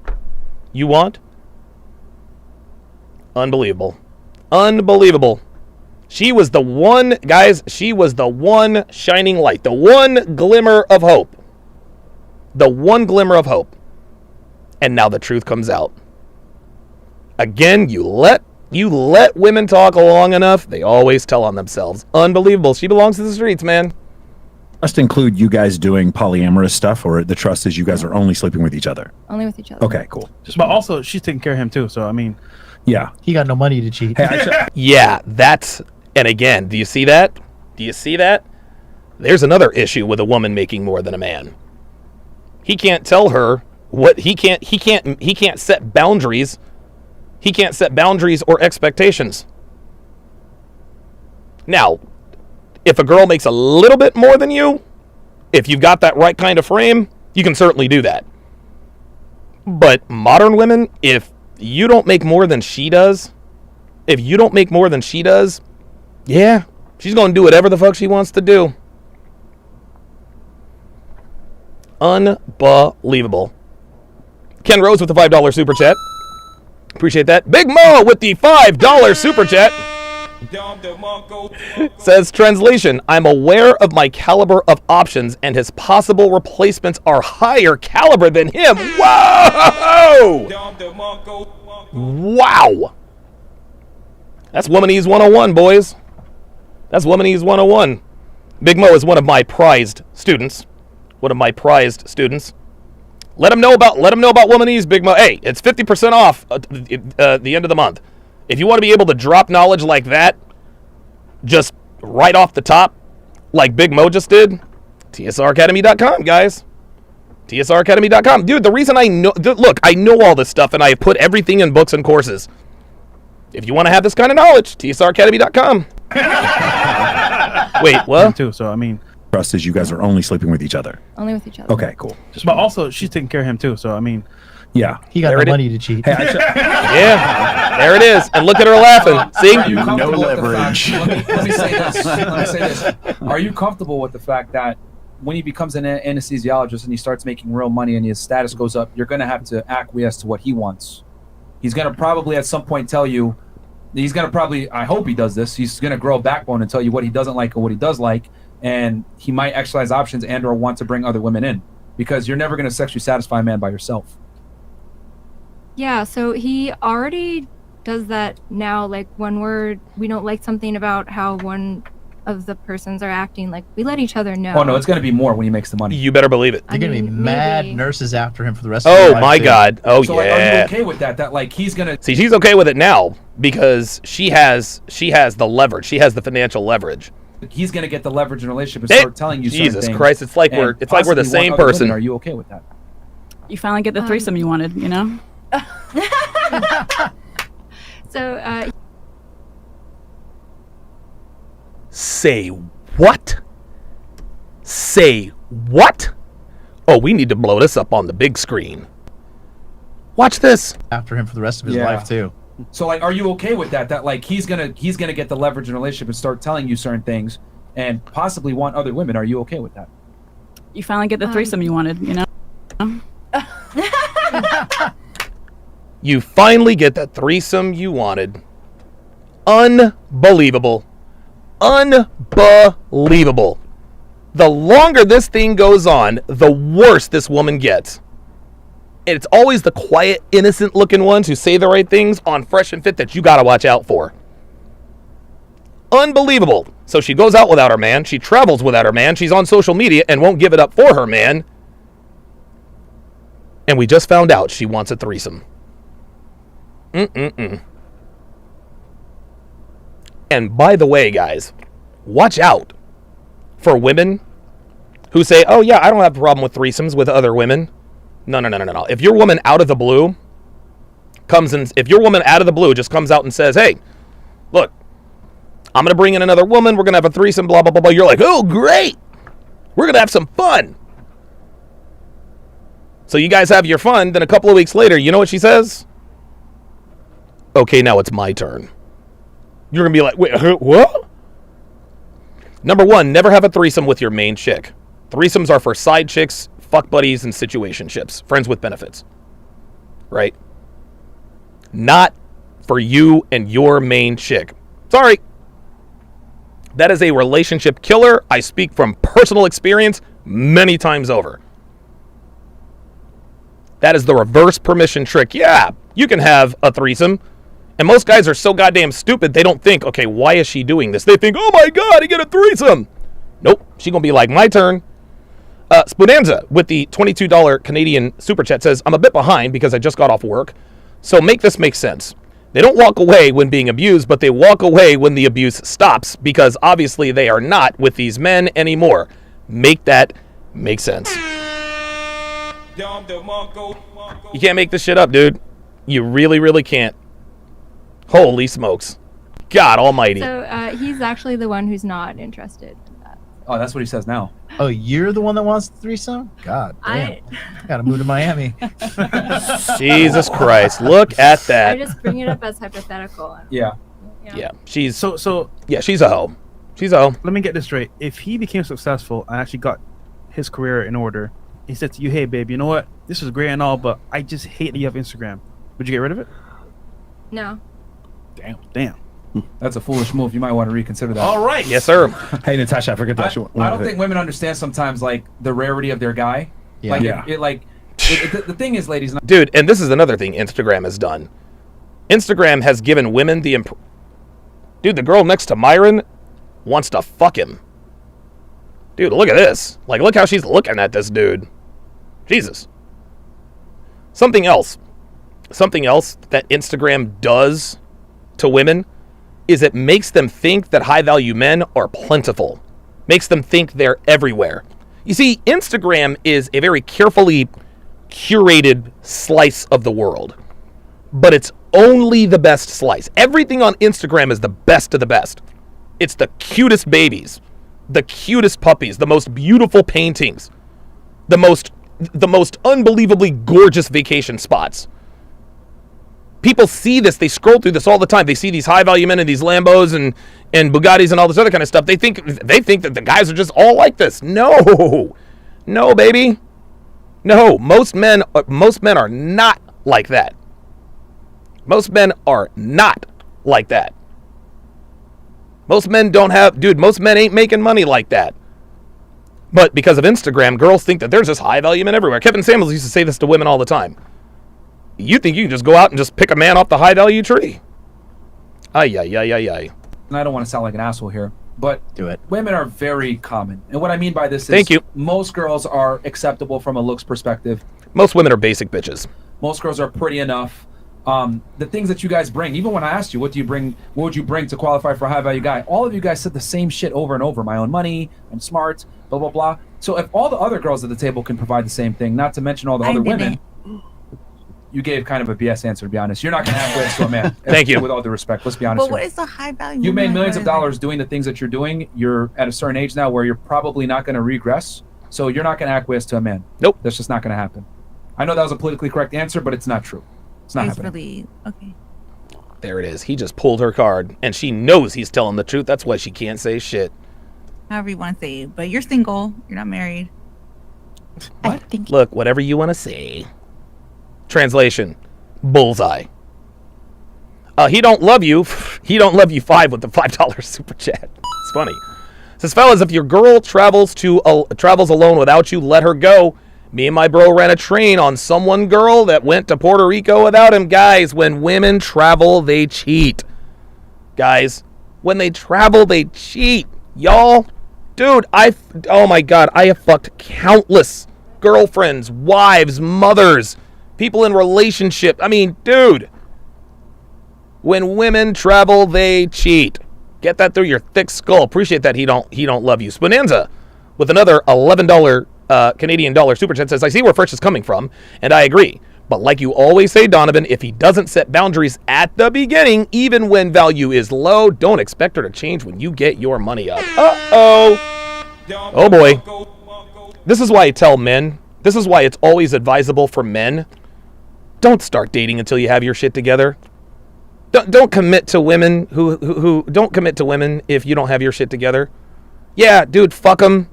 you want? Unbelievable. Unbelievable. She was the one, guys, she was the one shining light, the one glimmer of hope. The one glimmer of hope. And now the truth comes out. Again, you let women talk long enough, they always tell on themselves. Unbelievable. She belongs to the streets, man. Trust include you guys doing polyamorous stuff, or the trust is you guys are only sleeping with each other? Only with each other. Okay, cool. But also, she's taking care of him too. So I mean, yeah, he got no money to cheat. Hey, yeah, that's, and again, do you see that? Do you see that? There's another issue with a woman making more than a man. He can't tell her what he can't set boundaries. He can't set boundaries or expectations. Now, if a girl makes a little bit more than you, if you've got that right kind of frame, you can certainly do that. But modern women, if you don't make more than she does, yeah, she's going to do whatever the fuck she wants to do. Unbelievable. Ken Rose with the $5 super chat. Appreciate that. Big Mo with the $5 super chat. Says, translation, I'm aware of my caliber of options and his possible replacements are higher caliber than him. Whoa! Wow! That's Womanese 101, boys. That's Womanese 101. Big Mo is one of my prized students. Let him know about Womanese, Big Mo. Hey, it's 50% off the end of the month. If you want to be able to drop knowledge like that, just right off the top, like Big Mo just did, TSRacademy.com, guys. TSRacademy.com. Dude, the reason I know, look, I know all this stuff, and I have put everything in books and courses. If you want to have this kind of knowledge, TSRacademy.com. Wait, what? Too. So I mean, trust is you guys are only sleeping with each other. Only with each other. Okay, cool. But also, she's taking care of him too. So I mean, yeah, he got no money to cheat. Hey, yeah, there it is. And look at her laughing. See? Are you comfortable No with the leverage. fact- let me say this. Let me say this. Are you comfortable with the fact that when he becomes an anesthesiologist and he starts making real money and his status goes up, you're going to have to acquiesce to what he wants? He's going to probably at some point tell you, he's going to probably, I hope he does this, he's going to grow a backbone and tell you what he doesn't like or what he does like, and he might exercise options and or want to bring other women in, because you're never going to sexually satisfy a man by yourself. Yeah, so he already does that now. Like when we don't like something about how one of the persons are acting, like we let each other know. Oh no, it's going to be more when he makes the money. You better believe it. You're gonna be mad nurses after him for the rest. Oh of their life, my too. God. Oh So like, are yeah. you okay with that? That like he's going to See, she's okay with it now because she has the leverage. She has the financial leverage. he's going to get the leverage in a relationship and Hey, start telling you certain Jesus things Christ, it's like and we're the possibly same want other person. women. Are you okay with that? You finally get the threesome you wanted, you know? So, Say what? Say what? Oh, we need to blow this up on the big screen. Watch this. After him for the rest of his life too. So like, are you okay with that? That like he's gonna get the leverage in a relationship and start telling you certain things and possibly want other women. Are you okay with that? You finally get the threesome you wanted, you know? You finally get that threesome you wanted. Unbelievable. Unbelievable. The longer this thing goes on, the worse this woman gets. And it's always the quiet, innocent-looking ones who say the right things on Fresh and Fit that you gotta watch out for. Unbelievable. So she goes out without her man, she travels without her man, she's on social media and won't give it up for her man. And we just found out she wants a threesome. And by the way, guys, watch out for women who say, oh yeah, I don't have a problem with threesomes with other women. No. If your woman out of the blue just comes out and says, hey, look, I'm going to bring in another woman. We're going to have a threesome, blah, blah, blah, blah. You're like, oh, great. We're going to have some fun. So you guys have your fun. Then a couple of weeks later, you know what she says? Okay, now it's my turn. You're going to be like, wait, what? Number one, never have a threesome with your main chick. Threesomes are for side chicks, fuck buddies, and situationships. Friends with benefits. Right? Not for you and your main chick. Sorry. That is a relationship killer. I speak from personal experience many times over. That is the reverse permission trick. Yeah, you can have a threesome. And most guys are so goddamn stupid, they don't think, okay, why is she doing this? They think, oh my God, I get a threesome. Nope, she gonna be like, my turn. Spoonanza with the $22 Canadian super chat says, I'm a bit behind because I just got off work. So make this make sense. They don't walk away when being abused, but they walk away when the abuse stops because obviously they are not with these men anymore. Make that make sense. You can't make this shit up, dude. You really, really can't. Holy smokes. God almighty. So he's actually the one who's not interested in that. Oh, that's what he says now. Oh, you're the one that wants the threesome? God damn. I gotta move to Miami. Jesus Christ. Look at that. I just bring it up as hypothetical. Yeah. Yeah. She's so yeah, she's a hoe. She's a hoe. Let me get this straight. If he became successful and actually got his career in order, he said to you, hey babe, you know what? This is great and all, but I just hate that you have Instagram. Would you get rid of it? No. Damn. That's a foolish move. You might want to reconsider that. All right. Yes, sir. Hey, Natasha, I forget that. I don't think women understand sometimes like the rarity of their guy. Yeah. The thing is, ladies. Dude, and this is another thing Instagram has done. Instagram has given women the Dude, the girl next to Myron wants to fuck him. Dude, look at this. Like, look how she's looking at this dude. Jesus. Something else that Instagram does to women is it makes them think that high-value men are plentiful. Makes them think they're everywhere. You see, Instagram is a very carefully curated slice of the world. But it's only the best slice. Everything on Instagram is the best of the best. It's the cutest babies, the cutest puppies, the most beautiful paintings, the most unbelievably gorgeous vacation spots. People see this. They scroll through this all the time. They see these high-value men in these Lambos and Bugattis and all this other kind of stuff. They think that the guys are just all like this. No, baby. No, most men are not like that. Most men are not like that. Most men most men ain't making money like that. But because of Instagram, girls think that there's just high-value men everywhere. Kevin Samuels used to say this to women all the time. You think you can just go out and just pick a man off the high-value tree? Ay. And I don't want to sound like an asshole here, but do it. Women are very common. And what I mean by this is Thank you. Most girls are acceptable from a looks perspective. Most women are basic bitches. Most girls are pretty enough. The things that you guys bring, even when I asked you, what would you bring to qualify for a high-value guy? All of you guys said the same shit over and over. My own money, I'm smart, blah, blah, blah. So if all the other girls at the table can provide the same thing, not to mention all the other women, you gave kind of a BS answer, to be honest. You're not going to have ways to a man. Thank you. With all due respect, let's be honest. But here. what is the high value? You made millions of dollars doing the things that you're doing. You're at a certain age now where you're probably not going to regress. So you're not going to acquiesce to a man. Nope. That's just not going to happen. I know that was a politically correct answer, but it's not true. It's not happening. Really okay. There it is. He just pulled her card, and she knows he's telling the truth. That's why she can't say shit. However you want to say it. But you're single. You're not married. What? Look, whatever you want to say. Translation. Bullseye. He don't love you. He don't love you 5 with the $5 super chat. It's funny. It says, fellas, if your girl travels alone without you, let her go. Me and my bro ran a train on someone girl that went to Puerto Rico without him. Guys, when women travel, they cheat. Guys, when they travel, they cheat. Y'all, dude, oh my God, I have fucked countless girlfriends, wives, mothers, people in relationship. I mean, dude, when women travel, they cheat. Get that through your thick skull. Appreciate that he don't love you. Spinanza with another $11 Canadian dollar super chat says, I see where Fresh is coming from, and I agree. But like you always say, Donovan, if he doesn't set boundaries at the beginning, even when value is low, don't expect her to change when you get your money up. Uh-oh. Oh, boy. This is why I tell men, this is why it's always advisable for men, don't start dating until you have your shit together. Don't commit to women who don't commit to women if you don't have your shit together. Yeah, dude, fuck them.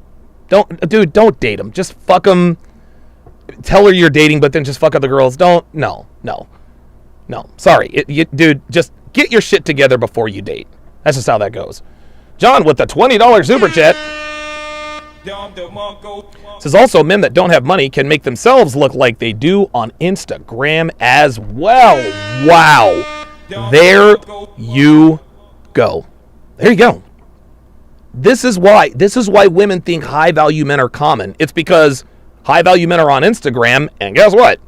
Don't date them. Just fuck them. Tell her you're dating, but then just fuck other girls. No. Sorry, dude, just get your shit together before you date. That's just how that goes. John with the $20 super chat says, also, men that don't have money can make themselves look like they do on Instagram as well. Wow. There you go. There you go. This is why women think high value men are common. It's because high value men are on Instagram, and guess what?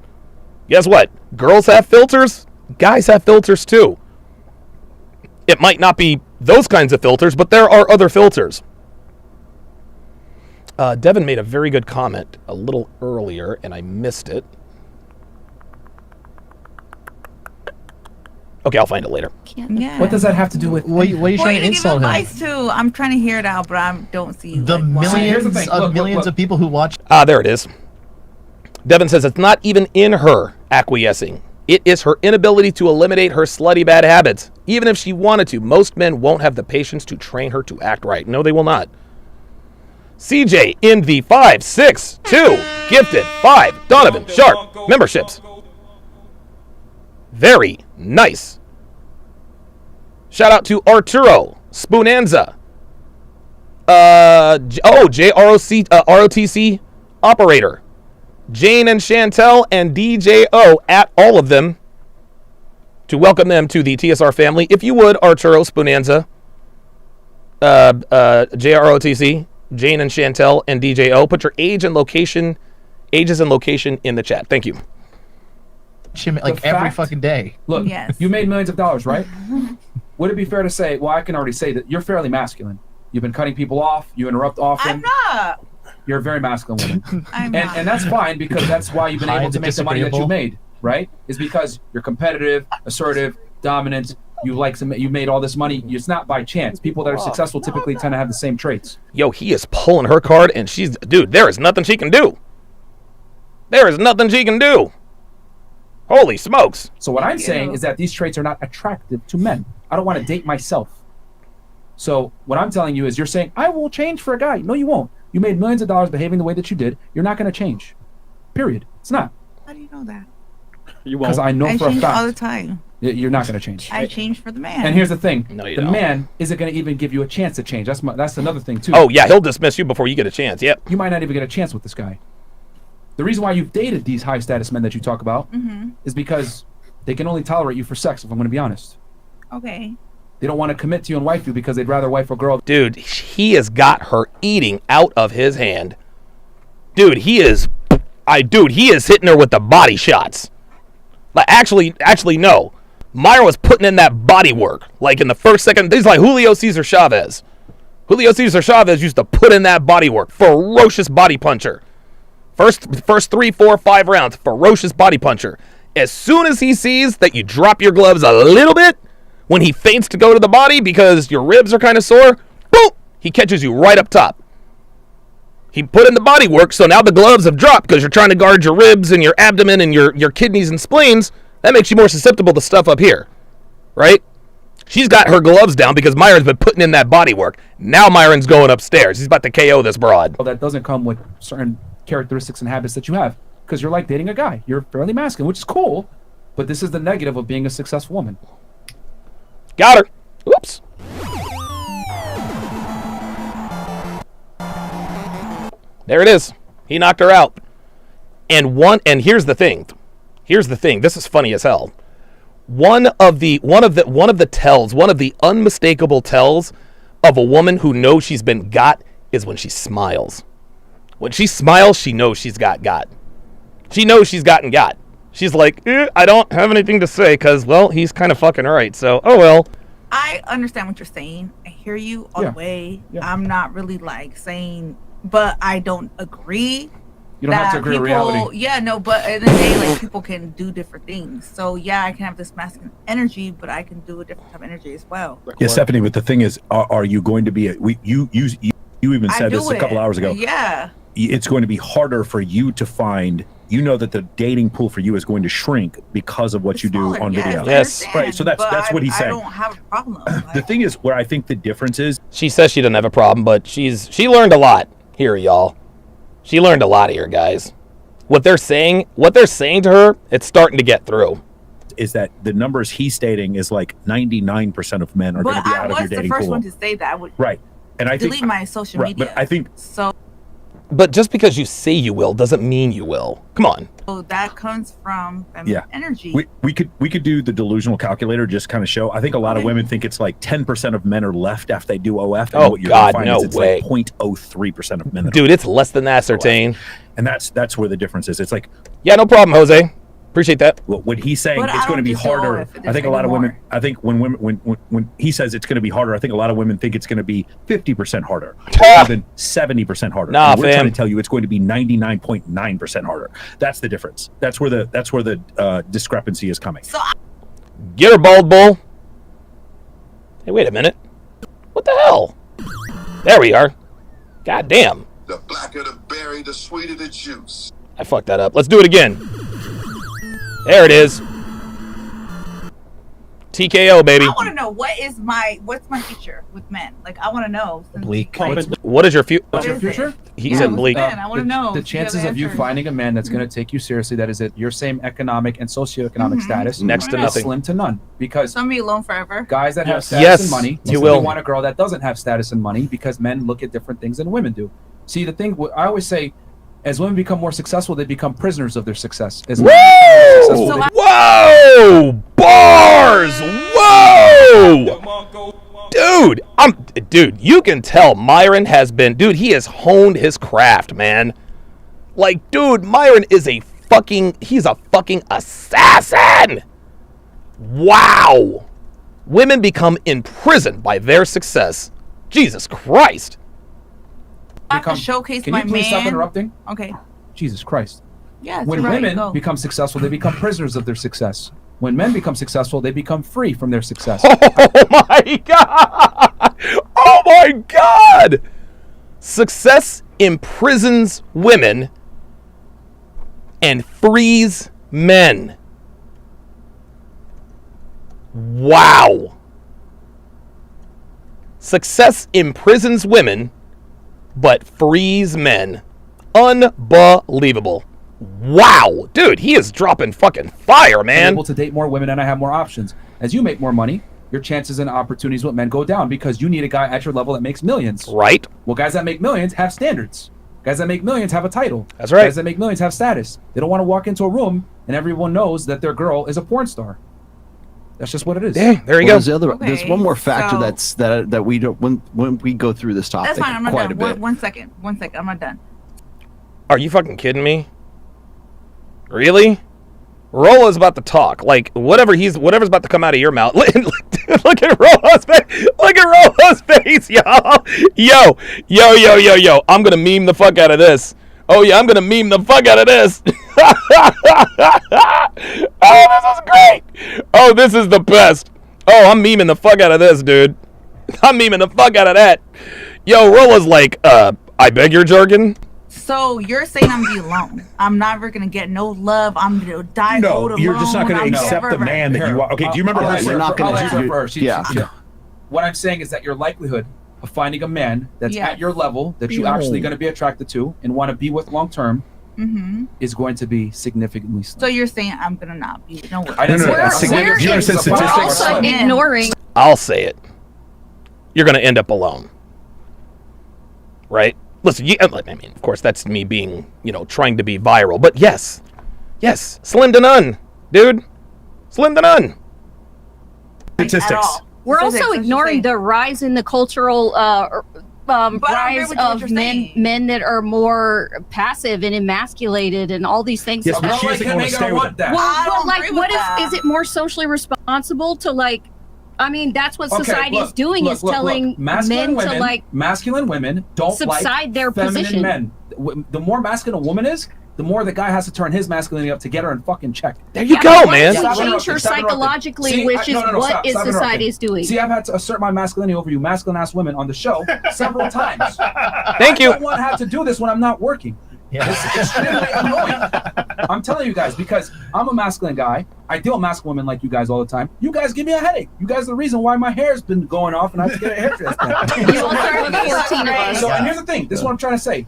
Girls have filters, guys have filters too. It might not be those kinds of filters, but there are other filters. Devin made a very good comment a little earlier, and I missed it. Okay, I'll find it later. Yeah. What does that have to do with? What are you trying to insult him? Advice too. I'm trying to hear it out, but I don't see The millions of people who watch. There it is. Devin says it's not even in her acquiescing. It is her inability to eliminate her slutty bad habits. Even if she wanted to, most men won't have the patience to train her to act right. No, they will not. CJ in the 562 gifted 5 Donovan Sharpe memberships. Very nice. Shout out to Arturo Spoonanza. ROTC operator. Jane and Chantel and DJO at all of them to welcome them to the TSR family. If you would, Arturo Spoonanza, JROTC, Jane and Chantel and DJO, put your ages and location in the chat. Thank you. Like every fucking day. Look, you made millions of dollars, right? Would it be fair to say, well, I can already say that you're fairly masculine. You've been cutting people off. You interrupt often. I'm not. You're a very masculine woman. Not. And that's fine because that's why you've been able to make the money that you made, right? Is because you're competitive, assertive, dominant. You made all this money. It's not by chance. People that are successful typically tend to have the same traits. Yo, he is pulling her card and dude, there is nothing she can do. There is nothing she can do. Holy smokes. So what I'm saying is that these traits are not attractive to men. I don't want to date myself. So what I'm telling you is you're saying, I will change for a guy. No, you won't. You made millions of dollars behaving the way that you did. You're not going to change. Period. It's not. How do you know that? You won't. Because I know for a change fact. all the time. You're not going to change. I change for the man. And here's the thing. No, you the don't. man isn't going to even give you a chance to change. That's another thing, too. Oh, yeah, he'll dismiss you before you get a chance. Yep. You might not even get a chance with this guy. The reason why you've dated these high-status men that you talk about is because they can only tolerate you for sex, if I'm going to be honest. Okay. They don't want to commit to you and wife you because they'd rather wife a girl. Dude, he has got her eating out of his hand. Dude, he is hitting her with the body shots. Like, actually, no. Myra was putting in that body work. Like, in the first second, he's like Julio Cesar Chavez. Julio Cesar Chavez used to put in that body work. Ferocious body puncher. First 3, 4, 5 rounds, ferocious body puncher. As soon as he sees that you drop your gloves a little bit, when he feints to go to the body because your ribs are kind of sore, boom, he catches you right up top. He put in the body work, so now the gloves have dropped because you're trying to guard your ribs and your abdomen and your kidneys and spleens. That makes you more susceptible to stuff up here, right? She's got her gloves down because Myron's been putting in that body work. Now Myron's going upstairs. He's about to KO this broad. Well, that doesn't come with certain characteristics and habits that you have because you're like dating a guy. You're fairly masculine, which is cool, but this is the negative of being a successful woman. Got her. Oops. There it is. He knocked her out. And here's the thing. This is funny as hell. One of the unmistakable tells of a woman who knows she's been got is when she smiles. When she smiles, she knows she's got. She knows she's gotten got. She's like, I don't have anything to say because, well, he's kind of fucking right. So, oh well. I understand what you're saying. I hear you all the way. Yeah. I'm not really like saying but I don't agree. You don't have to agree with reality. Yeah, no, but at the end of the day, like people can do different things. So yeah, I can have this masculine energy, but I can do a different type of energy as well. Yeah, Stephanie. But the thing is, are you going to be? You even said this a couple hours ago. Yeah. It's going to be harder for you to find. You know that the dating pool for you is going to shrink because of what you do on video. Yes. Right. So that's what he's saying. I don't have a problem. The thing is, where I think the difference is, she says she doesn't have a problem, but she learned a lot here, y'all. She learned a lot here, guys. What they're saying to her, it's starting to get through. Is that the numbers he's stating is like 99% of men are going to be out of your dating pool. I was the first one to say that. I would right. And I delete think my social media. But I think so. But just because you say you will doesn't mean you will. Come on. So that comes from energy. We could do the delusional calculator, just kind of show. I think a lot of women think it's like 10% of men are left after they do OF. And what you're God, find no is it's way. Like 0.03% of men. Dude, it's less than that, Certain. And that's where the difference is. It's like, yeah, no problem, Jose. Appreciate that. What he's saying, it's going to be harder. I think a lot of women. I think when he says it's going to be harder, I think a lot of women think it's going to be 50% harder, rather than 70% harder. Nah, and we're fam. trying to tell you it's going to be 99.9% harder. That's the difference. That's where the discrepancy is coming. So get her, bald bull. Hey, wait a minute. What the hell? There we are. God damn. The blacker the berry, the sweeter the juice. I fucked that up. Let's do it again. There it is. TKO, baby. I want to know what's my future with men. Like I want to know. Bleak. What is your future? What's your future? He said bleak. Man, I want to know. The chances of you finding a man that's going to take you seriously, that is at your same economic and socioeconomic status, Next to nothing. slim to none. Because so I'm gonna be alone forever. Guys that have Yes. status Yes, and money, you will. want a girl that doesn't have status and money, because men look at different things than women do. See, the thing I always say, as women become more successful, they become prisoners of their success. As men become more successful, Whoa! Bars! Whoa! Dude, you can tell Myron has been, he has honed his craft, man. Like, dude, Myron is he's a fucking assassin! Wow! Women become imprisoned by their success. Jesus Christ. I have to showcase Can my you please stop man. interrupting? Okay. Jesus Christ. Yes. When right, women go. become successful, they become prisoners of their success. When men become successful, they become free from their success. Oh my God! Oh my God! Success imprisons women and frees men. Wow. Success imprisons women but frees men. Unbelievable. Wow. Dude, he is dropping fucking fire, man. I'm able to date more women and I have more options. As you make more money, your chances and opportunities with men go down because you need a guy at your level that makes millions. Right. Well, guys that make millions have standards. Guys that make millions have a title. That's right. Guys that make millions have status. They don't want to walk into a room and everyone knows that their girl is a porn star. That's just what it is. Yeah, there you go. There's one more factor that we don't when we go through this topic. That's fine. I'm not quite done. a bit. One second. I'm not done. Are you fucking kidding me? Really? Rola's about to talk. Like whatever's about to come out of your mouth. Look at Rola's face. Look at Rola's face, y'all. Yo. I'm gonna meme the fuck out of this. Oh yeah, I'm gonna meme the fuck out of this. Oh, this is great. Oh, this is the best. Oh, I'm memeing the fuck out of this, dude. I'm memeing the fuck out of that. Yo, Rola's like, I beg your jargon. So you're saying I'm gonna be alone? I'm never gonna get no love. I'm gonna die. No, you're just not going to accept the man that you are. Okay, do you remember her? You're not going to. What I'm saying is that your likelihood of finding a man that's at your level that you're actually going to be attracted to and want to be with long term is going to be significantly slim. So you're saying I'm gonna not be no way. I didn't say that. We're also ignoring. I'll say it. You're going to end up alone. Right? Listen, I mean, of course, that's me being, trying to be viral. But yes, slim to none, dude. Slim to none. Statistics. We're also ignoring the rise in the cultural rise of men that are more passive and emasculated and all these things. Yes, but she doesn't want to stay with them. Well, like, what if is it more socially responsible to like I mean, that's what Okay, society is doing, is telling masculine men to like masculine women don't subside like their feminine position. men. The more masculine a woman is, the more the guy has to turn his masculinity up to get her in fucking check. There you go, man. If we change her psychologically, which is what society is doing. See, I've had to assert my masculinity over you masculine ass women on the show several times. Thank you. I don't want to have to do this when I'm not working. Yeah. It's extremely annoying. I'm telling you guys, because I'm a masculine guy. I deal with masculine women like you guys all the time. You guys give me a headache. You guys are the reason why my hair's been going off and I have to get a hair transplant. You also have 14 of us. So, and here's the thing. This is what I'm trying to say.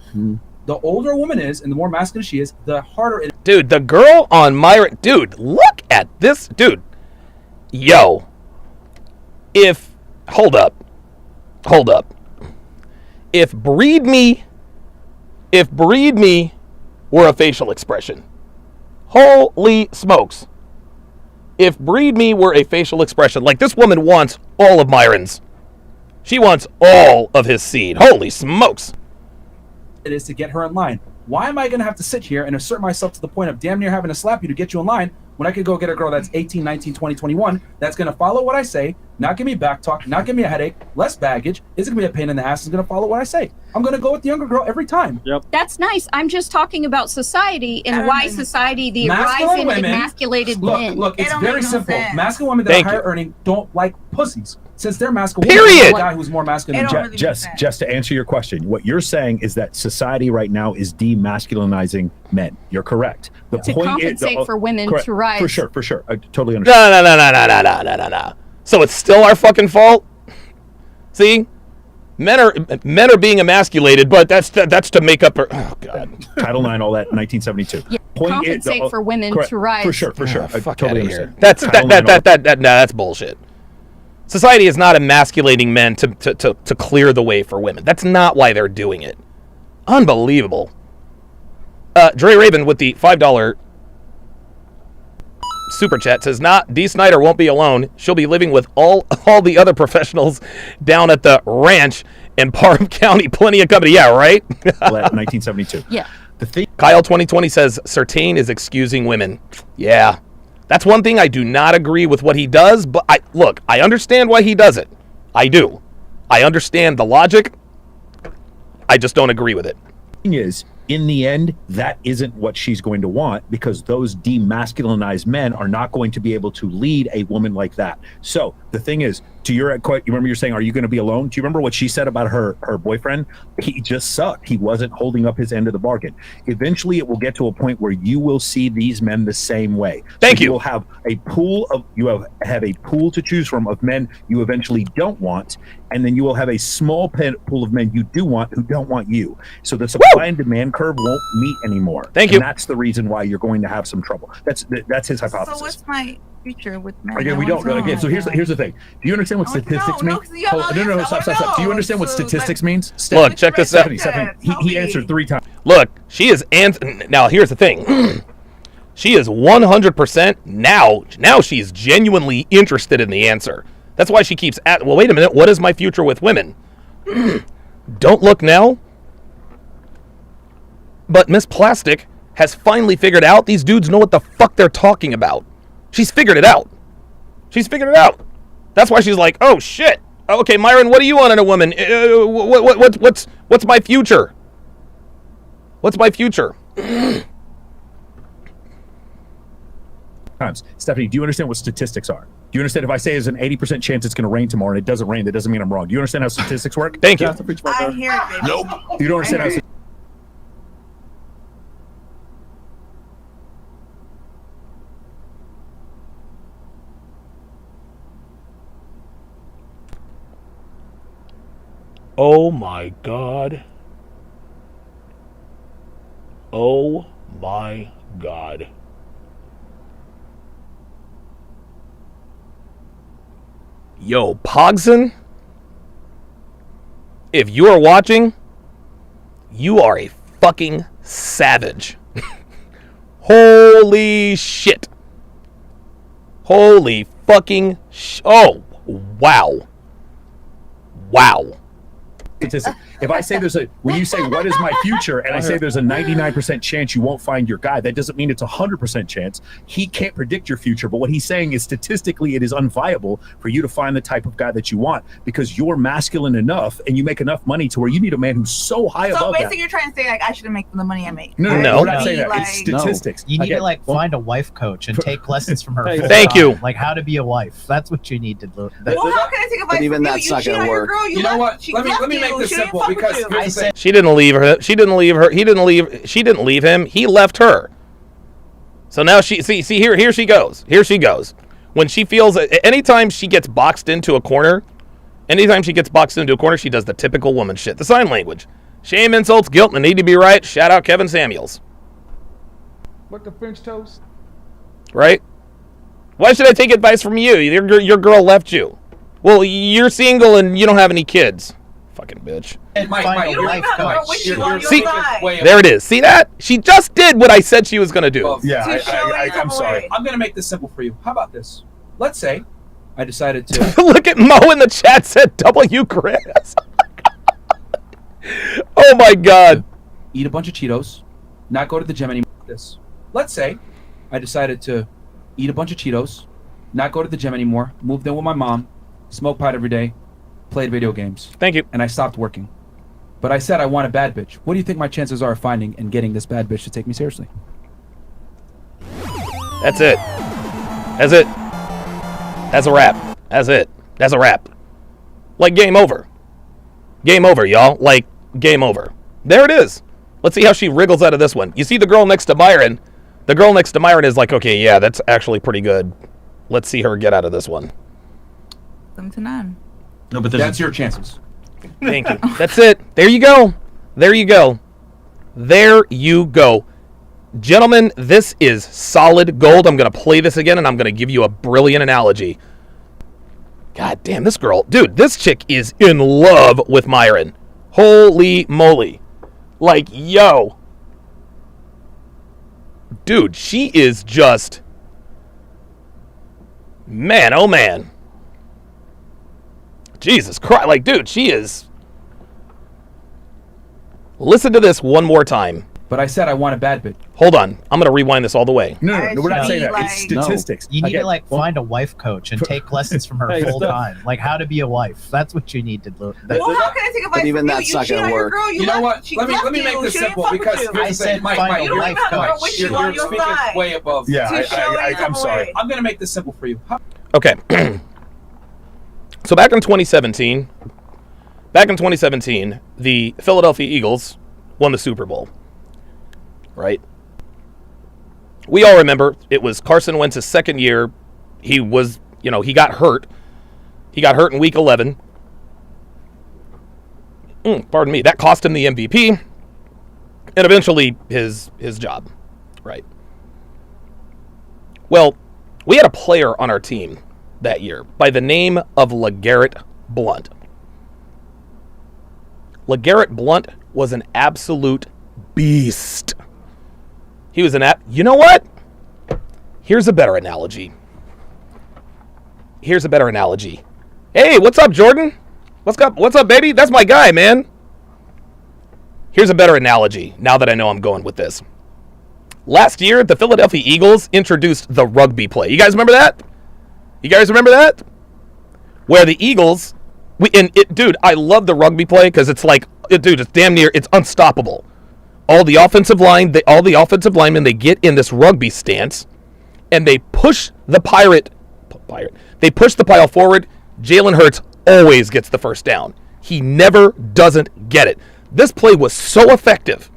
The older a woman is and the more masculine she is, the harder it is. Dude, the girl on Myra... Dude, look at this. Dude. Yo. If... Hold up. If breed me were a facial expression. Holy smokes. If breed me were a facial expression, like this woman wants all of Myron's. She wants all of his seed. Holy smokes. It is to get her in line. Why am I going to have to sit here and assert myself to the point of damn near having to slap you to get you in line when I could go get a girl that's 18, 19, 20, 21 that's going to follow what I say, not give me back talk, not give me a headache, less baggage, isn't going to be a pain in the ass, is going to follow what I say. I'm going to go with the younger girl every time. Yep. That's nice. I'm just talking about society and why society, the rise in emasculated men. Look, it's very simple. sense. Masculine women that Thank are higher you. earning don't like pussies. Since they're masculine, Period. a guy who's more masculine than Jack. Just to answer your question, what you're saying is that society right now is demasculinizing men. You're correct. The To point compensate for women correct. to rise. For sure. I totally understand. No. So it's still our fucking fault? See? Men are being emasculated, but that's to make up for... Oh, God. Title IX, all that, 1972. Yeah, compensate for women correct. to rise. For sure. I Fuck totally outta here. understand. That's bullshit. Society is not emasculating men to clear the way for women. That's not why they're doing it. Unbelievable. Dre Raven with the $5 super chat says, Dee Snyder won't be alone. She'll be living with all the other professionals down at the ranch in Parham County. Plenty of company. Yeah, right? 1972. Yeah. Kyle 2020 says, Sertain is excusing women. Yeah. That's one thing I do not agree with what he does, but I understand why he does it. I do. I understand the logic. I just don't agree with it. Thing is, in the end, that isn't what she's going to want, because those demasculinized men are not going to be able to lead a woman like that. So the thing is, you remember you're saying, are you going to be alone? Do you remember what she said about her boyfriend? He just sucked. He wasn't holding up his end of the bargain. Eventually, it will get to a point where you will see these men the same way. Thank you. You will have a pool to choose from of men you eventually don't want, and then you will have a small pool of men you do want who don't want you. So the supply and demand curve won't meet anymore. Thank you. And that's the reason why you're going to have some trouble. That's his hypothesis. So what's my future with men? Again, we don't. Again, so here's the thing. Do you understand what statistics mean? No, stop. Do you understand what statistics means? Look, check this out. He answered 3 times. Look, she is now here's the thing. She is 100% now she's genuinely interested in the answer. That's why she keeps well, wait a minute, what is my future with women? Don't look now. But Miss Plastic has finally figured out these dudes know what the fuck they're talking about. She's figured it out. That's why she's like, oh shit. Okay, Myron, what do you want in a woman? What's my future? What's my future? Stephanie, do you understand what statistics are? Do you understand if I say there's an 80% chance it's going to rain tomorrow and it doesn't rain, that doesn't mean I'm wrong? Do you understand how statistics work? Thank you. I hear it, baby. Nope. You don't understand how Oh my God. Oh my God. Yo, Pogson, if you are watching, you are a fucking savage. Holy shit. Holy fucking oh, wow. Wow. statistic. If I say when you say what is my future, and I say there's a 99% chance you won't find your guy, that doesn't mean it's a 100% chance. He can't predict your future, but what he's saying is statistically it is unviable for you to find the type of guy that you want because you're masculine enough and you make enough money to where you need a man who's so high So above that. basically, you're trying to say like I shouldn't make the money I make. No, we're not saying that. It's statistics. You need to like find a wife coach and take lessons from her. full Thank time. you. Like how to be a wife. That's what you need to do. Well, how can I take advice even from that's you? not You gonna cheat on your work. girl, You know what? she Let me left make you. this She didn't simple fuck with because you. here's the thing. She didn't leave her. She didn't leave her. She didn't leave him. He left her. So now here she goes. Here she goes. When she feels anytime she gets boxed into a corner, she does the typical woman shit. The sign language. Shame, insults, guilt, and the need to be right. Shout out Kevin Samuels. What the French toast? Right? Why should I take advice from you? Your girl left you. Well, you're single and you don't have any kids. Fucking bitch. Mike, There it is. See that? She just did what I said she was going to do. I'm sorry. I'm going to make this simple for you. How about this? Let's say I decided to... Look at Mo in the chat said W. Chris. Oh, my God. Eat a bunch of Cheetos, not go to the gym anymore. Let's say I decided to eat a bunch of Cheetos, not go to the gym anymore, moved in with my mom, smoked pot every day, played video games. Thank you. And I stopped working. But I said I want a bad bitch. What do you think my chances are of finding and getting this bad bitch to take me seriously? That's it. That's it. That's a wrap. That's it. That's a wrap. Like game over. Game over, y'all. Like game over. There it is. Let's see how she wriggles out of this one. You see the girl next to Myron. The girl next to Myron is like, okay, yeah, that's actually pretty good. Let's see her get out of this one. 7 to 9. No, but that's your chances. Thank you. That's it. There you go. There you go. There you go. Gentlemen, this is solid gold. I'm going to play this again, and I'm going to give you a brilliant analogy. God damn, this girl. Dude, this chick is in love with Myron. Holy moly. Like, yo. Dude, she is just... Man, oh man. Jesus Christ. Like, dude, she is... Listen to this one more time. But I said I want a bad bitch. Hold on. I'm going to rewind this all the way. No, we're not saying that. It's statistics. You need to like find a wife coach and take lessons from her full time. Like how to be a wife. That's what you need to do. Well, how can I take advice even from you? that's You not cheat gonna on your work. girl, You know what? She Let me left make you. this She didn't simple fuck with because you. here's I the said thing. Mike, find You don't a even life have a girl coach. with you're you on your speaking side. way above. Yeah, She's showing I'm the sorry. way. I'm going to make this simple for you. Okay. So back in 2017, the Philadelphia Eagles won the Super Bowl. Right? We all remember it was Carson Wentz's second year. He was, he got hurt. He got hurt in week 11. Pardon me. That cost him the MVP and eventually his job. Right? Well, we had a player on our team that year by the name of LeGarrette Blount. LeGarrette Blount was an absolute beast. He was you know what? Here's a better analogy. Hey, what's up, Jordan? What's up, baby? That's my guy, man. Here's a better analogy now that I know I'm going with this. Last year, the Philadelphia Eagles introduced the rugby play. You guys remember that? Where the Eagles, dude, I love the rugby play because it's like, dude, it's damn near, it's unstoppable. All the offensive linemen, they get in this rugby stance, and they push the They push the pile forward. Jalen Hurts always gets the first down. He never doesn't get it. This play was so effective.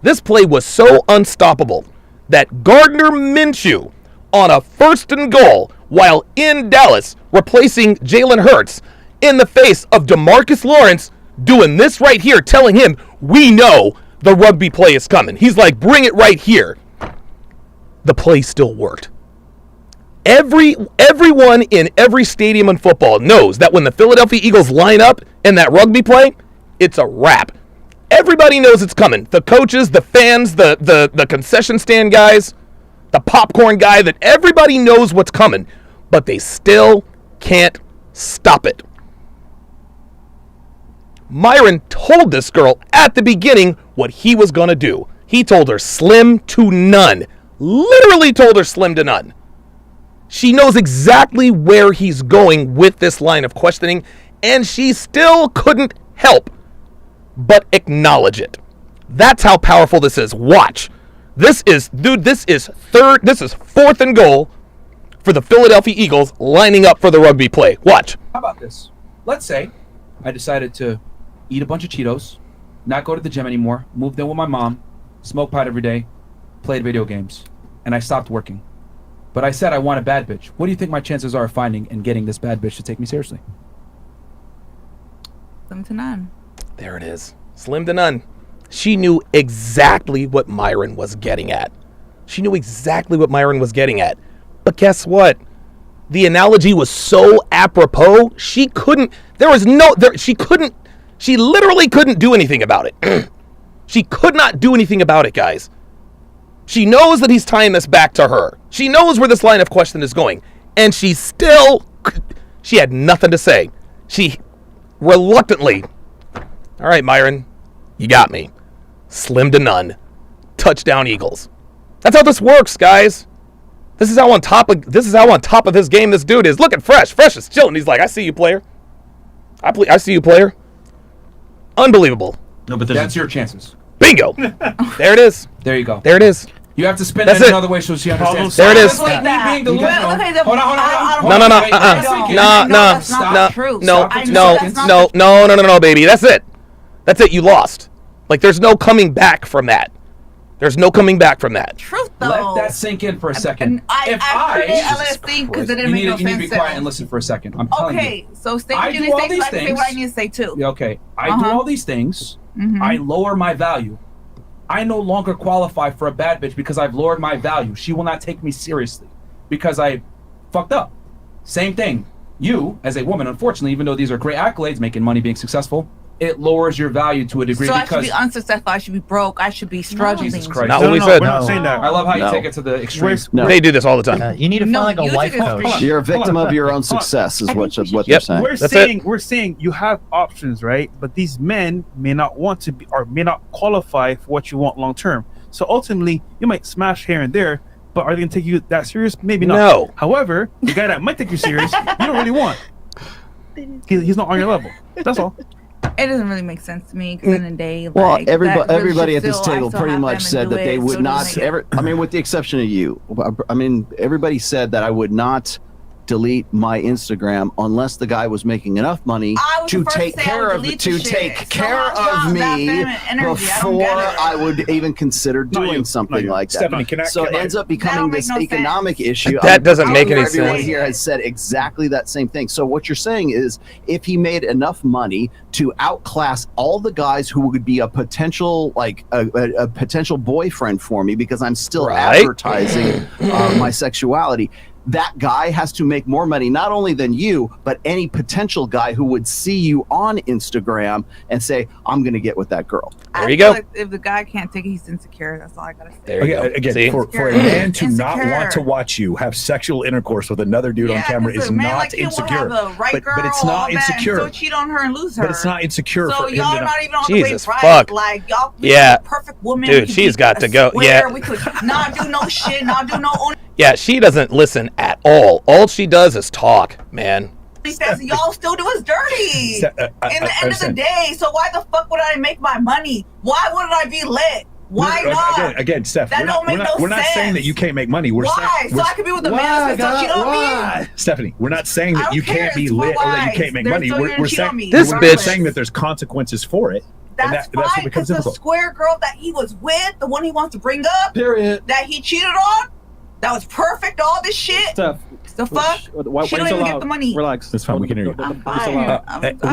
This play was so unstoppable that Gardner Minshew, on a 1st and goal, while in Dallas, replacing Jalen Hurts, in the face of DeMarcus Lawrence, doing this right here, telling him, we know the rugby play is coming. He's like, bring it right here. The play still worked. Everyone in every stadium in football knows that when the Philadelphia Eagles line up in that rugby play, it's a wrap. Everybody knows it's coming. The coaches, the fans, the concession stand guys, the popcorn guy, that everybody knows what's coming, but they still can't stop it. Myron told this girl at the beginning what he was going to do. He told her slim to none. Literally told her slim to none. She knows exactly where he's going with this line of questioning, and she still couldn't help but acknowledge it. That's how powerful this is. Watch. This is 4th and goal for the Philadelphia Eagles lining up for the rugby play. Watch. How about this? Let's say I decided to eat a bunch of Cheetos, not go to the gym anymore, moved in with my mom, smoked pot every day, played video games, and I stopped working. But I said I want a bad bitch. What do you think my chances are of finding and getting this bad bitch to take me seriously? Slim to none. There it is. Slim to none. She knew exactly what Myron was getting at. She knew exactly what Myron was getting at. But guess what? The analogy was so apropos, she literally couldn't do anything about it. She could not do anything about it, guys. She knows that he's tying this back to her. She knows where this line of question is going. And she had nothing to say. She reluctantly, all right, Myron, you got me. Slim to none. Touchdown Eagles. That's how this works, guys. This is how on top of his game this dude is. Look at Fresh. Fresh is chilling. He's like, I see you, player. I see you, player. Unbelievable. No, but that's your chances. Bingo. There it is. There you go. There it is. You have to spin That's it it. another way so she understands. There it is. Hold on. No, baby. That's it. That's it. You lost. Like, there's no coming back from that. There's no coming back from that. Truth, though. Let that sink in for a second. I let it sink because it didn't make no sense. You need to be quiet and listen for a second. I'm telling you. Okay, so say what you need to say so I can say what I need to say too. Yeah, okay. I do all these things. I lower my value. I no longer qualify for a bad bitch because I've lowered my value. She will not take me seriously because I fucked up. Same thing. You, as a woman, unfortunately, even though these are great accolades, making money, being successful, it lowers your value to a degree. So because I should be unsuccessful. I should be broke. I should be struggling. Jesus Christ. Not what we said. We're not saying that. I love how you take it to the extreme. They do this all the time. You need to find like a life coach. You're a victim of your own success, is what they're saying. We're saying you have options, right? But these men may not want to be, or may not qualify for what you want long term. So ultimately, you might smash here and there, but are they gonna take you that serious? Maybe not. No. However, the guy that might take you serious, you don't really want. He's not on your level. That's all. It doesn't really make sense to me because in the day, Well, like, everybody at this table pretty much said that they would not ever. I mean, with the exception of you. I mean, everybody said that I would not delete my Instagram unless the guy was making enough money to take care of me before I would even consider doing something like that. Stephanie, so it ends up becoming this economic issue. That doesn't make any Everyone sense. here has said exactly that same thing. So what you're saying is, if he made enough money to outclass all the guys who would be a potential, like a potential boyfriend for me, because I'm still advertising my sexuality, that guy has to make more money, not only than you, but any potential guy who would see you on Instagram and say, I'm going to get with that girl. There you go. Like if the guy can't take it, he's insecure. That's all I gotta say. There you go. Again, See? for a man to not want to watch you have sexual intercourse with another dude on camera is not insecure. But it's not insecure. So cheat on her and lose her. But it's not insecure. So for him y'all to not even on Jesus, the way, right? fuck. Like y'all, Yeah. perfect woman. Dude, she's got to go. Yeah. We could not do no shit, not do no only Yeah, she doesn't listen at all. All she does is talk, man. things y'all still do is dirty. In the end of the day, so why the fuck would I make my money? Why wouldn't I be lit? Why not? Again, Steph, That don't make no we're not saying that you can't make money. We're Why? saying, So I could be with a man that's still cheat on me? Stephanie, we're not saying that you can't be lit or that you can't make money. We're saying This we're bitch saying that there's consequences for it. That's what fine, becomes because the difficult. square girl that he was with, the one he wants to bring up, that he cheated on, that was perfect, all this shit. Steph, the fuck? She don't even get the money. Relax. That's fine. We can hear you. I'm fine.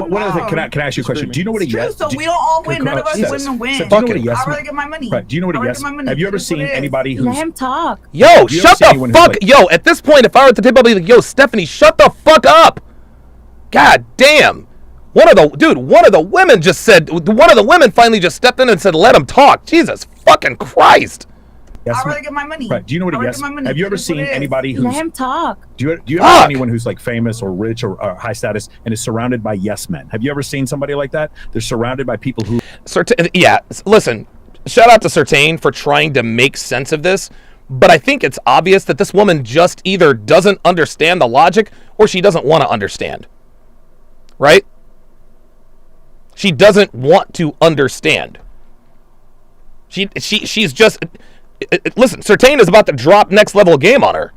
One other thing, can I ask you a question? Do you know what a yes? So we don't all win. None of us women win. Do you know what a yes? I'd rather get my money. Right. Do you know what a yes? Have you ever seen anybody who's Let him talk. Yo, shut the fuck. Yo, at this point, if I were at the table, I'd be like, yo, Stephanie, shut the fuck up. God damn. One of the women just said, one of the women finally just stepped in and said, let him talk. Jesus fucking Christ. Yes I'd rather man. get my money. Right. Do you know what a I'd rather yes? get my money. Have you ever It is what seen it is. anybody Let who's him talk. do you ever know anyone who's like famous or rich or high status and is surrounded by yes men? Have you ever seen somebody like that? They're surrounded by people who Yeah, listen, shout out to Certain for trying to make sense of this, but I think it's obvious that this woman just either doesn't understand the logic or she doesn't want to understand. Right? She doesn't want to understand. She's just listen, Certain is about to drop next level game on her.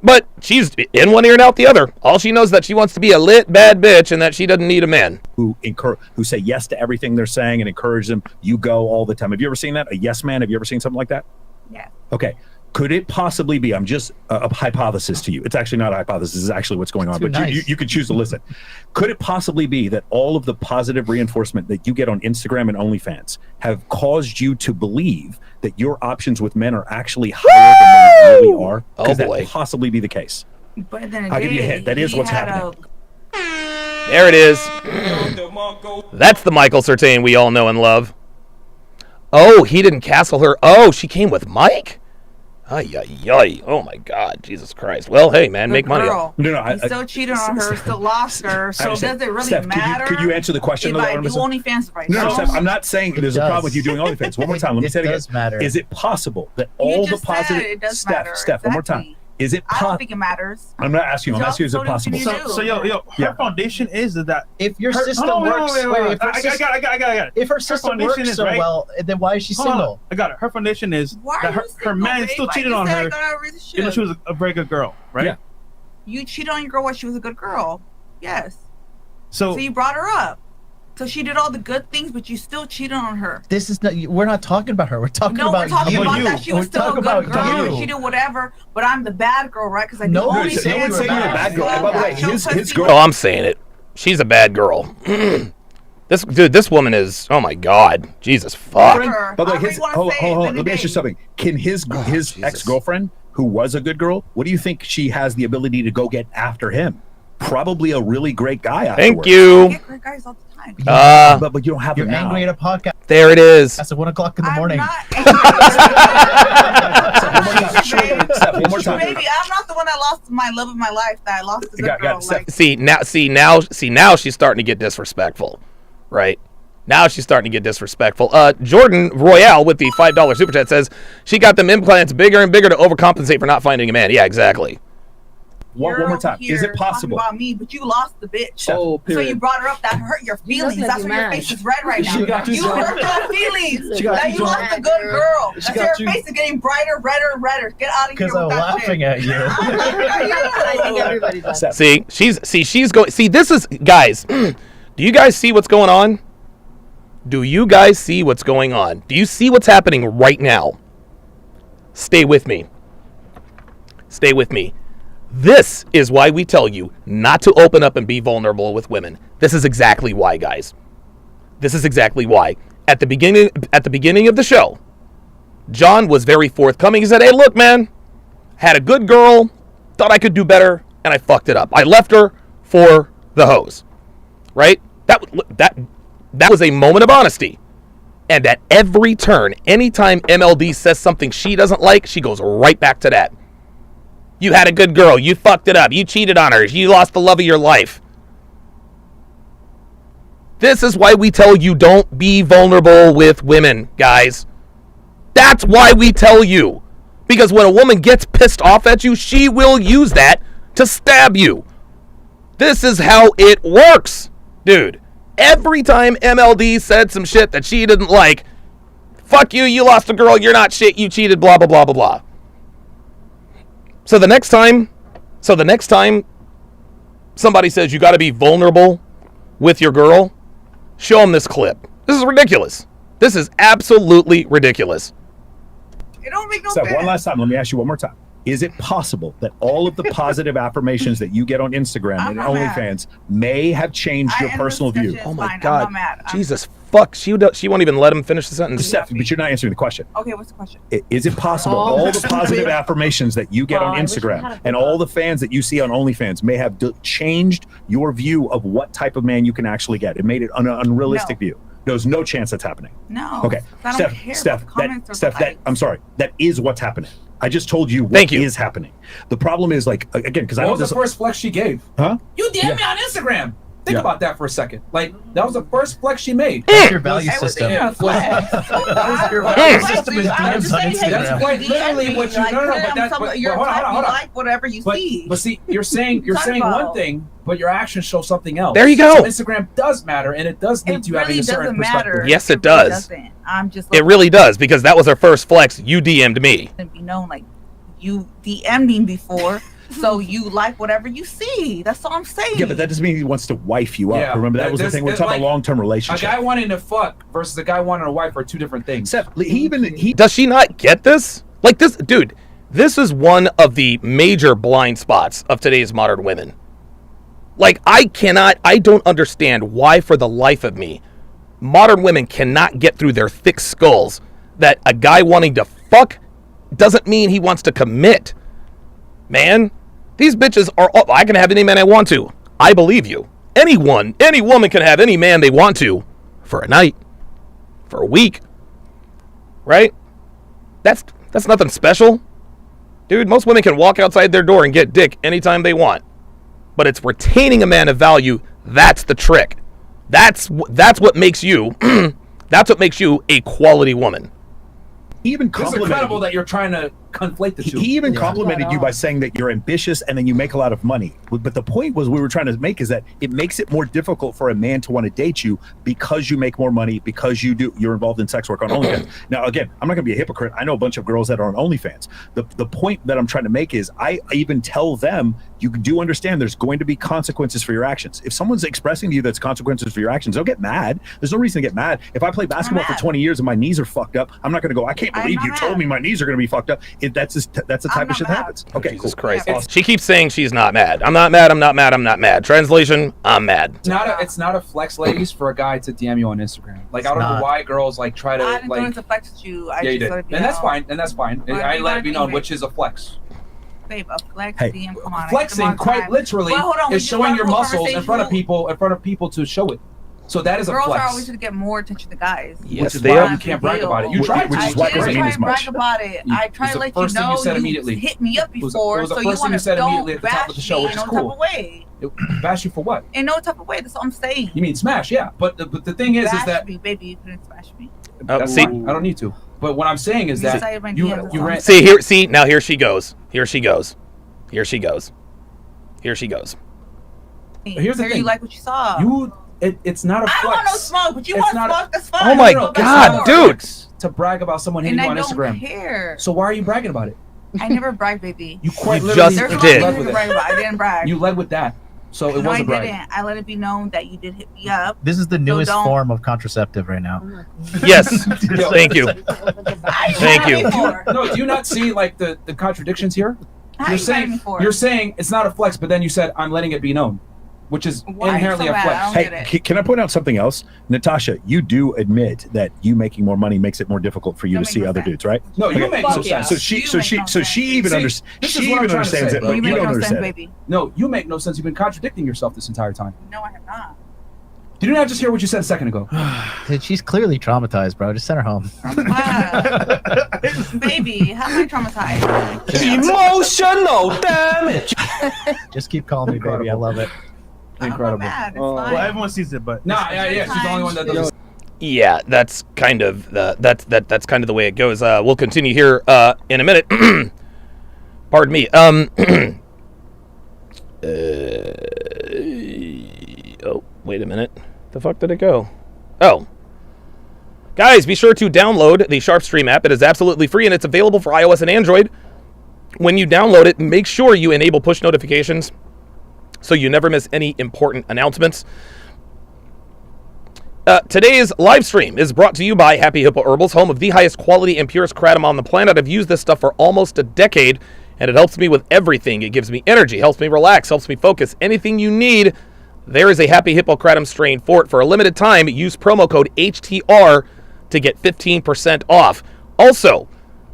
But she's in one ear and out the other. All she knows is that she wants to be a lit bad bitch and that she doesn't need a man. who say yes to everything they're saying and encourage them. You go all the time. Have you ever seen that? A yes man? Have you ever seen something like that? Yeah. Okay. Could it possibly be, I'm just a hypothesis to you. It's actually not a hypothesis. This is actually what's going on, Too but nice. you could choose to listen. Could it possibly be that all of the positive reinforcement that you get on Instagram and OnlyFans have caused you to believe that your options with men are actually higher than they really are? Oh, Could boy. that possibly be the case? But then I'll give you a hint. That is what's happening. There it is. That's the Michael Certain we all know and love. Oh, he didn't castle her. Oh, she came with Mike? Ay, ay, ay. Oh, my God. Jesus Christ. Well, hey, man, make money. Girl. No, He still cheated on her, still lost her. So does it really Steph, matter? could you answer the question? if of I the do OnlyFans right No, now? Steph, I'm not saying there's a problem with you doing OnlyFans. One more time, let me say it again. does matter. Is it possible that all the just said positive it does Steph, matter, Steph, one more time. exactly. Is it I don't possible? think it matters. I'm not asking you. I'm Just asking you, is it tell me what possible? you do. So her foundation is that If your her, system hold on, works, wait, wait, if her I system- got it. if her system foundation works is so right. well, then why is she Hold on, single? I got it. Her foundation is Why that are her, you her single, man babe? still I cheated just on said I her, got a relationship. even though she was a very good girl, right? Yeah. You cheated on your girl while she was a good girl. Yes. So So you brought her up. So she did all the good things, but you still cheated on her. This is not. We're not talking about her. We're talking No, about we're talking you. about that she was We're still a talking good about girl. you. She did whatever, but I'm the bad girl, right? Because I No do one only said you were dance. a bad girl. And by the way, his girl. Oh, I'm saying it. She's a bad girl. This woman is, oh, my God. Jesus, fuck. By the way, hold on. Let me ask you something. Can his ex-girlfriend, who was a good girl, what do you think she has the ability to go get after him? Probably a really great guy afterwards. Thank you. I get great guys all the time. But you don't have You're them now. angry at a podcast. There it is. That's at 1 o'clock in the morning. One more time. Baby, I'm not the one that lost my love of my life. That I lost the good girl. Like, See now she's starting to get disrespectful, right? Now she's starting to get disrespectful. Jordan Royale with the $5 super chat says she got them implants bigger and bigger to overcompensate for not finding a man. Yeah, exactly. One more time. here Is it possible? talking about me, but you lost the bitch. Oh, So period. you brought her up. That hurt your feelings. like That's you why your mad. face is red right She now. got you You so- hurt your feelings. She got That you you so- lost a good girl. She That's got your you- face is getting brighter, redder, and redder. Get out of here. Because I'm with that laughing shit. at you. I think everybody does. She's going. See, this is guys. Do you guys see what's going on? Do you guys see what's going on? Do you see what's happening right now? Stay with me. Stay with me. This is why we tell you not to open up and be vulnerable with women. This is exactly why, guys. This is exactly why. At the beginning of the show, John was very forthcoming. He said, "Hey, look, man, had a good girl, thought I could do better, and I fucked it up. I left her for the hose." Right? That was a moment of honesty. And at every turn, anytime MLD says something she doesn't like, she goes right back to that. You had a good girl. You fucked it up. You cheated on her. You lost the love of your life. This is why we tell you don't be vulnerable with women, guys. That's why we tell you. Because when a woman gets pissed off at you, she will use that to stab you. This is how it works, dude. Every time MLD said some shit that she didn't like, fuck you, you lost a girl, you're not shit, you cheated, blah, blah, blah, blah, blah. So the next time somebody says you got to be vulnerable with your girl, show them this clip. This is ridiculous. This is absolutely ridiculous. It don't make no So sense. one last time, let me ask you one more time. Is it possible that all of the positive affirmations that you get on Instagram and not mad. OnlyFans may have changed your personal view? Oh my God. Jesus fuck. She won't even let him finish the sentence. Steph, but you're not answering the question. Okay, what's the question? Is it possible all the positive affirmations that you get on Instagram and all the fans that you see on OnlyFans may have changed your view of what type of man you can actually get? It made it an unrealistic view. There's no chance that's happening. No. Okay. I don't care about the comments or the likes. I'm sorry. That is what's happening. I just told you what is happening. The problem is, like, again, because I What know was the first flex she gave? Huh? You DM me on Instagram. Think about that for a second. Like, that was the first flex she made. That's your value system. Yeah, That was your value system is I'm just DMs on saying, hey, That's Instagram. quite literally what you like, no, put but on that's some but, of your hold on, type, hold you on. like whatever you see. But see, you're saying Talk about. one thing, but your actions show something else. There you go. So Instagram does matter, and it does need It you having really a certain doesn't perspective. matter. Yes, it really does. doesn't. I'm just. It really does, because that was her first flex. You DM'd me. Be known like you DM'd me before, so you like whatever you see. That's all I'm saying. Yeah, but that doesn't mean he wants to wife you up. Yeah. Remember, that was the thing. We're talking about long-term A relationship. guy wanting to fuck versus a guy wanting a wife are two different things. Does she not get this? Like this, dude, this is one of the major blind spots of today's modern women. Like, I don't understand why, for the life of me, modern women cannot get through their thick skulls that a guy wanting to fuck doesn't mean he wants to commit. Man, these bitches are all, I can have any man I want to. I believe you. Any woman can have any man they want to for a night, for a week. Right? That's nothing special. Dude, most women can walk outside their door and get dick anytime they want. But it's retaining a man of value, that's the trick. That's what makes you that's what makes you a quality woman. He even It's complimented incredible that you're trying to conflate the two. He even complimented you by saying that you're ambitious and then you make a lot of money. But the point we were trying to make is that it makes it more difficult for a man to want to date you because you make more money, because you're involved in sex work on OnlyFans. Now, again, I'm not going to be a hypocrite. I know a bunch of girls that are on OnlyFans. The point that I'm trying to make is I even tell them, you do understand there's going to be consequences for your actions. If someone's expressing to you that's consequences for your actions, don't get mad. There's no reason to get mad. If I play basketball for 20 years and my knees are fucked up, I'm not going to go, I can't believe you told me my knees are going to be fucked up. That's the type of shit that happens. Okay, Jesus Christ. She keeps saying she's not mad. I'm not mad, I'm not mad, I'm not mad. Translation, I'm mad. It's not a flex, ladies, for a guy to DM you on Instagram. Like, I don't know why girls like try to I didn't go like. into flex with you. I Yeah, you just did, let it be and that's known. fine. And that's fine. Well, I you let gotta it be be known rich. which is a flex. Babe, a flex Hey. DM, come on. Flexing, quite literally, Well, hold on, we is just showing had a your whole muscles in front of conversation. people to show it. So that is a Girls flex. are always going to get more attention than guys. Yes, which is they why are. you can't brag about it. You tried Which to. is why it doesn't mean as I much. brag about it. I try It's to the let you first thing you know said you immediately. hit me up It was before, the so first you thing want you to said don't immediately at the top bash of the show, me which in is no type cool. of way. Bash you for what? In no type of way. That's what I'm saying. You mean smash? Yeah, but the thing is Bash that me, baby. You couldn't smash me. that's see- fine. I don't need to. But what I'm saying is You that decided my you DMs you are ran. Now here she goes. Here she goes. Here she goes. Here she goes. Here's the Or thing. you like what you saw. It's not a flex. I don't want no smoke, but you It's want not a- smoke, that's fine. Oh my No, that's God, not a dude. flex to brag about someone hitting And you I on don't Instagram. care. So why are you bragging about it? I never bragged, baby. You quite You literally just There's a lot did. of led things with to brag it. about. I didn't brag. You led with that. So it no, was I a brag. didn't. I let it be known that you did hit me up. This is the newest don't- form of contraceptive right now. Yes. Thank you. I Thank you. No, do you not see like the contradictions here? How you got me for? You're saying it's not a flex, but then you said I'm letting it be known, which is Why are you inherently so a mad? flex. I don't Hey, get it. can I point out something else? Natasha, you do admit that you making more money makes it more difficult for you Don't to see make no other sense. dudes, right? No, you Okay, make no so, sense. so she You so make she no so sense. she even See, understands. this is She what I'm even trying to understands say. it, No, but You you make don't no sense, understand it. baby. No, you make no sense. You've been contradicting yourself this entire time. No, I have not. Did you not just hear what you said a second ago? Dude, she's clearly traumatized, bro. Just send her home. Baby, how am I traumatized? Emotional damage. Just keep calling me baby. I love it. Incredible. Mad. It's Well, fine. everyone sees it, but Nah, yeah, she's the only one that does. Yeah, that's kind of that's kind of the way it goes. We'll continue here in a minute. Pardon me. Oh, wait a minute. The fuck did it go? Oh. Guys, be sure to download the Sharpe Stream app. It is absolutely free and it's available for iOS and Android. When you download it, make sure you enable push notifications so you never miss any important announcements. Today's live stream is brought to you by Happy Hippo Herbals, home of the highest quality and purest kratom on the planet. I've used this stuff for almost a decade, and it helps me with everything. It gives me energy, helps me relax, helps me focus. Anything you need, there is a Happy Hippo kratom strain for it. For a limited time, use promo code HTR to get 15% off. Also,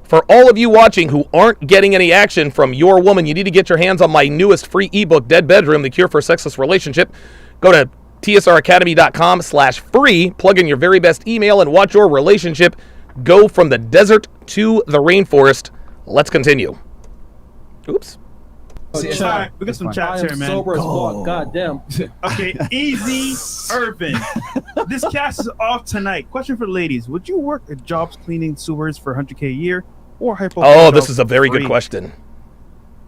for all of you watching who aren't getting any action from your woman, you need to get your hands on my newest free ebook, Dead Bedroom, The Cure for a Sexless Relationship. Go to tsracademy.com/free. Plug in your very best email and watch your relationship go from the desert to the rainforest. Let's continue. Oops. All right, we got some chats here, man. Sober as fuck. God damn. Okay, Easy Urban. This cast is off tonight. Question for the ladies: would you work at jobs cleaning sewers for 100K a year, or hypo? Oh, this is a very good question.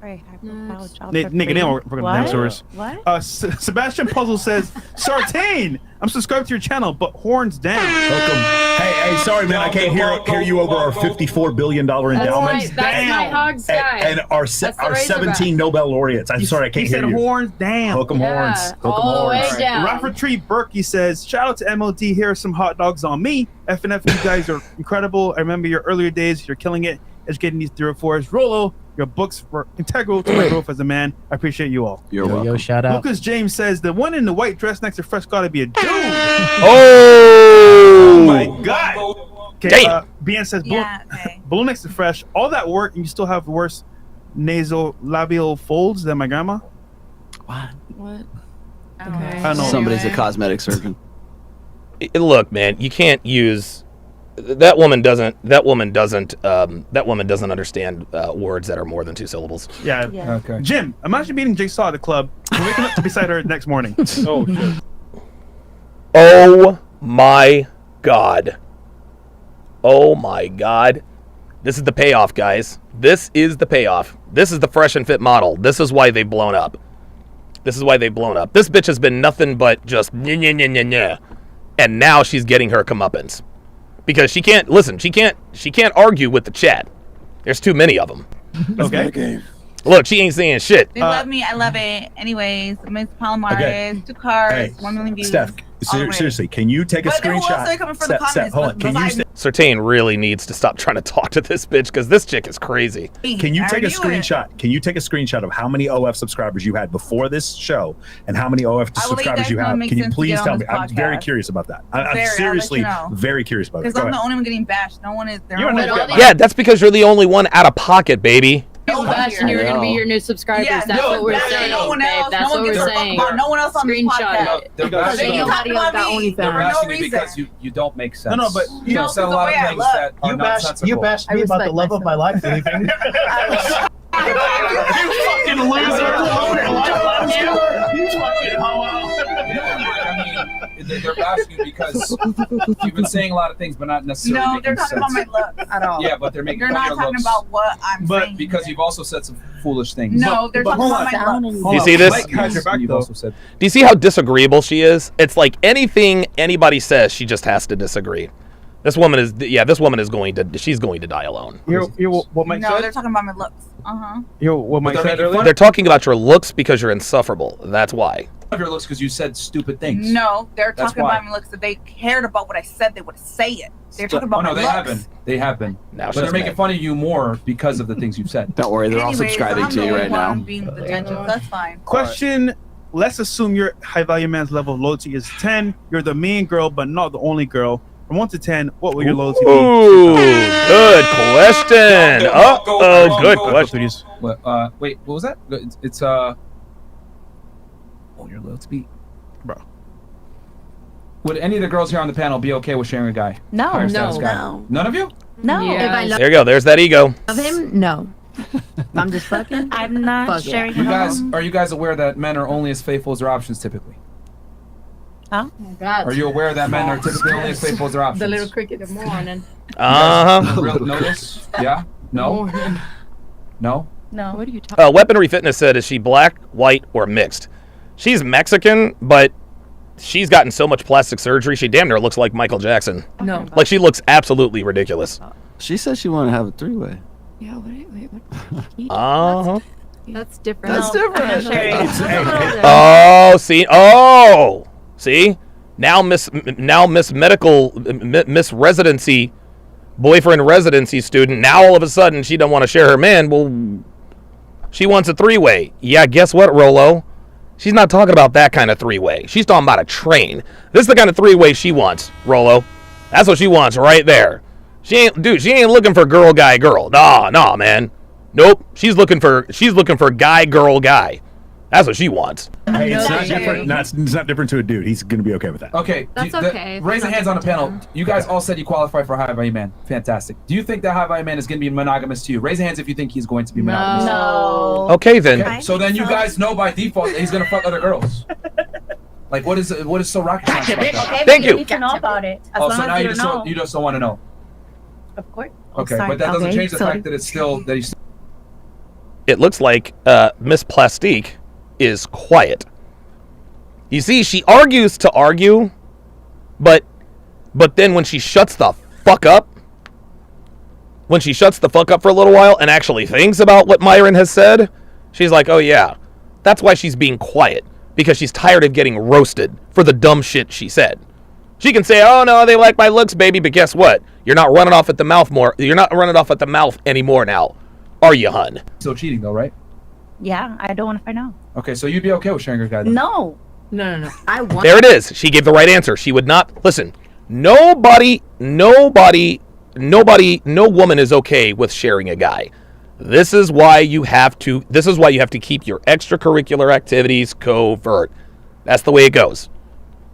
Nigga, they don't work at sewers. What? Sebastian Puzzle says, Sartain, I'm subscribed to your channel, but horns down. Welcome. Hey, sorry, man, I can't hear you over our $54 billion endowment. That's my hogs guy. And our 17 Nobel laureates. I'm sorry, I can't hear you. He said horns down. Hook 'em horns. Hook 'em all the way horns. down. Rafferty Berkey says, shout out to MOD. Here are some hot dogs on me. FNF, you guys are incredible. I remember your earlier days. You're killing it. Educating these 304s. Rolo, your books were integral to my growth as a man. I appreciate you all. You're welcome. Yo, shout out. Lucas James says, the one in the white dress next to Fresh gotta be a dude. Oh my God. Okay, damn. BN says, Blue next to Fresh. All that work and you still have worse nasolabial folds than my grandma? What? Okay. I don't know. Somebody's a cosmetic surgeon. Look, man, you can't use that woman doesn't understand words that are more than 2 syllables. Yeah. Okay. Jim, imagine beating Jigsaw at the club and waking up to beside her next morning. Oh shit. Oh my God. Oh my God. This is the payoff, guys. This is the payoff. This is the fresh and fit model. This is why they've blown up. This bitch has been nothing but just nya. And now she's getting her comeuppance. Because she can't argue with the chat. There's too many of them. Okay. Look, she ain't saying shit. They love me. I love it. Anyways, Miss Palomares, 2 cars, 1 million views. Steph, seriously, can you take a screenshot? Who else are coming for the comments? Hold on. Can you Sartain really needs to stop trying to talk to this bitch because this chick is crazy. Can you take a screenshot? Can you take a screenshot of how many OF subscribers you had before this show and how many OF subscribers you have? Can you please tell me? I'm very curious about that. I'm seriously very curious about it. Because I'm the only one getting bashed. No one is there. Yeah, that's because you're the only one out of pocket, baby. And you're going to be your new subscribers. Yeah, that's what we're saying. No one else. That's no one what we're gives a saying. fuck about no one else on this podcast. They're They talk about me They're for bashing no me reason. because you don't make sense. No, but you know, said a lot of things that are nonsensical. You bashed me about the love of my life leaving. You fucking loser. You fucking homo. I mean, they're bashing you because you've been saying a lot of things, but not necessarily. No, they're talking about my looks at all. Yeah, but they're making They're fun not of your talking looks. about what I'm saying. Because you've also said some foolish things. No, they're talking about my looks. Do you see this? You've also said. Do you see how disagreeable she is? It's like anything anybody says, she just has to disagree. This woman is going to die alone. What Mike No, said? they're talking about my looks. What Mike said earlier? They're talking about your looks because you're insufferable. That's why. Of your looks because you said stupid things. No, they're That's talking why. about my looks. If they cared about what I said, they would say it. They're talking about no, my they looks. have been. They have been. Now But she's they're making mad. fun of you more because of the things you've said. Don't worry, they're all Anyways, subscribing I'm to the you only right now. one being pretentious. That's fine. Question. Let's assume your high value man's level of loyalty is 10. You're the main girl, but not the only girl. From 1 to 10, what will your loyalty be? Ooh, good question. Oh, good question. Wait, what was that? It's what your loyalty be, bro. Would any of the girls here on the panel be okay with sharing a guy? No, Higher no, status guy? no. None of you? No. If I love There you go. There's that ego. him, no. I'm just fucking. I'm not Fuck sharing You him. guys, are you guys aware that men are only as faithful as their options typically? Huh? Are you aware that men are typically only as faithful as their options? The little cricket in the morning. Notice? Yeah? No? No? No. What are you talking Weaponry Fitness said, is she black, white, or mixed? She's Mexican, but she's gotten so much plastic surgery, she damn near looks like Michael Jackson. No. Like, she looks absolutely ridiculous. She said she wanted to have a 3-way. Yeah, wait. That's different. That's different. Oh, see? Now Miss Residency, boyfriend residency student, now all of a sudden she don't want to share her man. Well, she wants a 3-way. Yeah, guess what, Rolo? She's not talking about that kind of 3-way. She's talking about a train. This is the kind of 3-way she wants, Rolo. That's what she wants right there. She ain't looking for girl, guy, girl. Nah, man. Nope. She's looking for guy, girl, guy. That's what she wants. Hey, it's No, not thank different. you. It's not different to a dude. He's gonna be okay with that. Okay. That's okay. Raise the hands on the panel. You guys all said you qualify for a high value man. Fantastic. Do you think that high value man is going to be monogamous to you? Raise your hands if you think he's going to be monogamous. No. Okay, then. Okay, so then you guys know by default that he's going to fuck other girls. Like, what is so rocket science about that? Okay, Thank but you. need to know about it. As Oh, long so as now you you don't know. just don't want to know. Of course. Okay, sorry. but that doesn't Okay, change the sorry. fact that it's still that he's. It looks like Miss Plastique is quiet. You see, she argues to argue, but then when she shuts the fuck up, for a little while and actually thinks about what Myron has said, she's like, oh yeah, that's why she's being quiet, because she's tired of getting roasted for the dumb shit she said. She can say, oh no, they like my looks, baby, but guess what? You're not running off at the mouth more. You're not running off at the mouth anymore now, are you, hun? Still cheating though, right? Yeah, I don't want to find out. Okay, so you'd be okay with sharing your guy then? No. No. I want. There it is. She gave the right answer. She would not listen. No woman is okay with sharing a guy. This is why you have to keep your extracurricular activities covert. That's the way it goes.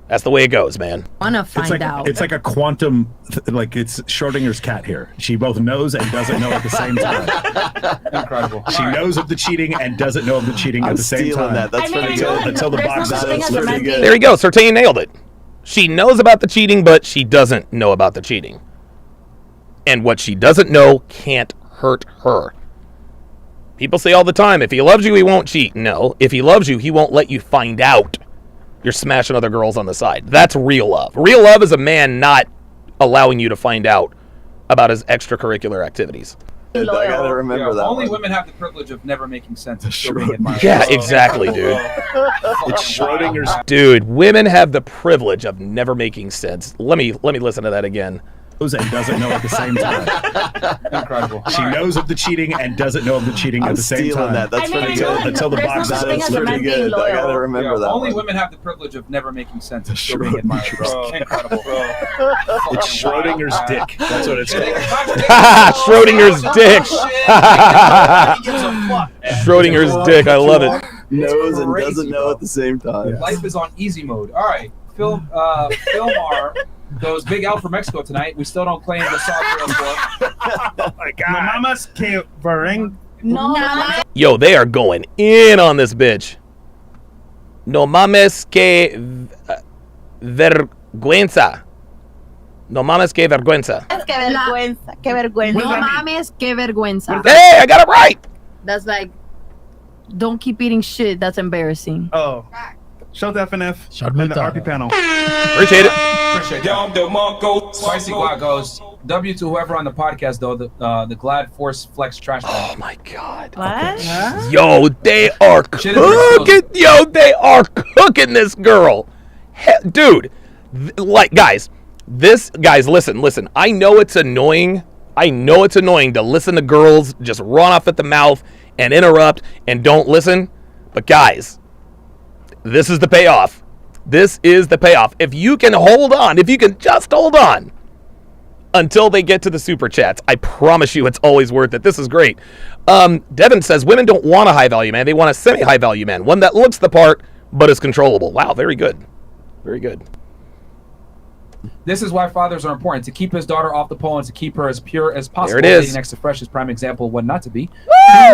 That's the way it goes, man. Want to find out. It's like a quantum, like it's Schrodinger's cat here. She both knows and doesn't know at the same time. Incredible. She knows of the cheating and doesn't know of the cheating at the same time. That. That's pretty good. Until the There's box no is such thing as a pretty man good. There you go. Sertain nailed it. She knows about the cheating, but she doesn't know about the cheating. And what she doesn't know can't hurt her. People say all the time, if he loves you, he won't cheat. No, if he loves you, he won't let you find out you're smashing other girls on the side. That's real love. Real love is a man not allowing you to find out about his extracurricular activities. I gotta remember that. Only one. women have the privilege of never making sense and still being admired. Yeah, exactly, dude. It's Schrodinger's. Dude, women have the privilege of never making sense. Let me listen to that again. And doesn't know at the same time. Incredible. She knows of the cheating and doesn't know of the cheating at the same time. That. That's pretty good. Until the There's box no is such thing as a man pretty being good. I gotta loyal. remember that. Only one. women have the privilege of never making sense and still being admired, bro. Incredible. It's Schrodinger's dick. That's what it's called. Schrodinger's dick. Schrodinger's dick. I love it. Knows and Crazy, doesn't know bro. at the same time. Life is on easy mode. All right, Philmar goes Big Al for Mexico tonight. We still don't claim the South Real War. Oh my God. No mamas que varing. No. Yo, they are going in on this bitch. No mames que vergüenza. No mames que vergüenza. Qué vergüenza. Qué vergüenza. No mames, qué vergüenza. Hey, I got it right. That's like, don't keep eating shit. That's embarrassing. Oh. Shout out FNF Shout and the out. RP panel. Appreciate it. Appreciate that. Spicy Guac goes W to whoever on the podcast though. The Glad Force Flex trash bag. Oh my God. What? Yo, they are cooking. Yo, they are cooking this girl. Dude, guys, listen. I know it's annoying. To listen to girls just run off at the mouth and interrupt and don't listen. But guys, this is the payoff. If you can just hold on until they get to the super chats, I promise you it's always worth it. This is great. Devin says women don't want a high value man. They want a semi-high value man. One that looks the part but is controllable. Wow, very good. Very good. This is why fathers are important, to keep his daughter off the pole and to keep her as pure as possible. There it is. Lady Next to Fresh is prime example of what not to be.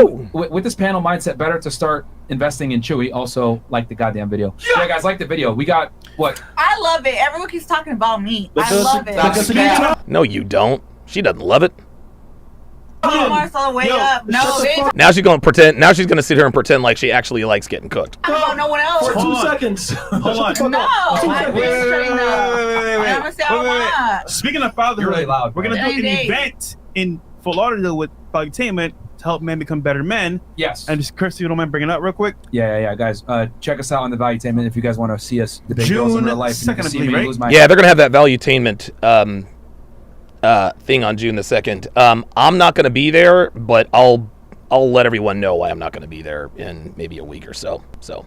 Woo! With this panel mindset, better to start investing in Chewy. Also, like the goddamn video. Yeah, guys, like the video. We got what? I love it. Everyone keeps talking about me. I love it. No, you don't. She doesn't love it. Omar's all the way up. No, bitch. Now she's gonna sit here and pretend like she actually likes getting cooked. I don't know no one else. For 2 seconds. Hold on. No, I've been straight up. I'm gonna say I want. Speaking of fatherhood, You're really loud, we're gonna bro. do an Hey, event in Fort Lauderdale with Valuetainment to help men become better men. Yes. And just Kirsty, you don't mind bringing it up real quick? Yeah, guys. Check us out on the Valuetainment if you guys want to see us debate girls in June real life. and you 2nd, can I see believe, me right? lose my Yeah, they're gonna have that Valuetainment thing on June the 2nd. I'm not gonna be there, but I'll let everyone know why I'm not gonna be there in maybe a week or so. So,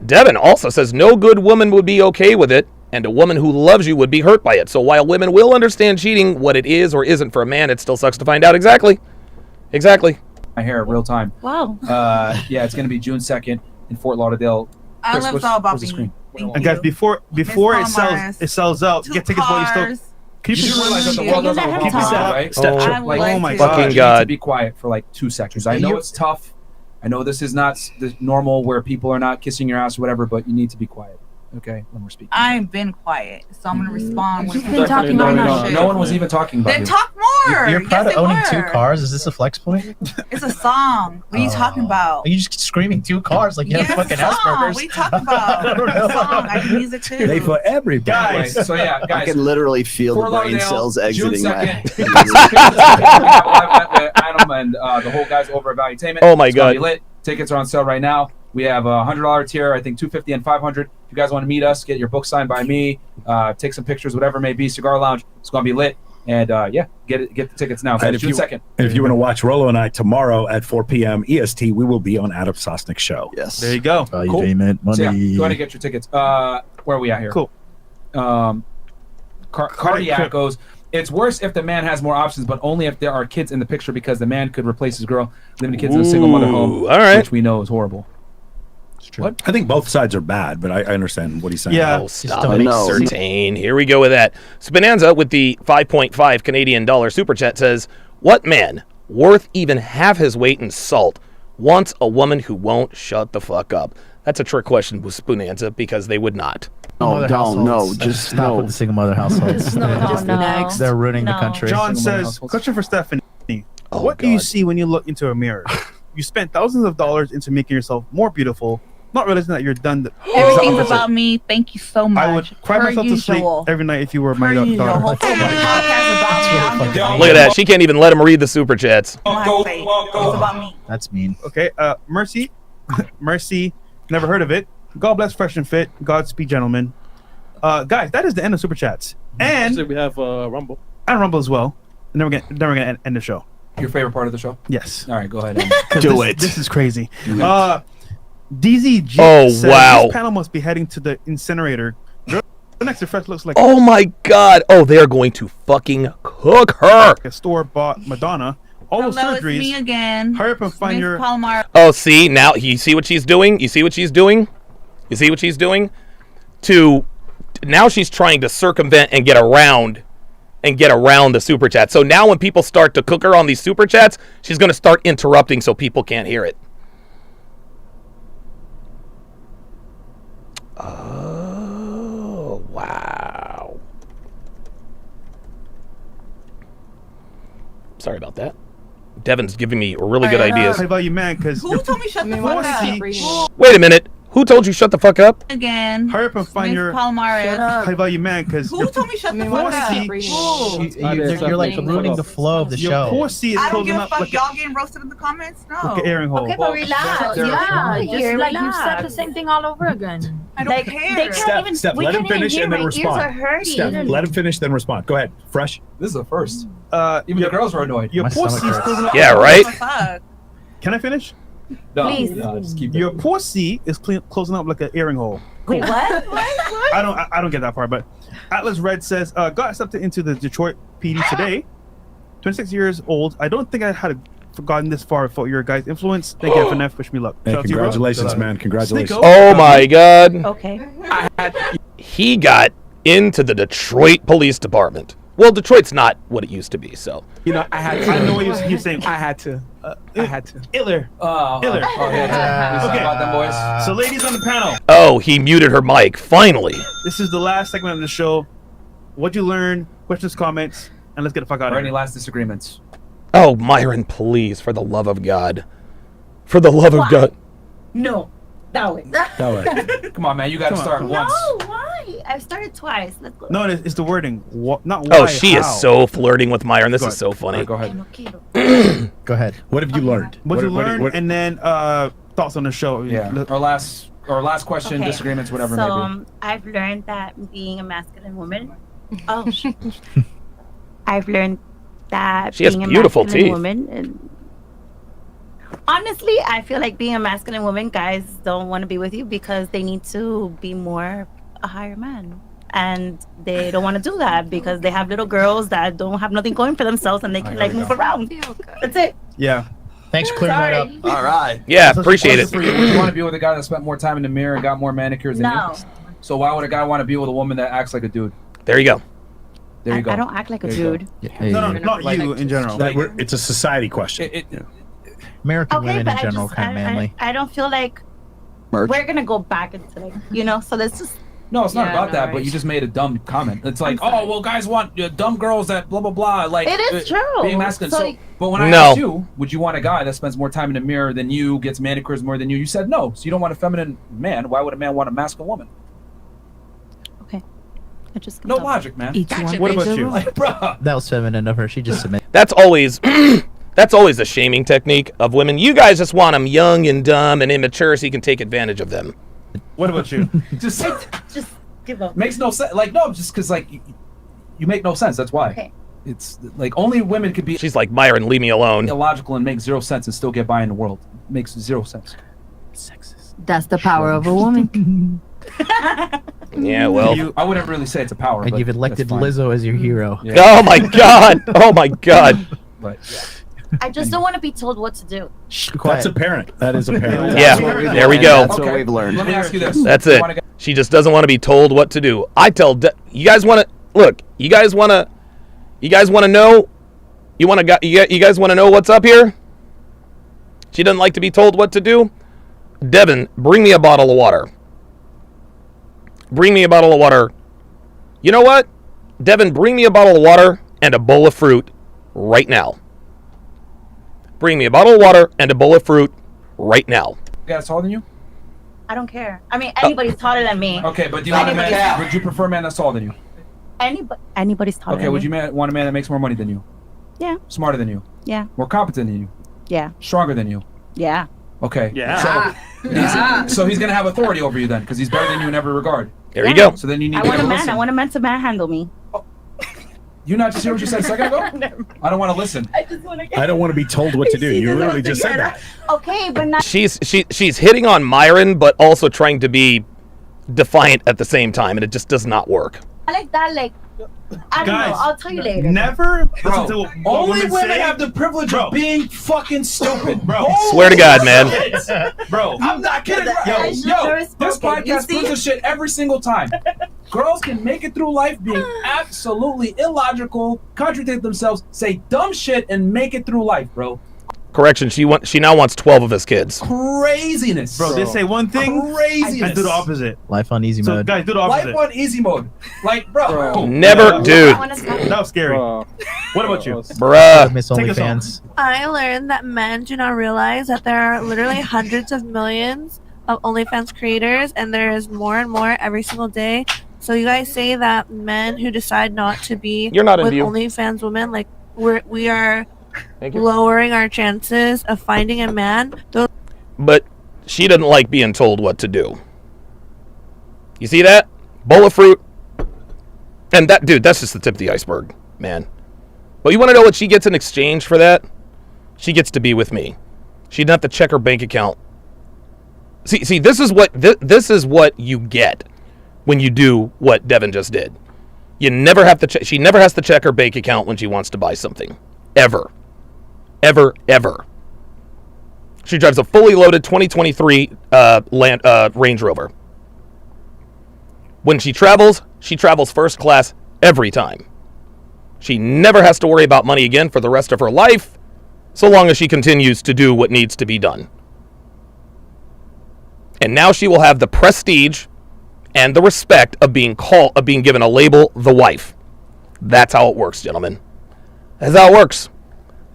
Devin also says no good woman would be okay with it, and a woman who loves you would be hurt by it. So while women will understand cheating, what it is or isn't for a man, it still sucks to find out. Exactly. my hair real time. Wow. Yeah, it's gonna be June 2nd. in Fort Lauderdale. I love all about where's the screen? And guys, before it sells out, get tickets while you still. Can You do realize that the world doesn't revolve around you, right? Oh my God. fucking You need God. to be quiet for like 2 seconds. I know it's tough. I know this is not the normal where people are not kissing your ass or whatever, but you need to be quiet, okay, when we're speaking. I've been quiet, so I'm gonna respond. When been talking no, about no, shit. no one was even talking about Then you. talk more. You're proud Yes, of owning they 2 were. cars. Is this a flex point? It's a song. What are you talking about? Are you just screaming 2 cars like you have fucking song. Asperger's? What are you talking about? It's a song. I do music too. They for everybody. Guys, so yeah, I guys. can literally feel Fort the brain Lauderdale, cells June exiting my. 2nd. Adam and the whole guys over at Valuetainment. Oh my It's gonna God. be lit. Tickets are on sale right now. We have a $100 tier, I think $250 and $500. If you guys want to meet us, get your book signed by me, take some pictures, whatever it may be. Cigar Lounge. It's gonna be lit. And yeah, get the tickets now. And June 2nd. And if you want to watch Rolo and I tomorrow at 4 p.m. EST, we will be on Adam Sosnick's show. Yes. There you go. Valuetainment, So yeah, money. go ahead and get your tickets. Where are we at here? Cool. Cardiac goes, it's worse if the man has more options, but only if there are kids in the picture because the man could replace his girl, leaving the kids in a single mother home, Ooh, all right. which we know is horrible. What? I think both sides are bad, but I understand what he's saying. Yeah. Oh, stop it, Certain. Here we go with that. Spinanza with the 5.5 Canadian dollar super chat says, "What man worth even half his weight in salt wants a woman who won't shut the fuck up?" That's a trick question with Spinanza because they would not. No, don't. No, just stop no. with the single mother households. Just no. They're ruining the country. John Single says, households. question for Stephanie. Oh, What do you God. see when you look into a mirror? You spent thousands of dollars into making yourself more beautiful, not realizing that you're done. Everything's about me. Thank you so much. I would cry Per myself to sleep usual. every night if you were my Per usual. daughter. Hopefully the podcast is about me. I'm just Look at that. She can't even let him read the super chats. It's about me. That's mean. Okay, Mercy. Mercy, never heard of it. God bless Fresh and Fit. Godspeed, gentlemen. Guys, that is the end of super chats. And we have Rumble. And Rumble as well. And then we're gonna end the show. Your favorite part of the show? Yes. All right, go ahead. Do it. This is crazy. DZG Oh, says wow. this panel must be heading to the incinerator. Girl next to Fresh looks like Oh my God. Oh, they're going to fucking cook her. a store-bought Madonna. All those Hello, it's surgeries. me again. Hurry up and find Miss your. Palomar. Oh, see, now you see what she's doing? You see what she's doing? You see what she's doing? Now she's trying to circumvent and get around the super chat. So now when people start to cook her on these super chats, she's going to start interrupting so people can't hear it. Oh, wow. Sorry about that. Devin's giving me really good ideas. How about you, man? Because Who told me shut the fuck up? Wait a minute. Who told you shut the fuck up? Again. Hurry up and find Miss your. Palomar. How about you, man? Because Who told me shut the fuck up? You're like ruining the flow of the your show. pussy is I don't closing give a up fuck. like Y'all getting roasted in the comments? No. an airing hole. Okay, but relax. Yeah, just like you said the same thing all over again. I don't Like, care. they can't Steph, we let him can't even finish hear. and then My respond. ears are hurting. Steph, let him finish, then respond. Go ahead. Fresh. This is the first. Even the girls were annoyed. Your My pussy stomach is closing up. Yeah, right? Fuck. Can I finish? No, Please. no, just keep Your pussy is closing up like an airing hole. Wait, what? I don't get that part, but Atlas Red says, got accepted into the Detroit PD today. 26 years old. I don't think I had forgotten this far without your guys' influence. Thank you, FNF. Wish me luck. Hey, Shout out to you, bro. congratulations, man. Congratulations. Oh my God. Okay. He got into the Detroit Police Department. Well, Detroit's not what it used to be, so. You know, I had to. I know what you're saying. I had to. I had to. Hitler. Oh, Hitler. yeah. Okay. About them boys. So, ladies on the panel, Oh, he muted her mic. Finally. this is the last segment of the show. What'd you learn? Questions, comments, and let's get the fuck out Or of any here. last disagreements? Oh, Myron, please, for the love of God. For the love of God. No, that way. Come on, man. You got to Come on. start once. No, why? I've started twice. Let's go. No, it's the wording. Not why. Oh, she is how. so flirting with Myron. This Go is so funny. Go ahead. Go ahead. What have you learned? What you learned, and then thoughts on the show. Yeah. Our last question, Okay. disagreements, whatever So it may be. I've learned that being a masculine woman. Oh, I've learned that She has being a beautiful masculine teeth. woman. And honestly, I feel like being a masculine woman, guys don't want to be with you because they need to be more a higher man. And they don't want to do that because they have little girls that don't have nothing going for themselves and they can like move around. That's it. Yeah. Thanks for clearing that up. All right. Yeah, So appreciate it. for you, would you want to be with a guy that spent more time in the mirror and got more manicures than No. you? So why would a guy want to be with a woman that acts like a dude? There you go. There you go. I don't act like a There you dude. No, not you in general. It's a society question. American Okay, women but in general kind of manly. I don't feel like Merch. we're gonna go back into like so let's just. No, it's not Yeah, about no, that. right. But you just made a dumb comment. It's like, oh well, guys want dumb girls that blah blah blah. Like It is true. being masculine. So, So, but when I No. asked you, would you want a guy that spends more time in the mirror than you, gets manicures more than you? You said no. So you don't want a feminine man. Why would a man want a masculine woman? I just No logic, man. Each one. What about you? Like, bruh. That was feminine of her. She just submitted. That's always the shaming technique of women. You guys just want them young and dumb and immature so you can take advantage of them. What about you? Just give up. makes no sense. Like no, just because like you make no sense. That's why. Okay. It's like only women could be She's like, Myron, leave me alone. illogical and make zero sense and still get by in the world. Makes zero sense. That's the power of a woman. Yeah, well. I wouldn't really say it's a power. And but you've elected that's fine. Lizzo as your hero. Yeah. Oh my god. Oh my god. But I just don't want to be told what to do. That's apparent. That is apparent. Yeah, there we go. That's what we've learned. let me ask you this. That's You it. wanna get- She just doesn't want to be told what to do. I tell you guys want to look. You guys want to know. You guys want to know what's up here? She doesn't like to be told what to do. Devin, bring me a bottle of water. Bring me a bottle of water. You know what? Devin, bring me a bottle of water and a bowl of fruit right now. Bring me a bottle of water and a bowl of fruit right now. Guys taller than you? I don't care. I mean, anybody's taller than me. Okay, but do you want a man? Would you prefer a man that's taller than you? Anybody's taller. Okay, than would me. you want a man that makes more money than you? Yeah. Smarter than you? Yeah. More competent than you? Yeah. Stronger than you? Yeah. Okay. Yeah. So he's gonna have authority over you then, because he's better than you in every regard. There you go. So then you need I to want a man. listen. I want a man to manhandle me. You not just hear what you said a second ago? I don't want to listen. I just want to. I don't want to be told what to do. You literally just said that. Okay, but not. She's hitting on Myron, but also trying to be defiant at the same time, and it just does not work. I like that. Like, I don't Guys, know. I'll tell you later. Never Bro, listen to what only women say. have the privilege of being fucking stupid, bro. Swear to God, man. Bro, I'm not kidding. Yo, this podcast proves this shit every single time. Girls can make it through life being absolutely illogical, contradict themselves, say dumb shit, and make it through life, bro. Correction, she now wants 12 of his kids. Craziness. bro, they say one thing, Craziness. and do the opposite. Life on easy So mode. guys, do the Life opposite. on easy mode. Like, bro. Never, dude. That was scary. What about you? Bruh. Miss Take us on. OnlyFans. I learned that men do not realize that there are literally hundreds of millions of OnlyFans creators, and there is more and more every single day. So you guys say that men who decide not to be You're not in with view. OnlyFans women, like we are Thank you. lowering our chances of finding a man. Those But she doesn't like being told what to do. You see that? Bowl of fruit. And that, dude, that's just the tip of the iceberg, man. But you want to know what she gets in exchange for that? She gets to be with me. She doesn't have to check her bank account. See, this is what you get when you do what Devin just did. You never have to. She never has to check her bank account when she wants to buy something, ever. She drives a fully loaded 2023 Range Rover. When she travels first class every time. She never has to worry about money again for the rest of her life, so long as she continues to do what needs to be done. And now she will have the prestige and the respect of being given a label, the wife. That's how it works, gentlemen. That's how it works.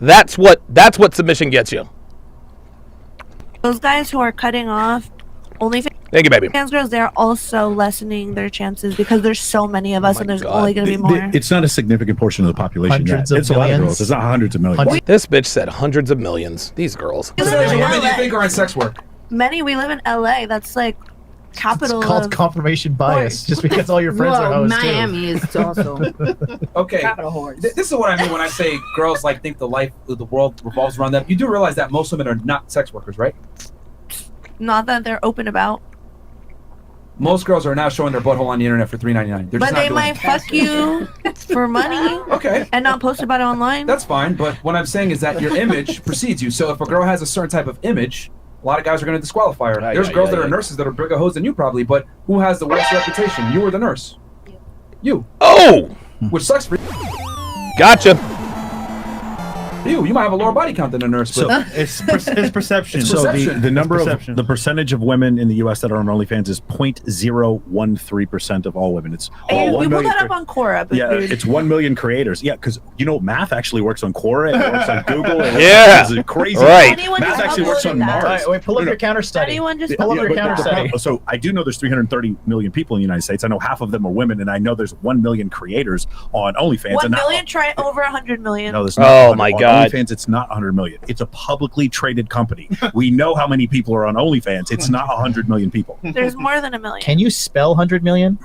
That's what submission gets you. those guys who are cutting off OnlyFans Thank you, baby. girls, they're also lessening their chances because there's so many of us, and there's only going to be more. It's not a significant portion of the population. Hundreds yet. of It's a lot of millions. girls. It's not hundreds of millions. This bitch said hundreds of millions. These girls. What percentage of women do you think are in sex work? Many. We live in LA. That's like capital It's called of confirmation bias, just because all your friends are hoes Miami too. is also Okay. capital whores. This is what I mean when I say girls like think the world revolves around them. You do realize that most women are not sex workers, right? not that they're open about. Most girls are now showing their butthole on the internet for $3.99. They're just But not they doing might it. fuck you for money. Okay. And not post about it online. That's fine, but what I'm saying is that your image precedes you. So if a girl has a certain type of image, a lot of guys are going to disqualify her. There's girls that are nurses that are bigger hoes than you probably, but who has the worst reputation? You or the nurse? You. Oh! Which sucks for you. Gotcha. You might have a lower body count than a nurse, So but it's perception. So the number Perception. of the percentage of women in the U.S. that are on OnlyFans is 0.013% of all women. It's And all we 1 pulled million. that up on Quora. But Yeah, dude. it's 1 million creators. Yeah, because math actually works on Quora. It works on Google. Yeah. It's crazy. Right. Anyone Math just actually works on uploaded that. Mars. Wait, pull up your counter study. Anyone just Pull up your uploaded counter that. study. So I do know there's 330 million people in the United States. I know half of them are women, and I know there's 1 million creators on OnlyFans. 1 and not- million, try over 100 million. No, there's not. Oh 100. my On God. OnlyFans, it's not 100 million. It's a publicly traded company. We know how many people are on OnlyFans. It's not 100 million people. There's more than a million. Can you spell 100 million?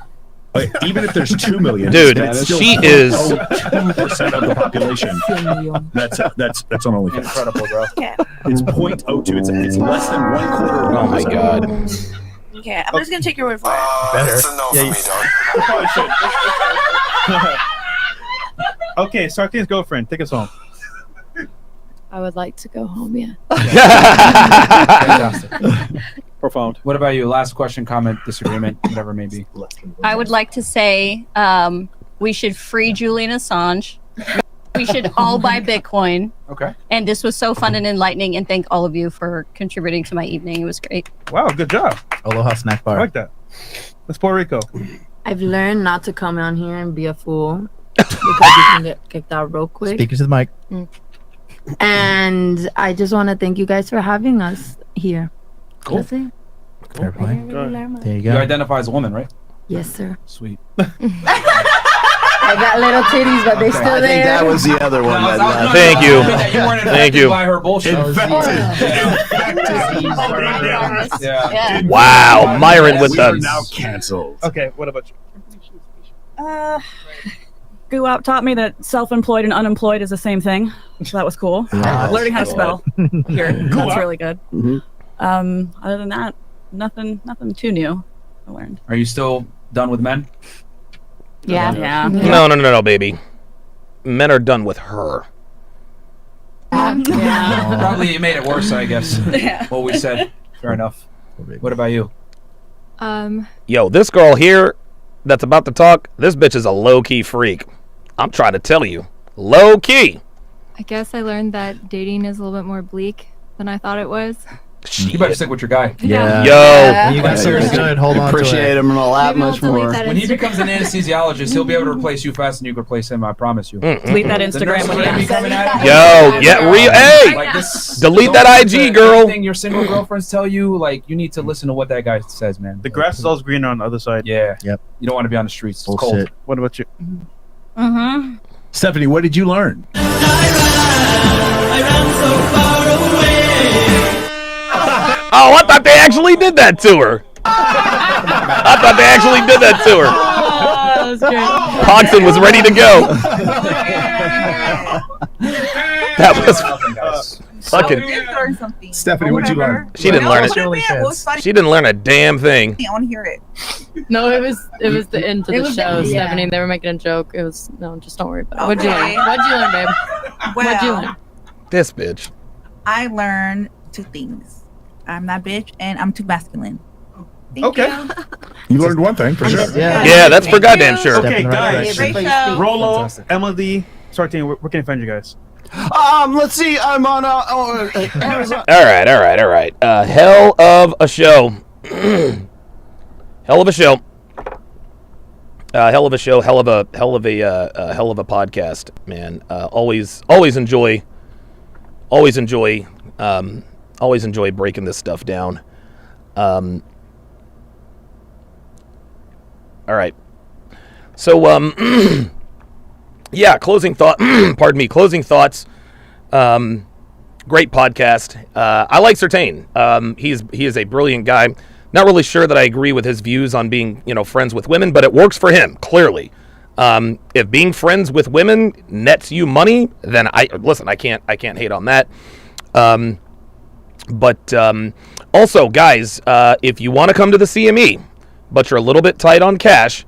Even if there's 2 million, Dude, it's still she is 2% of the population. That's on OnlyFans. incredible, bro. Okay. It's 0.02. It's less than 1/4. Oh my God. Okay, I'm just gonna take your word for it. It's a no for me, dog. You probably should. Okay, Sarteen's girlfriend, take us home. I would like to go home, yeah. Fantastic. Profound. What about you? Last question, comment, disagreement, whatever it may be. I would like to say we should free Julian Assange. We should all buy Bitcoin. Okay. And this was so fun and enlightening, and thank all of you for contributing to my evening. It was great. Wow, good job. Aloha snack I bar. like that. That's Puerto Rico. I've learned not to come on here and be a fool because you can get kicked out real quick. Speak into the mic. And I just want to thank you guys for having us here. Cool. That's it. Fair play. There you You go. identify as a woman, right? Yes, sir. Sweet. I got little titties, but they still I think there. that was the other one. that left. Thank you. You weren't Thank infected you. by her bullshit. Yeah. Wow, Myron with We are the now canceled. Okay, what about you? Guwap taught me that self-employed and unemployed is the same thing. So that was cool. Learning how to spell here. That's really good. Other than that, nothing too new I learned. Are you still done with men? Yeah. Yeah. No, baby. Men are done with her. Probably you made it worse, I guess. Yeah. What we said. Fair enough. What about you? Yo, this girl here that's about to talk, this bitch is a low-key freak. I'm trying to tell you. Low-key. I guess I learned that dating is a little bit more bleak than I thought it was. You better stick with your guy. Yeah. Yo. You guys are good. Hold on Appreciate to it. him a lot Maybe I'll much delete more. that When he Instagram. becomes an anesthesiologist, he'll be able to replace you faster than you can replace him, I promise you. Delete that The Instagram nurse when will you be coming at you. Yo, yeah, hey! Like this, Delete that don't IG, listen to girl. Everything your single girlfriends tell you, like, you need to listen to what that guy says, man. The grass is always greener on the other side. Yeah. Yep. You don't want to be on the streets. It's cold. Bullshit. What about you? Mm-hmm. Stephanie, what did you learn? Oh, I thought they actually did that to her. I thought they actually did that to her. Oh, that was great. Pogson was ready to go. That was fucking. learn something. Stephanie, what'd you learn? She didn't learn it. She didn't learn a damn thing. I want to hear it. No, it was the end to It the was show, the- yeah. Stephanie. They were making a joke. It was no, just don't worry about it. What'd you Okay. learn? What'd you learn, babe? What'd you Well, learn? This bitch. I learned 2 things. I'm not bitch, and I'm too masculine. Thank Okay. you. You learned one thing for sure. Yeah, that's for goddamn sure. Okay, Stepping right guys. direction. Great show. Rolo, Fantastic. Emily, Sarteen, where can I find you guys? Let's see. I'm on Amazon. All right. Hell of a show. Hell of a show. Hell of a show. Hell of a podcast, man. Always enjoy breaking this stuff down. All right. So, yeah, closing thought. Pardon me. Closing thoughts. Great podcast. I like Sartain. He is a brilliant guy. Not really sure that I agree with his views on being, friends with women, but it works for him clearly. If being friends with women nets you money, then I can't hate on that. But also, guys, if you want to come to the CME, but you're a little bit tight on cash.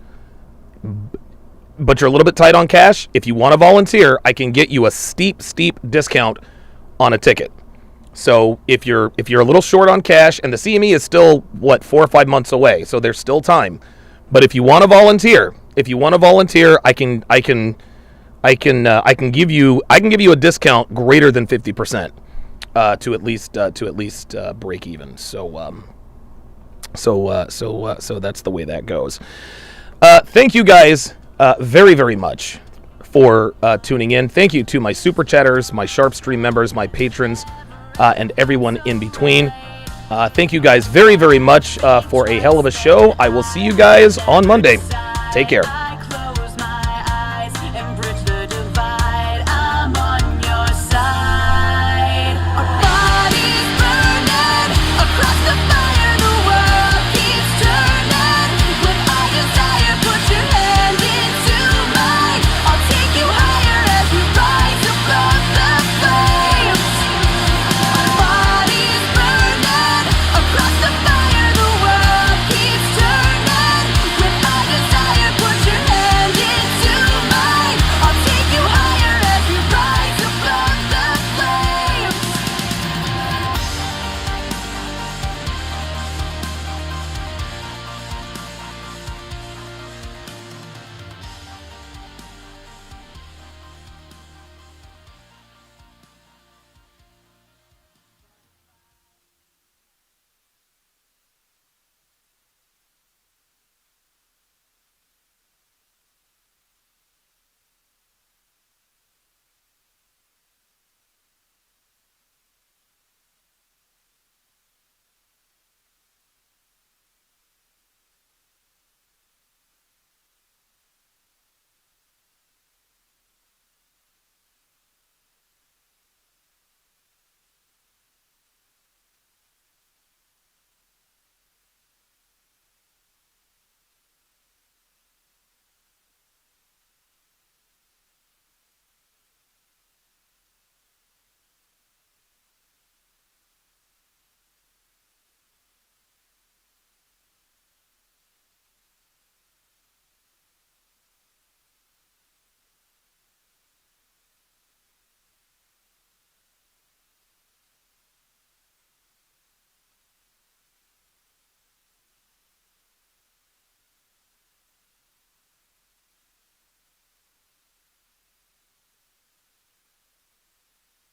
If you want to volunteer, I can get you a steep discount on a ticket. So if you're a little short on cash, and the CME is still 4 or 5 months away, so there's still time. But if you want to volunteer, I can give you a discount greater than 50% to at least break even. So that's the way that goes. Thank you guys very much for tuning in. Thank you to my super chatters, my Sharpe stream members, my patrons, and everyone in between. Thank you guys very much for a hell of a show. I will see you guys on Monday. Take care.